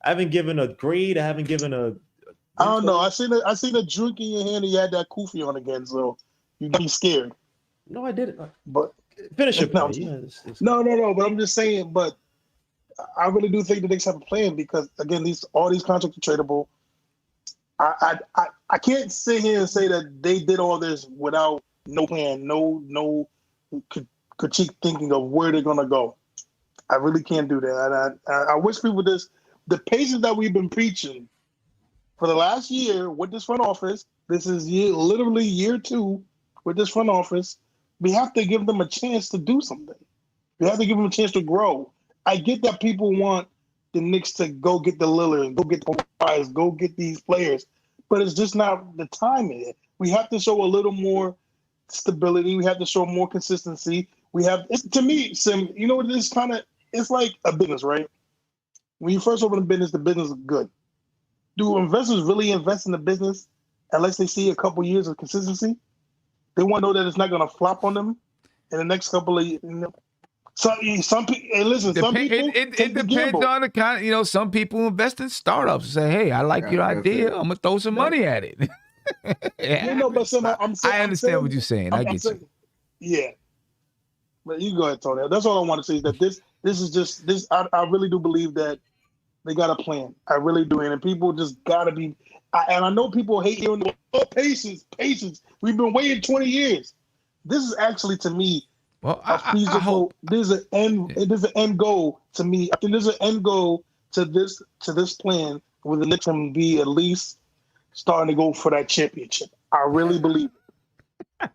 haven't given a grade. I haven't given a. I don't know. I seen a drink in your hand and you had that kufi on again, so you got me scared. No, I didn't. But finish your no, point. No. But I'm just saying. But I really do think the Knicks have a plan because, again, all these contracts are tradable. I can't sit here and say that they did all this without no plan, no critique thinking of where they're gonna go. I really can't do that. And I wish people the patience that we've been preaching for the last year with this front office. This is literally year 2 with this front office. We have to give them a chance to do something. We have to give them a chance to grow. I get that people want the Knicks to go get the Lillard, go get the Price, go get these players, but it's just not the time in it. We have to show a little more stability. We have to show more consistency. To me, Sim, what it is it's like a business, right? When you first open a business, the business is good. Do investors really invest in the business unless they see a couple years of consistency? They want to know that it's not going to flop on them in the next couple of years. Some people, listen, some people it depends on the kind. Some people invest in startups and say, "Hey, I like your idea. I'm gonna throw some money at it." But Sim, I understand what you're saying. I get you. Yeah, but you go ahead, Tony. That's all I want to say is that this is just this. I really do believe that they got a plan. I really do, and people just gotta be. And I know people hate hearing patience. We've been waiting 20 years. This is actually, to me, well, I hope there's an end goal to me. I think there's an end goal to this plan where the Knicks can be at least starting to go for that championship. I really believe it.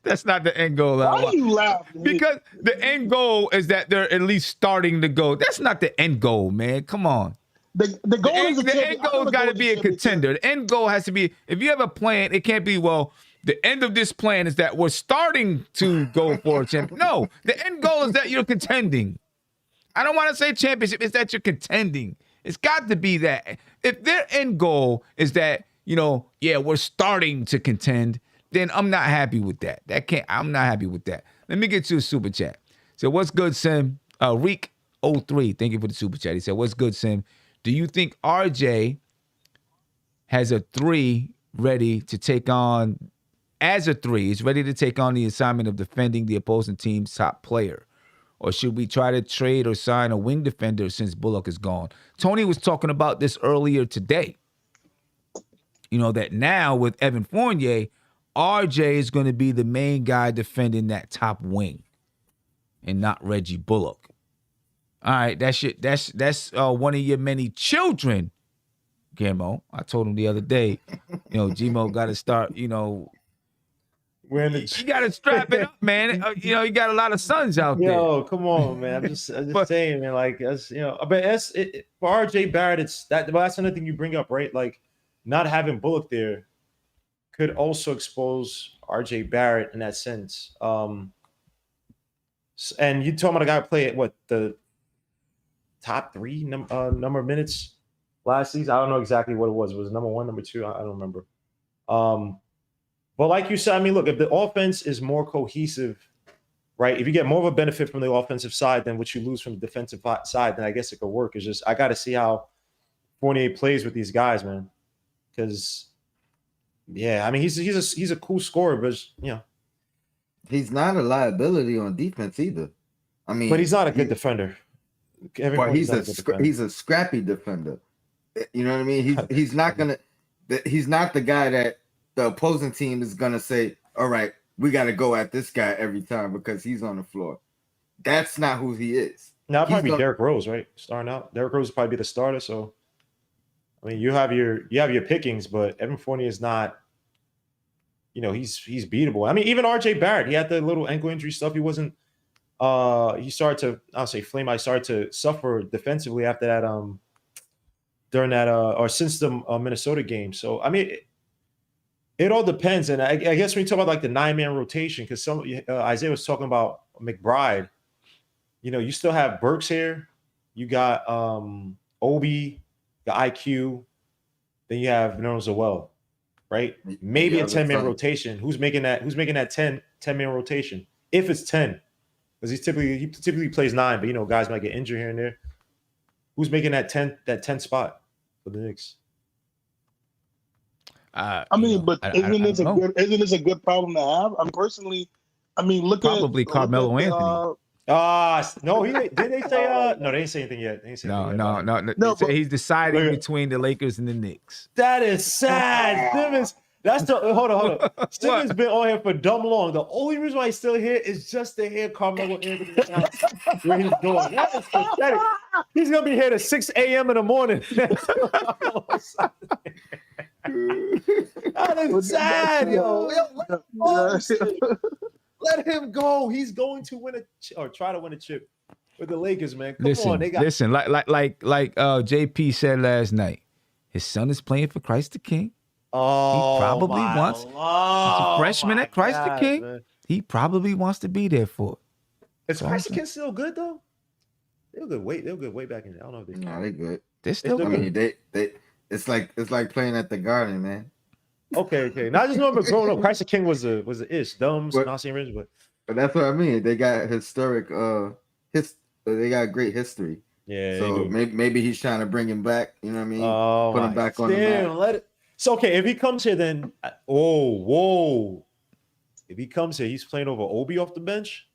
That's not the end goal. Why are you laughing? Because the end goal is that they're at least starting to go. That's not the end goal, man. Come on. The end goal's got to be a contender. The end goal has to be, if you have a plan, it can't be, well, the end of this plan is that we're starting to go for a championship. No, the end goal is that you're contending. I don't want to say championship. It's that you're contending. It's got to be that. If their end goal is that, we're starting to contend, then I'm not happy with that. I'm not happy with that. Let me get you a super chat. So what's good, Sim? Reek03, thank you for the super chat. He said, what's good, Sim? Do you think RJ has a 3 ready to take on, as a 3, is ready to take on the assignment of defending the opposing team's top player? Or should we try to trade or sign a wing defender since Bullock is gone? Tony was talking about this earlier today. That now with Evan Fournier, RJ is going to be the main guy defending that top wing and not Reggie Bullock. All right, that's one of your many children, Guillermo. I told him the other day, Gmo got to start, you got to strap it up, man. You got a lot of sons out there. Yo, come on, man. I'm just saying, man. Like, for RJ Barrett, that's another thing you bring up, right? Like, not having Bullock there could also expose RJ Barrett in that sense. And you talking about a guy play at the top 3 number of minutes last season. I don't know exactly what it was. Was it number 1, number 2? I don't remember. But like you said, I mean, look, if the offense is more cohesive, right? If you get more of a benefit from the offensive side than what you lose from the defensive side, then I guess it could work. It's just I got to see how Fournier plays with these guys, man. Because yeah, I mean, he's a cool scorer, but he's not a liability on defense either. I mean, but he's not a good defender. But he's a scrappy defender. You know what I mean? He's not the guy that the opposing team is gonna say, all right, we got to go at this guy every time because he's on the floor. That's not who he is. Now it'll probably be Derrick Rose, right? Starting out, Derrick Rose will probably be the starter. So, I mean, you have your pickings, but Evan Fournier is not. He's beatable. I mean, even RJ Barrett, he had the little ankle injury stuff. He wasn't. He started to, I'll say, flame. I started to suffer defensively after that. During that, or since the Minnesota game. So, I mean. It all depends, and I guess when you talk about like the 9-man rotation, because Isaiah was talking about McBride. You still have Burks here. You got Obi, the IQ. Then you have Noel, right? Maybe a 10-man rotation. Who's making that 10-man rotation? If it's 10, because he typically plays 9, but guys might get injured here and there. Who's making that 10 spot for the Knicks? But isn't this a good problem to have? Look probably at Carmelo Anthony. No, did they say no, they didn't say anything yet. No, he's deciding between the Lakers and the Knicks. That is sad. Simmons, hold on. Simmons been on here for dumb long. The only reason why he's still here is just to hear Carmelo Anthony where he's going. That is pathetic. He's gonna be here at 6 a.m. in the morning. That is sad, yo. Let him go. He's going to win or try to win a chip with the Lakers, man. Come on, listen. Like JP said last night, his son is playing for Christ the King. Oh, he probably wants. He's a freshman at Christ the King. Man. He probably wants to be there for it. Is Christ the King still good though? They were good. They were good way back in there. I don't know if they. No, they good. They're still good. I mean, they. It's like playing at the Garden, man. Okay. Now I just remember growing up, Christ the King was a ish, dumb, not saying rich, but that's what I mean. They got historic, they got great history. Yeah. So maybe he's trying to bring him back. You know what I mean? Put him back on the map. Let it. So okay, if he comes here, then whoa. If he comes here, he's playing over Obi off the bench.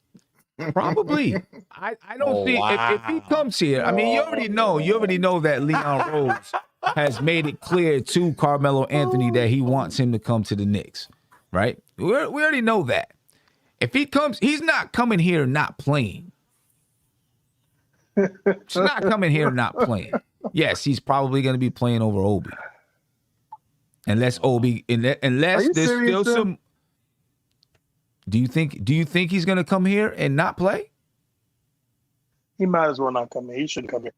Probably. I don't see if he comes here. I mean, you already know that Leon Rose has made it clear to Carmelo Anthony that he wants him to come to the Knicks, right? We already know that. If he comes, he's not coming here not playing. He's not coming here not playing. Yes, he's probably going to be playing over Obi. Unless there's still some. Do you think he's going to come here and not play? He might as well not come here. He shouldn't come here.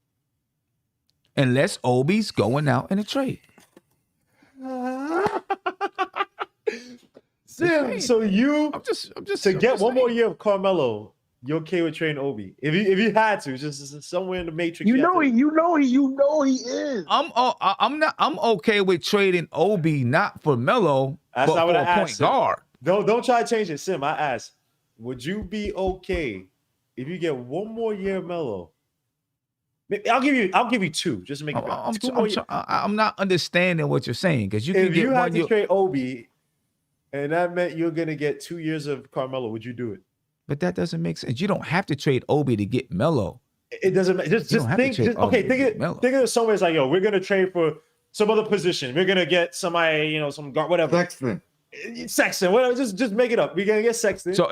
Unless Obi's going out in a trade. Sim, so I'm just to get one more year of Carmelo, you're okay with trading Obi? If you had to, just somewhere in the matrix. You know he is. I'm okay with trading Obi not for Melo, but for a point guard. Don't try to change it, Sim. I asked, would you be okay if you get one more year of Melo? I'll give you 2 just to make it. I'm not understanding what you're saying because if you had to trade Obi, and that meant you're gonna get 2 years of Carmelo, would you do it? But that doesn't make sense. You don't have to trade Obi to get Melo. It doesn't. Just think. Think of it somewhere. It's like, yo, we're gonna trade for some other position. We're gonna get somebody, some guard, whatever. Sexton, whatever. Just make it up. We're gonna get Sexton. So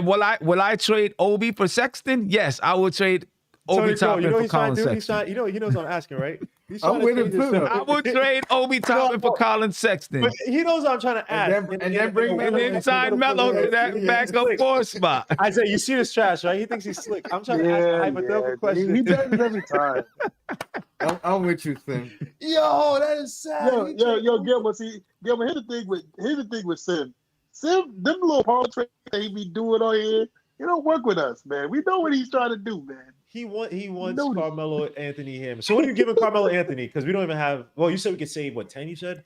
will I trade Obi for Sexton? Yes, I will trade Obi Toppin for Colin Sexton. He knows what I'm asking, right? I'm with him too. I would trade Obi Toppin for Colin Sexton. But he knows what I'm trying to ask. And then sign Melo to that backup 4 spot. Isaiah, you see this trash, right? He thinks he's slick. I'm trying to ask a hypothetical question. He does it every time. I'm with you, Sim. Yo, that is sad. Yo, Gilbert. Here's the thing with Sim. Sim, them little Paul trades that he be doing on here, he don't work with us, man. We know what he's trying to do, man. He wants Notice. Carmelo Anthony him. So what are you giving Carmelo Anthony? Because we don't even have. Well, you said we could save what 10? You said.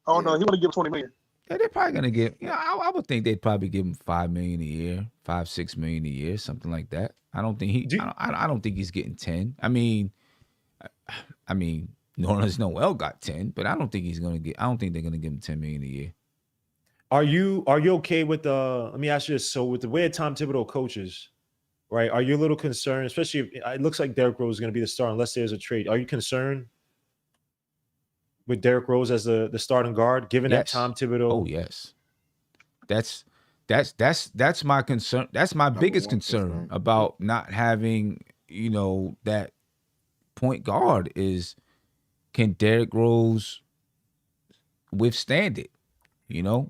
Oh no, he want to give 20 million. Yeah, they're probably gonna give. Yeah, I would think they'd probably give him $5 million a year, $5-6 million a year, something like that. I don't think he. I don't think he's getting 10. I mean, Nerlens Noel got 10, but I don't think he's gonna get. I don't think they're gonna give him $10 million a year. Are you okay with the? Let me ask you this. So with the way Tom Thibodeau coaches, right? Are you a little concerned, especially if it looks like Derrick Rose is going to be the star unless there's a trade? Are you concerned with Derrick Rose as the starting guard, given that Tom Thibodeau? Oh yes, that's my concern. That's my biggest concern about not having that point guard is, can Derrick Rose withstand it?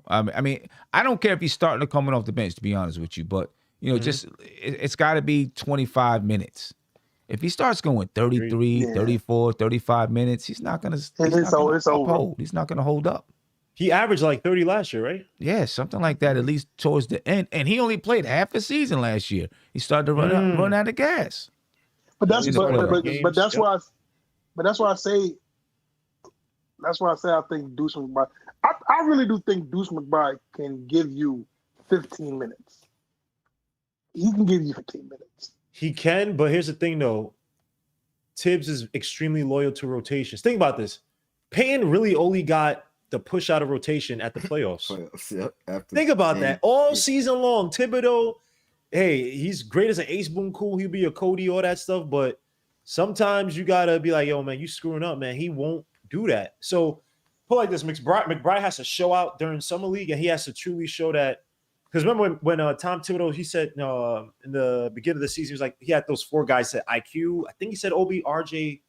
I mean, I don't care if he's starting or coming off the bench, to be honest with you, but just it's got to be 25 minutes. If he starts going 33, 34, 35 minutes, he's not gonna. It's over. He's not gonna hold up. He averaged like 30 last year, right? Yeah, something like that. At least towards the end, and he only played half a season last year. He started to run out of gas. But that's why I say I think Deuce McBride. I really do think Deuce McBride can give you 15 minutes. He can give you 15 minutes. He can, but here's the thing, though. Tibbs is extremely loyal to rotations. Think about this. Payton really only got the push out of rotation at the playoffs. Think about that. All season long, Thibodeau, hey, he's great as an ace boom cool. He'll be a Cody, all that stuff. But sometimes you got to be like, yo, man, you screwing up, man. He won't do that. So put like this, McBride has to show out during Summer League, and he has to truly show that. Because remember when Tom Thibodeau, he said in the beginning of the season, he was like, he had those 4 guys that IQ. I think he said Obi, RJ,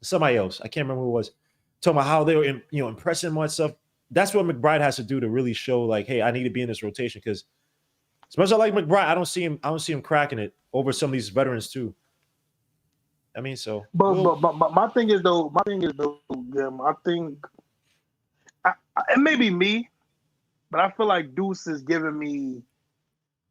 somebody else. I can't remember who it was. Talking about how they were, impressing him and stuff. That's what McBride has to do to really show, like, hey, I need to be in this rotation. Because as much as I like McBride, I don't see him cracking it over some of these veterans too. I mean, so. But my thing is though, I think it may be me, but I feel like Deuce is giving me,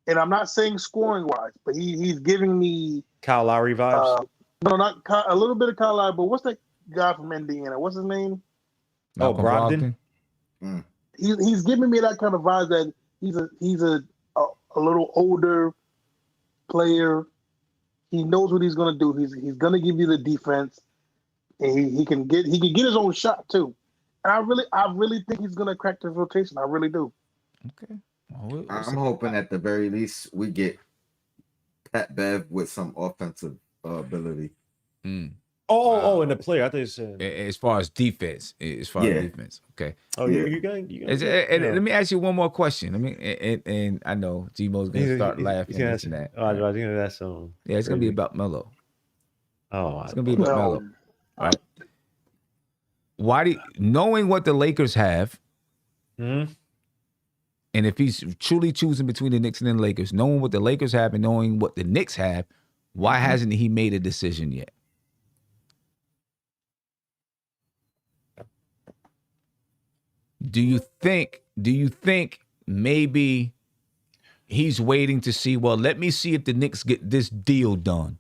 and I'm not saying scoring wise, but he's giving me Kyle Lowry vibes. No, not Kyle, a little bit of Kyle Lowry, but what's that guy from Indiana? What's his name? Brogdon. He's giving me that kind of vibe that he's a little older player. He knows what he's gonna do. He's gonna give you the defense, and he can get his own shot too. And I really think he's gonna crack this rotation. I really do. Okay. I'm hoping at the very least we get Pat Bev with some offensive ability. Oh, and the player. I thought you said as far as defense. Defense. Okay. Oh, you going? Let me ask you one more question. And I know G-Mo's gonna start laughing. He's gonna that. Oh, I was gonna ask some. Yeah, it's gonna be about Melo. Oh, it's gonna be about Melo. All right. Knowing what the Lakers have, and if he's truly choosing between the Knicks and the Lakers, knowing what the Lakers have and knowing what the Knicks have, why hasn't he made a decision yet? Do you think maybe he's waiting to see, well, let me see if the Knicks get this deal done.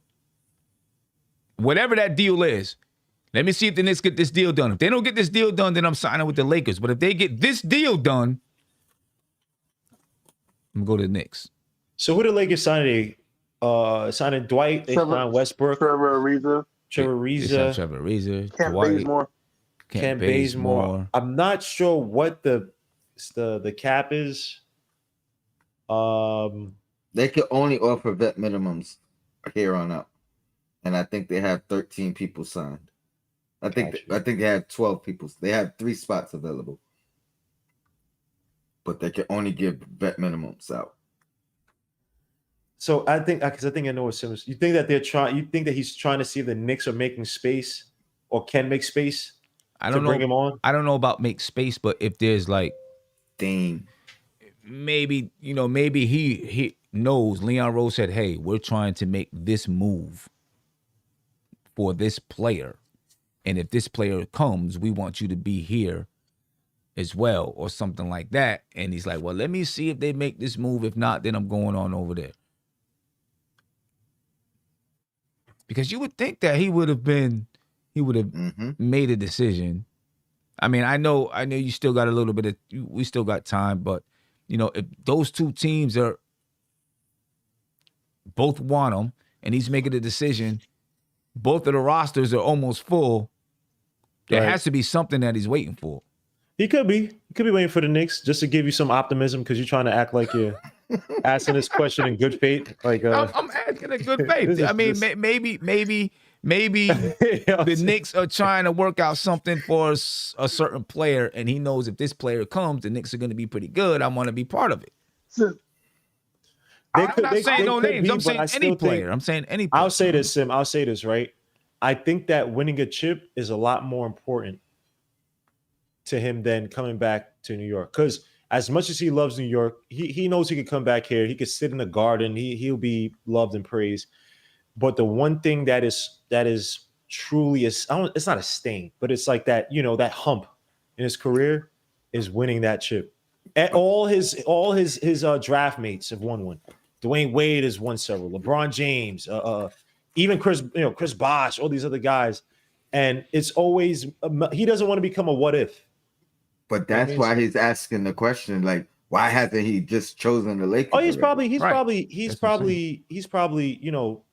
Whatever that deal is, let me see if the Knicks get this deal done. If they don't get this deal done, then I'm signing with the Lakers. But if they get this deal done, I'm going to go to the Knicks. So who the Lakers signed? Signing Dwight, they signed Westbrook. Trevor Ariza. Kent Bazemore. I'm not sure what the cap is. They could only offer vet minimums here on up, and I think they have 13 people signed. I think they have 12 people. They have 3 spots available, but they can only give vet minimums out. So I think I know what Simmons. You think that they're trying? You think that he's trying to see if the Knicks are making space or can make space? I don't know. Bring him on. I don't know about make space, but if there's like, maybe he knows. Leon Rose said, "Hey, we're trying to make this move for this player, and if this player comes, we want you to be here as well," or something like that. And he's like, "Well, let me see if they make this move. If not, then I'm going on over there." Because you would think that he would have made a decision. I mean, I know you still got a little bit of, we still got time, but if those two teams are both want him and he's making a decision, both of the rosters are almost full. There has to be something that he's waiting for. He could be waiting for the Knicks just to give you some optimism because you're trying to act like you're asking this question in good faith. Like I'm asking in good faith. I mean, maybe the Knicks are trying to work out something for a certain player, and he knows if this player comes, the Knicks are going to be pretty good. I want to be part of it. I'm not saying no names. I'm saying any player. I'm saying any player. I'll say this, Sim. I'll say this, right? I think that winning a chip is a lot more important to him than coming back to New York. Because as much as he loves New York, he knows he could come back here. He could sit in the garden. He'll be loved and praised. But the one thing that is truly it's not a stain, but it's like that, that hump in his career is winning that chip. And all his draft mates have won one. Dwayne Wade has won several. LeBron James, even Chris Bosh, all these other guys. And it's always he doesn't want to become a what if. But that's why he's asking the question, like, why hasn't he just chosen the Lakers? Oh, he's probably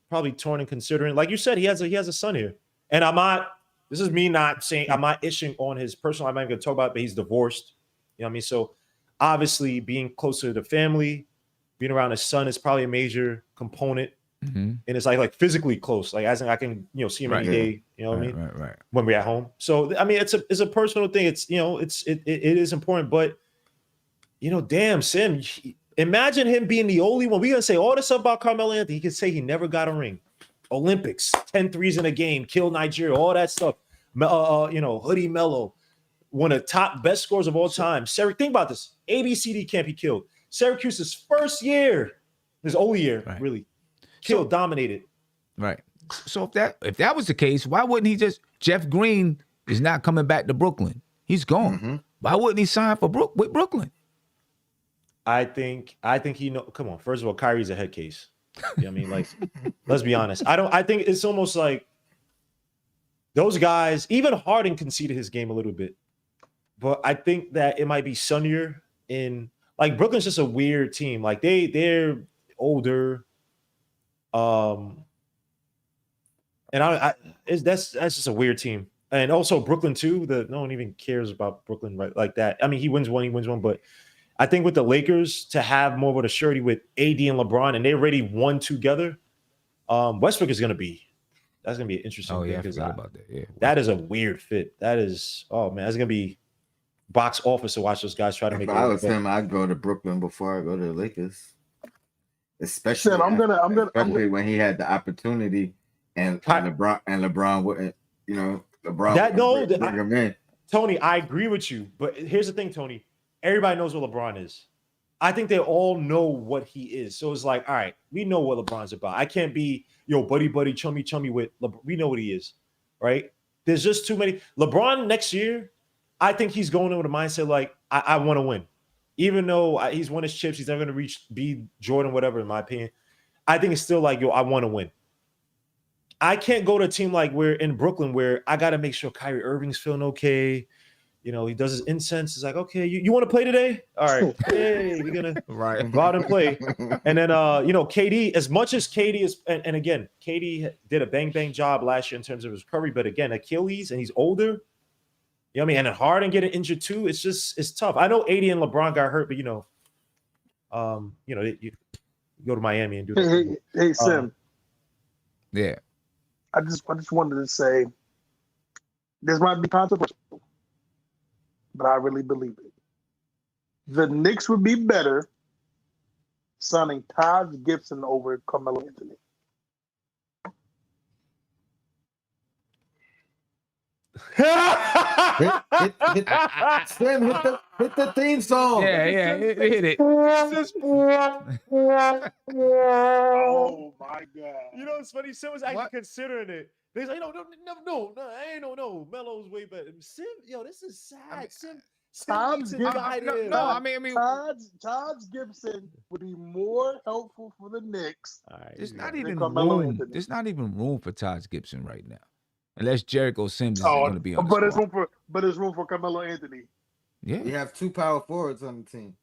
probably torn and considering. Like you said, he has a son here. And this is me not saying, I'm not ishing on his personal, I'm not going to talk about it, but he's divorced. You know what I mean? So obviously being closer to the family, being around his son is probably a major component. Mm-hmm. And it's like physically close, like as in I can see him any day, you know what I mean? Right. When we're at home. So I mean, it's a personal thing. It's it is important, but damn, Sim, imagine him being the only one. We're gonna say all this stuff about Carmelo Anthony. He could say he never got a ring. Olympics, 10 threes in a game, kill Nigeria, all that stuff. Hoodie Mello, one of the top best scorers of all time. Think about this. ABCD can't be killed. Syracuse's first year, his only year, really. Dominated. Right. So if that was the case, why wouldn't he just Jeff Green is not coming back to Brooklyn. He's gone. Mm-hmm. Why wouldn't he sign with Brooklyn? I think he know. Come on. First of all, Kyrie's a head case. You know what I mean? Like, let's be honest. I think it's almost like those guys, even Harden conceded his game a little bit. But I think that it might be sunnier in like Brooklyn's just a weird team. Like they're older. And that's just a weird team. And also Brooklyn too. No one even cares about Brooklyn right like that. I mean, he wins one, but I think with the Lakers to have more of a surety with AD and LeBron, and they already won together, Westbrook is gonna be an interesting thing. I forgot about that. Yeah, that is a weird fit. That is that's gonna be box office to watch those guys try to make. If I was him, I'd go to Brooklyn before I go to the Lakers. Especially, especially when he had the opportunity, and LeBron wouldn't, LeBron bring him in. Tony, I agree with you, but here's the thing, Tony. Everybody knows what LeBron is. I think they all know what he is. So it's like, all right, we know what LeBron's about. I can't be buddy, chummy with LeBron. We know what he is, right? There's just too many. LeBron next year, I think he's going in with a mindset like, I want to win. Even though he's won his chips, he's never going to be Jordan, whatever, in my opinion. I think it's still like, I want to win. I can't go to a team like we're in Brooklyn where I got to make sure Kyrie Irving's feeling okay. He does his incense. It's like, okay, you want to play today? All right. Hey, we're going to go out and play. And then, KD, as much as KD is, and again, KD did a bang job last year in terms of his recovery. But again, Achilles, and he's older. You know what I mean? And then Harden getting injured too. It's tough. I know AD and LeBron got hurt, but you go to Miami and do that. Hey, Sim. Yeah. I just wanted to say this might be controversial, but I really believe it. The Knicks would be better signing Taj Gibson over Carmelo Anthony. hit the theme song. Yeah, hit it. Oh my God! It's funny. Sim was actually considering it. He's like, no, Melo's way better. Sim, this is sad. Taj Gibson would be more helpful for the Knicks. There's not than even Carmelo room. Anthony. There's not even room for Taj Gibson right now, unless Jericho Sims is Oh, going to be on the but there's squad. room for Carmelo Anthony. Yeah, we have 2 power forwards on the team.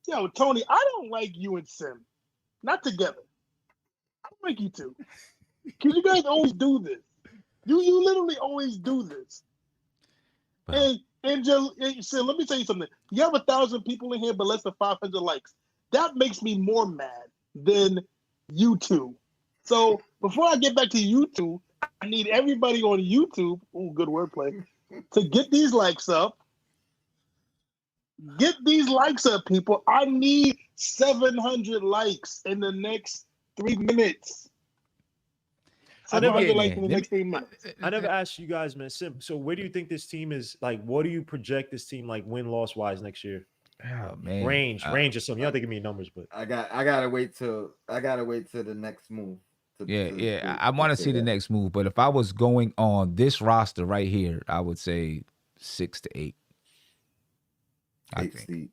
Yo, Tony, I don't like you and Sim. Not together. I don't like you two. Because you guys always do this. You literally always do this. And Sim, let me tell you something. You have 1,000 people in here, but less than 500 likes. That makes me more mad than you two. So before I get back to you two, I need everybody on YouTube, good wordplay, to get these likes up. Get these likes up, people. I need 700 likes in the next 3 minutes. 700 likes in the next 3 minutes. I never asked you guys, man. So where do you think this team is? Like, what do you project this team like win-loss wise next year? Oh man, range or something. You're not giving me numbers, but I gotta wait till the next move. I want to see the next move. But if I was going on this roster right here, I would say 6 to 8. I think.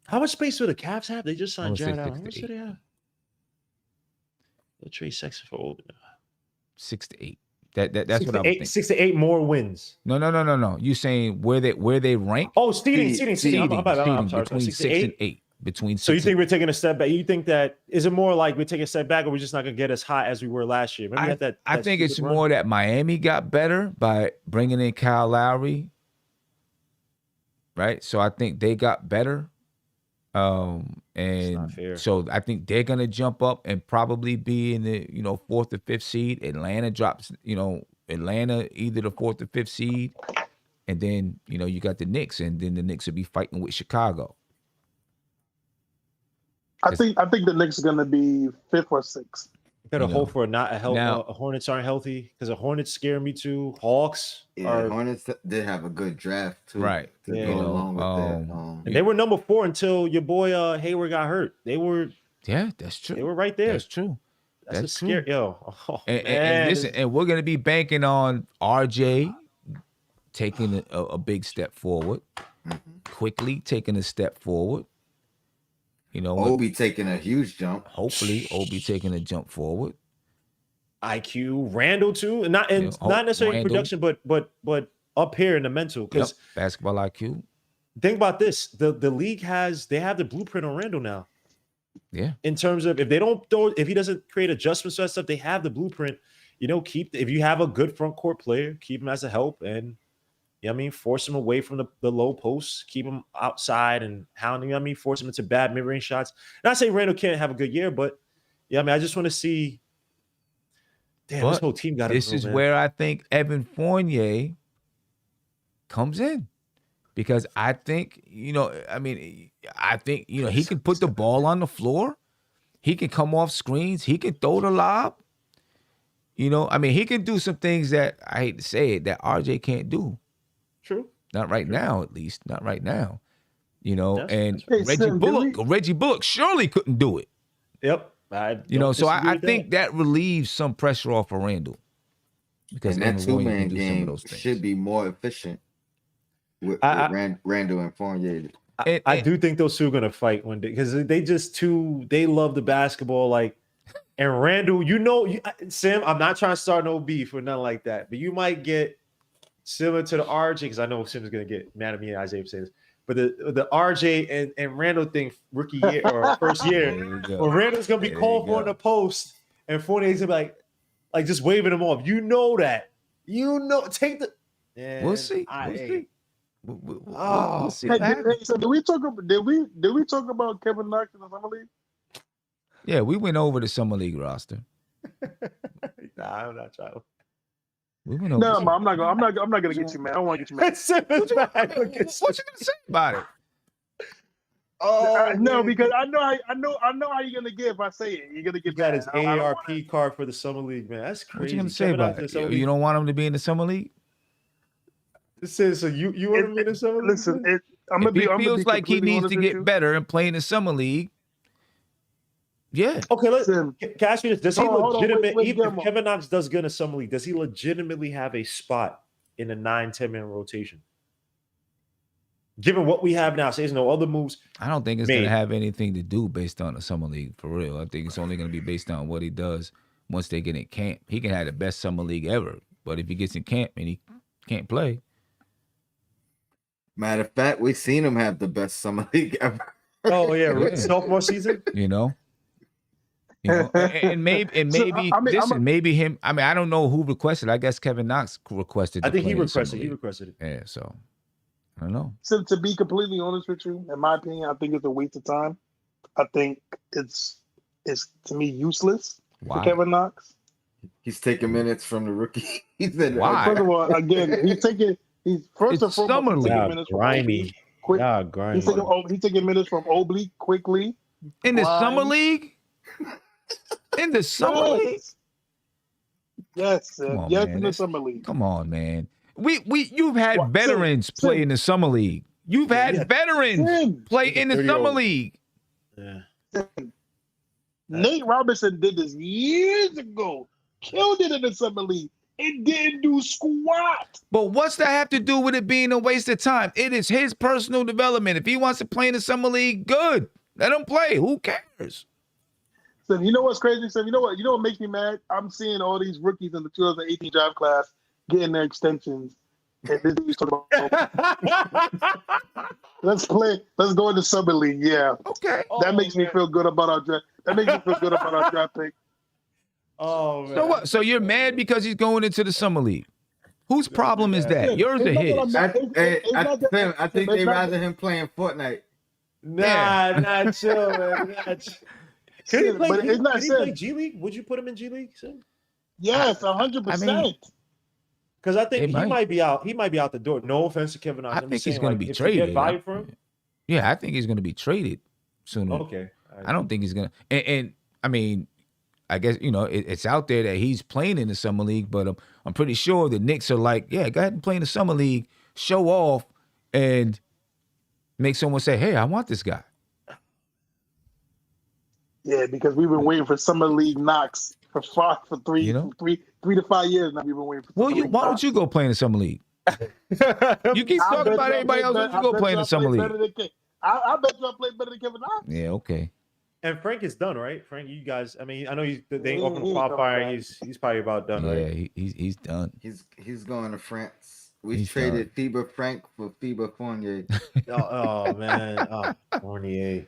How much space do the Cavs have? They just signed Jared Allen. How 6 much to do they have? They'll trade Sexton for older. 6 to 8. That's what I would think. 6 to 8 more wins. No. You saying where they rank? Oh, seeding. I'm sorry. Between 6 and 8. Between 6 so you think we're taking a step back? You think that is it more like we take a step back, or we're just not going to get as high as we were last year? Remember I think it's more that Miami got better by bringing in Kyle Lowry, right? So I think they got better, and so I think they're gonna jump up and probably be in the 4th or 5th seed. Atlanta drops, Atlanta either the 4th or 5th seed, and then you got the Knicks, and then the Knicks will be fighting with Chicago. I think the Knicks are gonna be 5th or 6th. Better hope for Hornets aren't healthy because the Hornets scare me too. Hawks. Hornets did have a good draft too, right? To go along with that. And they were number 4 until your boy Hayward got hurt. They were. Yeah, that's true. They were right there. That's true. That's scary. Yo, and listen, and we're gonna be banking on RJ taking a big step forward, quickly taking a step forward. Obi taking a huge jump. Hopefully, Obi taking a jump forward. IQ, Randall too, and not necessarily Randall. production, but up here in the mental. Because basketball IQ. Think about this: the league have the blueprint on Randall now. Yeah. In terms of if he doesn't create adjustments to that stuff, they have the blueprint. If you have a good front court player, keep him as a help and. Force him away from the low posts, keep him outside and hounding. Force him into bad mid-range shots. Not saying Randall can't have a good year, but I just want to see. Damn, this whole team got it. This is where I think Evan Fournier comes in, because I think he can put the ball on the floor. He can come off screens. He can throw the lob. He can do some things that I hate to say it that RJ can't do. True. Not right now, at least. Not right now. And Hey, Reggie Bullock surely couldn't do it. Yep. So I think that relieves some pressure off of Randall. Because that Evan Fournier can two-man do some of game those things. should be more efficient with Randall and Fournier. I do think those two are gonna fight one day because they love the basketball and Randall. Sim, I'm not trying to start no beef or nothing like that, but you might get similar to the RJ, because I know Sim's gonna get mad at me and Isaiah saying this, but the RJ and Randall thing rookie year or first year, where Randall's gonna be called for in the post and Fournier's gonna be like just waving him off. That. Take the. Yeah, we'll see. We'll see. So did we talk about Kevin Knox in the summer league? Yeah, we went over the summer league roster. Nah, I'm not trying. We went over. No, I'm not gonna get you, man. I don't want to get you, man. What you gonna say about it? No, because I know how you're gonna get if I say it. You're gonna get got his AARP card for the summer league, man. That's crazy. What you gonna say about it? You don't want him to be in the summer league? This is so you want him in the summer league? Listen, If he feels like he needs to get better and play in the summer league. Yeah. Okay, can I ask you this? Does he legitimately, wait, if Kevin Knox does good in summer league, does he legitimately have a spot in the 9-10 man rotation? Given what we have now, say there's no other moves. I don't think it's made. going to have anything to do based on the summer league for real. I think it's only going to be based on what he does once they get in camp. He can have the best summer league ever, but if he gets in camp and he can't play. Matter of fact, we've seen him have the best summer league ever. Oh yeah, sophomore season. You know, and maybe maybe him. I mean, I don't know who requested. I guess Kevin Knox requested. I think he play in summer requested. He league. requested it. Yeah, so I don't know. So to be completely honest with you, in my opinion, I think it's a waste of time. I think it's to me useless for Why? Kevin Knox. He's taking minutes from the rookie. Why? First of all, again, he's first It's and foremost summer he's league. taking minutes from Obley. Quick. grimy. He's taking minutes from Obley quickly. In the summer Grimes. league? In the summer league? Yes, Come on, yes, man. in the summer league. Come on, man. You've had What? veterans play in the summer league. You've had veterans play in the summer league. Yeah. Nate Robinson did this years ago. Killed it in the summer league. It didn't do squat. But what's that have to do with it being a waste of time? It is his personal development. If he wants to play in the summer league, good. Let him play. Who cares? So you know what's crazy? So you know what makes me mad? I'm seeing all these rookies in the 2018 draft class getting their extensions. And this dude's talking about, let's go into summer league. Yeah. Okay. That makes me feel good about our draft. That makes me feel good about our draft pick. Oh man. So what? So you're mad because he's going into the summer league? Whose problem is that? Yours or his? I think they rather him playing Fortnite. Nah, chill, man. Could he play? But it's not could he said. play G League? Would you put him in G League? Yes, 100%. Because I think He might. might be out. He might be out the door. No offense to Kevin Knox. I I'm think just he's saying, going to like, be if you get traded. value for him. Yeah, I think he's going to be traded sooner. Okay. I don't think he's going to. And I mean, I guess, it's out there that he's playing in the summer league, but I'm pretty sure the Knicks are like, yeah, go ahead and play in the summer league, show off, and make someone say, hey, I want this guy. Yeah, because we've been waiting for summer league Knox for 3 to 5 years now. We've been waiting for. Well, why don't you go play in the summer league? You keep talking about everybody else. Why don't you go play in the summer league? I bet you I play better than Kevin Knox. Yeah, okay. And Frank is done, right? Frank, you guys. I mean, I know they ain't open the qualifier. He's probably about done, right? Yeah, he's done. He's going to France. We He's traded FIBA Frank for FIBA Fournier. oh man, Fournier.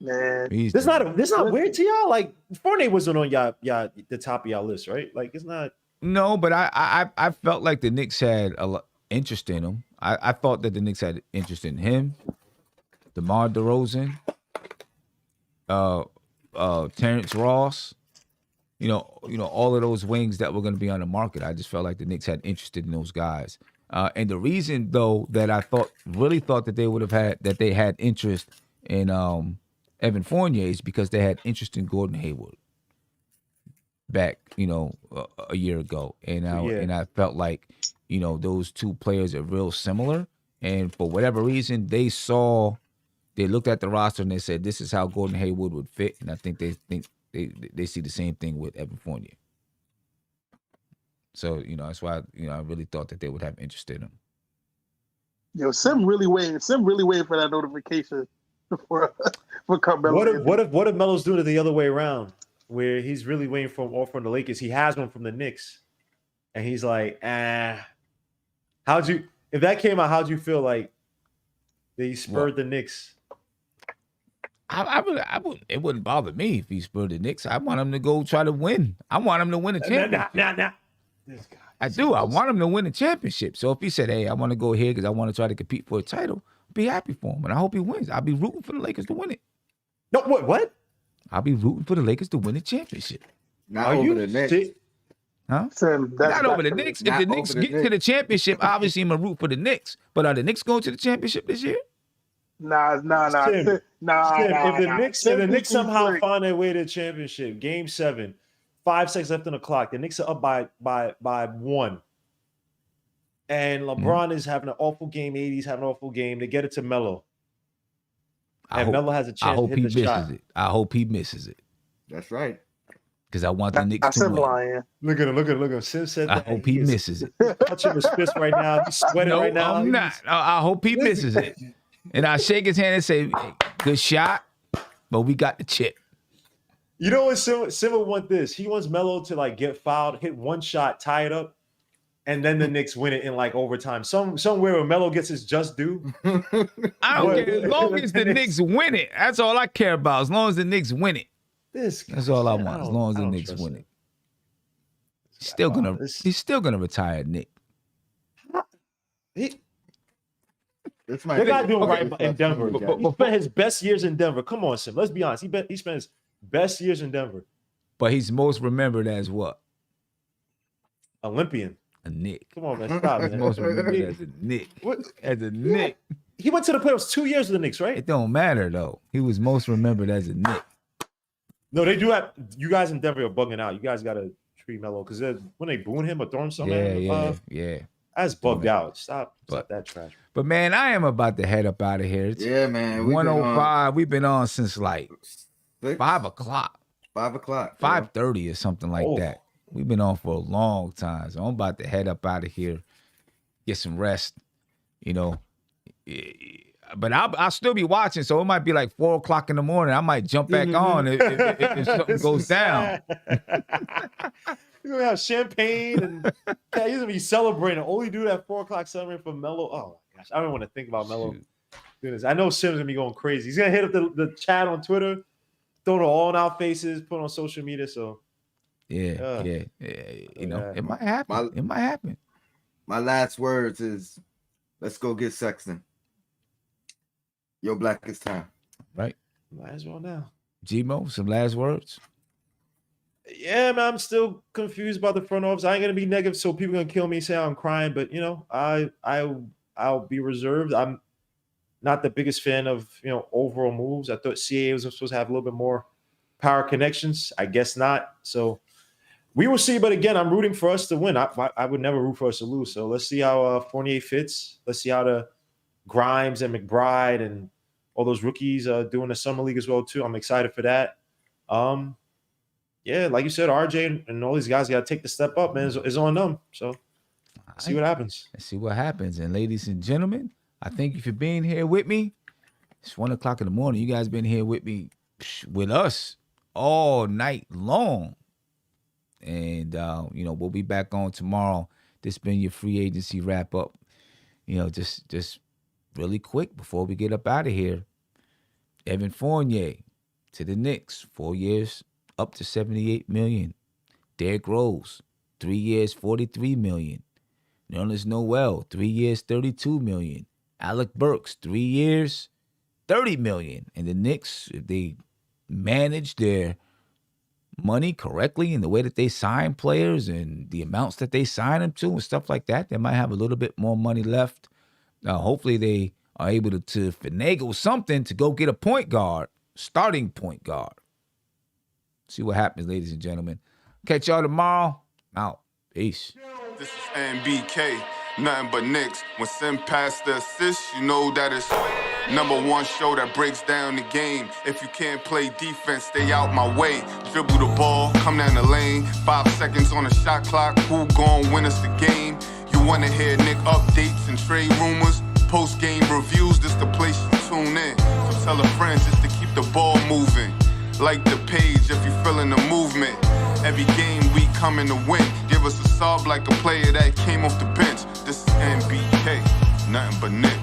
Man, This not weird to y'all. Like Fournier wasn't on y'all the top of y'all list, right? Like it's not. No, but I felt like the Knicks had a lot interest in him. I thought that the Knicks had interest in him, DeMar DeRozan, Terrence Ross, all of those wings that were going to be on the market. I just felt like the Knicks had interest in those guys. And the reason though that I really thought that they would have had interest in Evan Fournier is because they had interest in Gordon Hayward back, a year ago. And I felt like, those two players are real similar. And for whatever reason, they looked at the roster and they said, this is how Gordon Hayward would fit. And I think they see the same thing with Evan Fournier. So, that's why, I really thought that they would have interest in him. Sim really waiting for that notification for Carmelo. What if Melo's doing it the other way around, where he's really waiting for an offer from the Lakers? He has one from the Knicks, and he's like, if that came out, how'd you feel like they spurred the Knicks? It wouldn't bother me if he spurred the Knicks. I want him to go try to win. I want him to win a championship. Nah. This guy. I do. I want him to win a championship. So if he said, hey, I want to go here because I want to try to compete for a title, I'll be happy for him. And I hope he wins. I'll be rooting for the Lakers to win it. No, what? I'll be rooting for the Lakers to win the championship. Not over the Knicks. Huh? Sim, Not over the Knicks. If the Knicks get to the championship, obviously I'm going to root for the Knicks. But are the Knicks going to the championship this year? Nah. If the Knicks somehow find their way to the championship, Game 7, 5 seconds left on the clock, the Knicks are up by 1. And LeBron is having an awful game. AD's having an awful game. They get it to Melo. And Melo has a chance to hit the shot. I hope he misses it. That's right. because I want the Knicks to win. lying. Look at him. Sim said I that. hope he misses it. Touching his fist right now. He's sweating right now. I'm not. I hope he misses it. And I shake his hand and say, hey, good shot, but we got the chip. You know what Sim would want this? He wants Melo to like get fouled, hit one shot, tie it up, and then the Knicks win it in like overtime. Somewhere where Melo gets his just due. I don't care. As long as the Knicks win it. That's all I care about. As long as the Knicks win it. That's all I want. As long as the Knicks win it. He's still gonna retire, Nick. They're not doing right in Denver. He spent his best years in Denver. Come on, Sim. Let's be honest. He spent his best years in Denver. But he's most remembered as what? Olympian. A Knick. Come on, man. Stop, man. He's most remembered as a Knick. What? As a Knick. He went to the playoffs 2 years with the Knicks, right? It don't matter, though. He was most remembered as a Knick. No, they do have. You guys in Denver are bugging out. You guys got to treat Melo because when they booing him or throwing something, yeah. That's bugged out. Stop that trash. But man, I am about to head up out of here. It's man. 1:05. We've been on since like 5 o'clock. 5 o'clock. 5:30 or something like that. We've been on for a long time. So I'm about to head up out of here, get some rest, you know. But I'll still be watching, so it might be like 4 o'clock in the morning. I might jump back on if something goes down. You're gonna have champagne and he's gonna be celebrating. Only do that 4 o'clock celebrating for Melo. Oh my gosh, I don't want to think about Melo. Goodness, I know Sim's gonna be going crazy. He's gonna hit up the chat on Twitter, throw it all in our faces, put it on social media. So yeah. You know, it might happen. My last words is, let's go get Sexton. Yo, Black, it's time. Right. Might as well now. G-Mo, some last words? Yeah, man, I'm still confused about the front office. I ain't gonna be negative, so people gonna kill me, say I'm crying, but you know, I'll be reserved. I'm not the biggest fan of overall moves. I thought CAA was supposed to have a little bit more power connections. I guess not. So we will see. But again, I'm rooting for us to win. I would never root for us to lose. So let's see how Fournier fits. Let's see how the Grimes and McBride and all those rookies doing the summer league as well too. I'm excited for that. Yeah, like you said, RJ and all these guys got to take the step up, man. It's on them. So see what happens. Let's see what happens. And ladies and gentlemen, I thank you for being here with me. It's 1 o'clock in the morning. You guys been here with me, with us all night long. And, we'll be back on tomorrow. This been your free agency wrap up. Just really quick before we get up out of here. Evan Fournier to the Knicks, 4 years, up to $78 million. Derrick Rose, 3 years, $43 million. Nerlens Noel, 3 years, $32 million. Alec Burks, 3 years, $30 million. And the Knicks, if they manage their money correctly in the way that they sign players and the amounts that they sign them to and stuff like that, they might have a little bit more money left. Hopefully they are able to finagle something to go get a point guard, starting point guard. See what happens, ladies and gentlemen. Catch y'all tomorrow. Out. Peace. This is NBK, nothing but Knicks. When Sim passed the assist, you know that it's #1 show that breaks down the game. If you can't play defense, stay out my way. Dribble the ball, come down the lane. 5 seconds on the shot clock. Who gon' win us the game? You wanna hear Nick updates and trade rumors? Post-game reviews, this the place you tune in. So tell a friend just to keep the ball moving. Like the page if you feeling the movement. Every game we coming to win. Give us a sub like a player that came off the bench. This is NBK, nothing but Nick.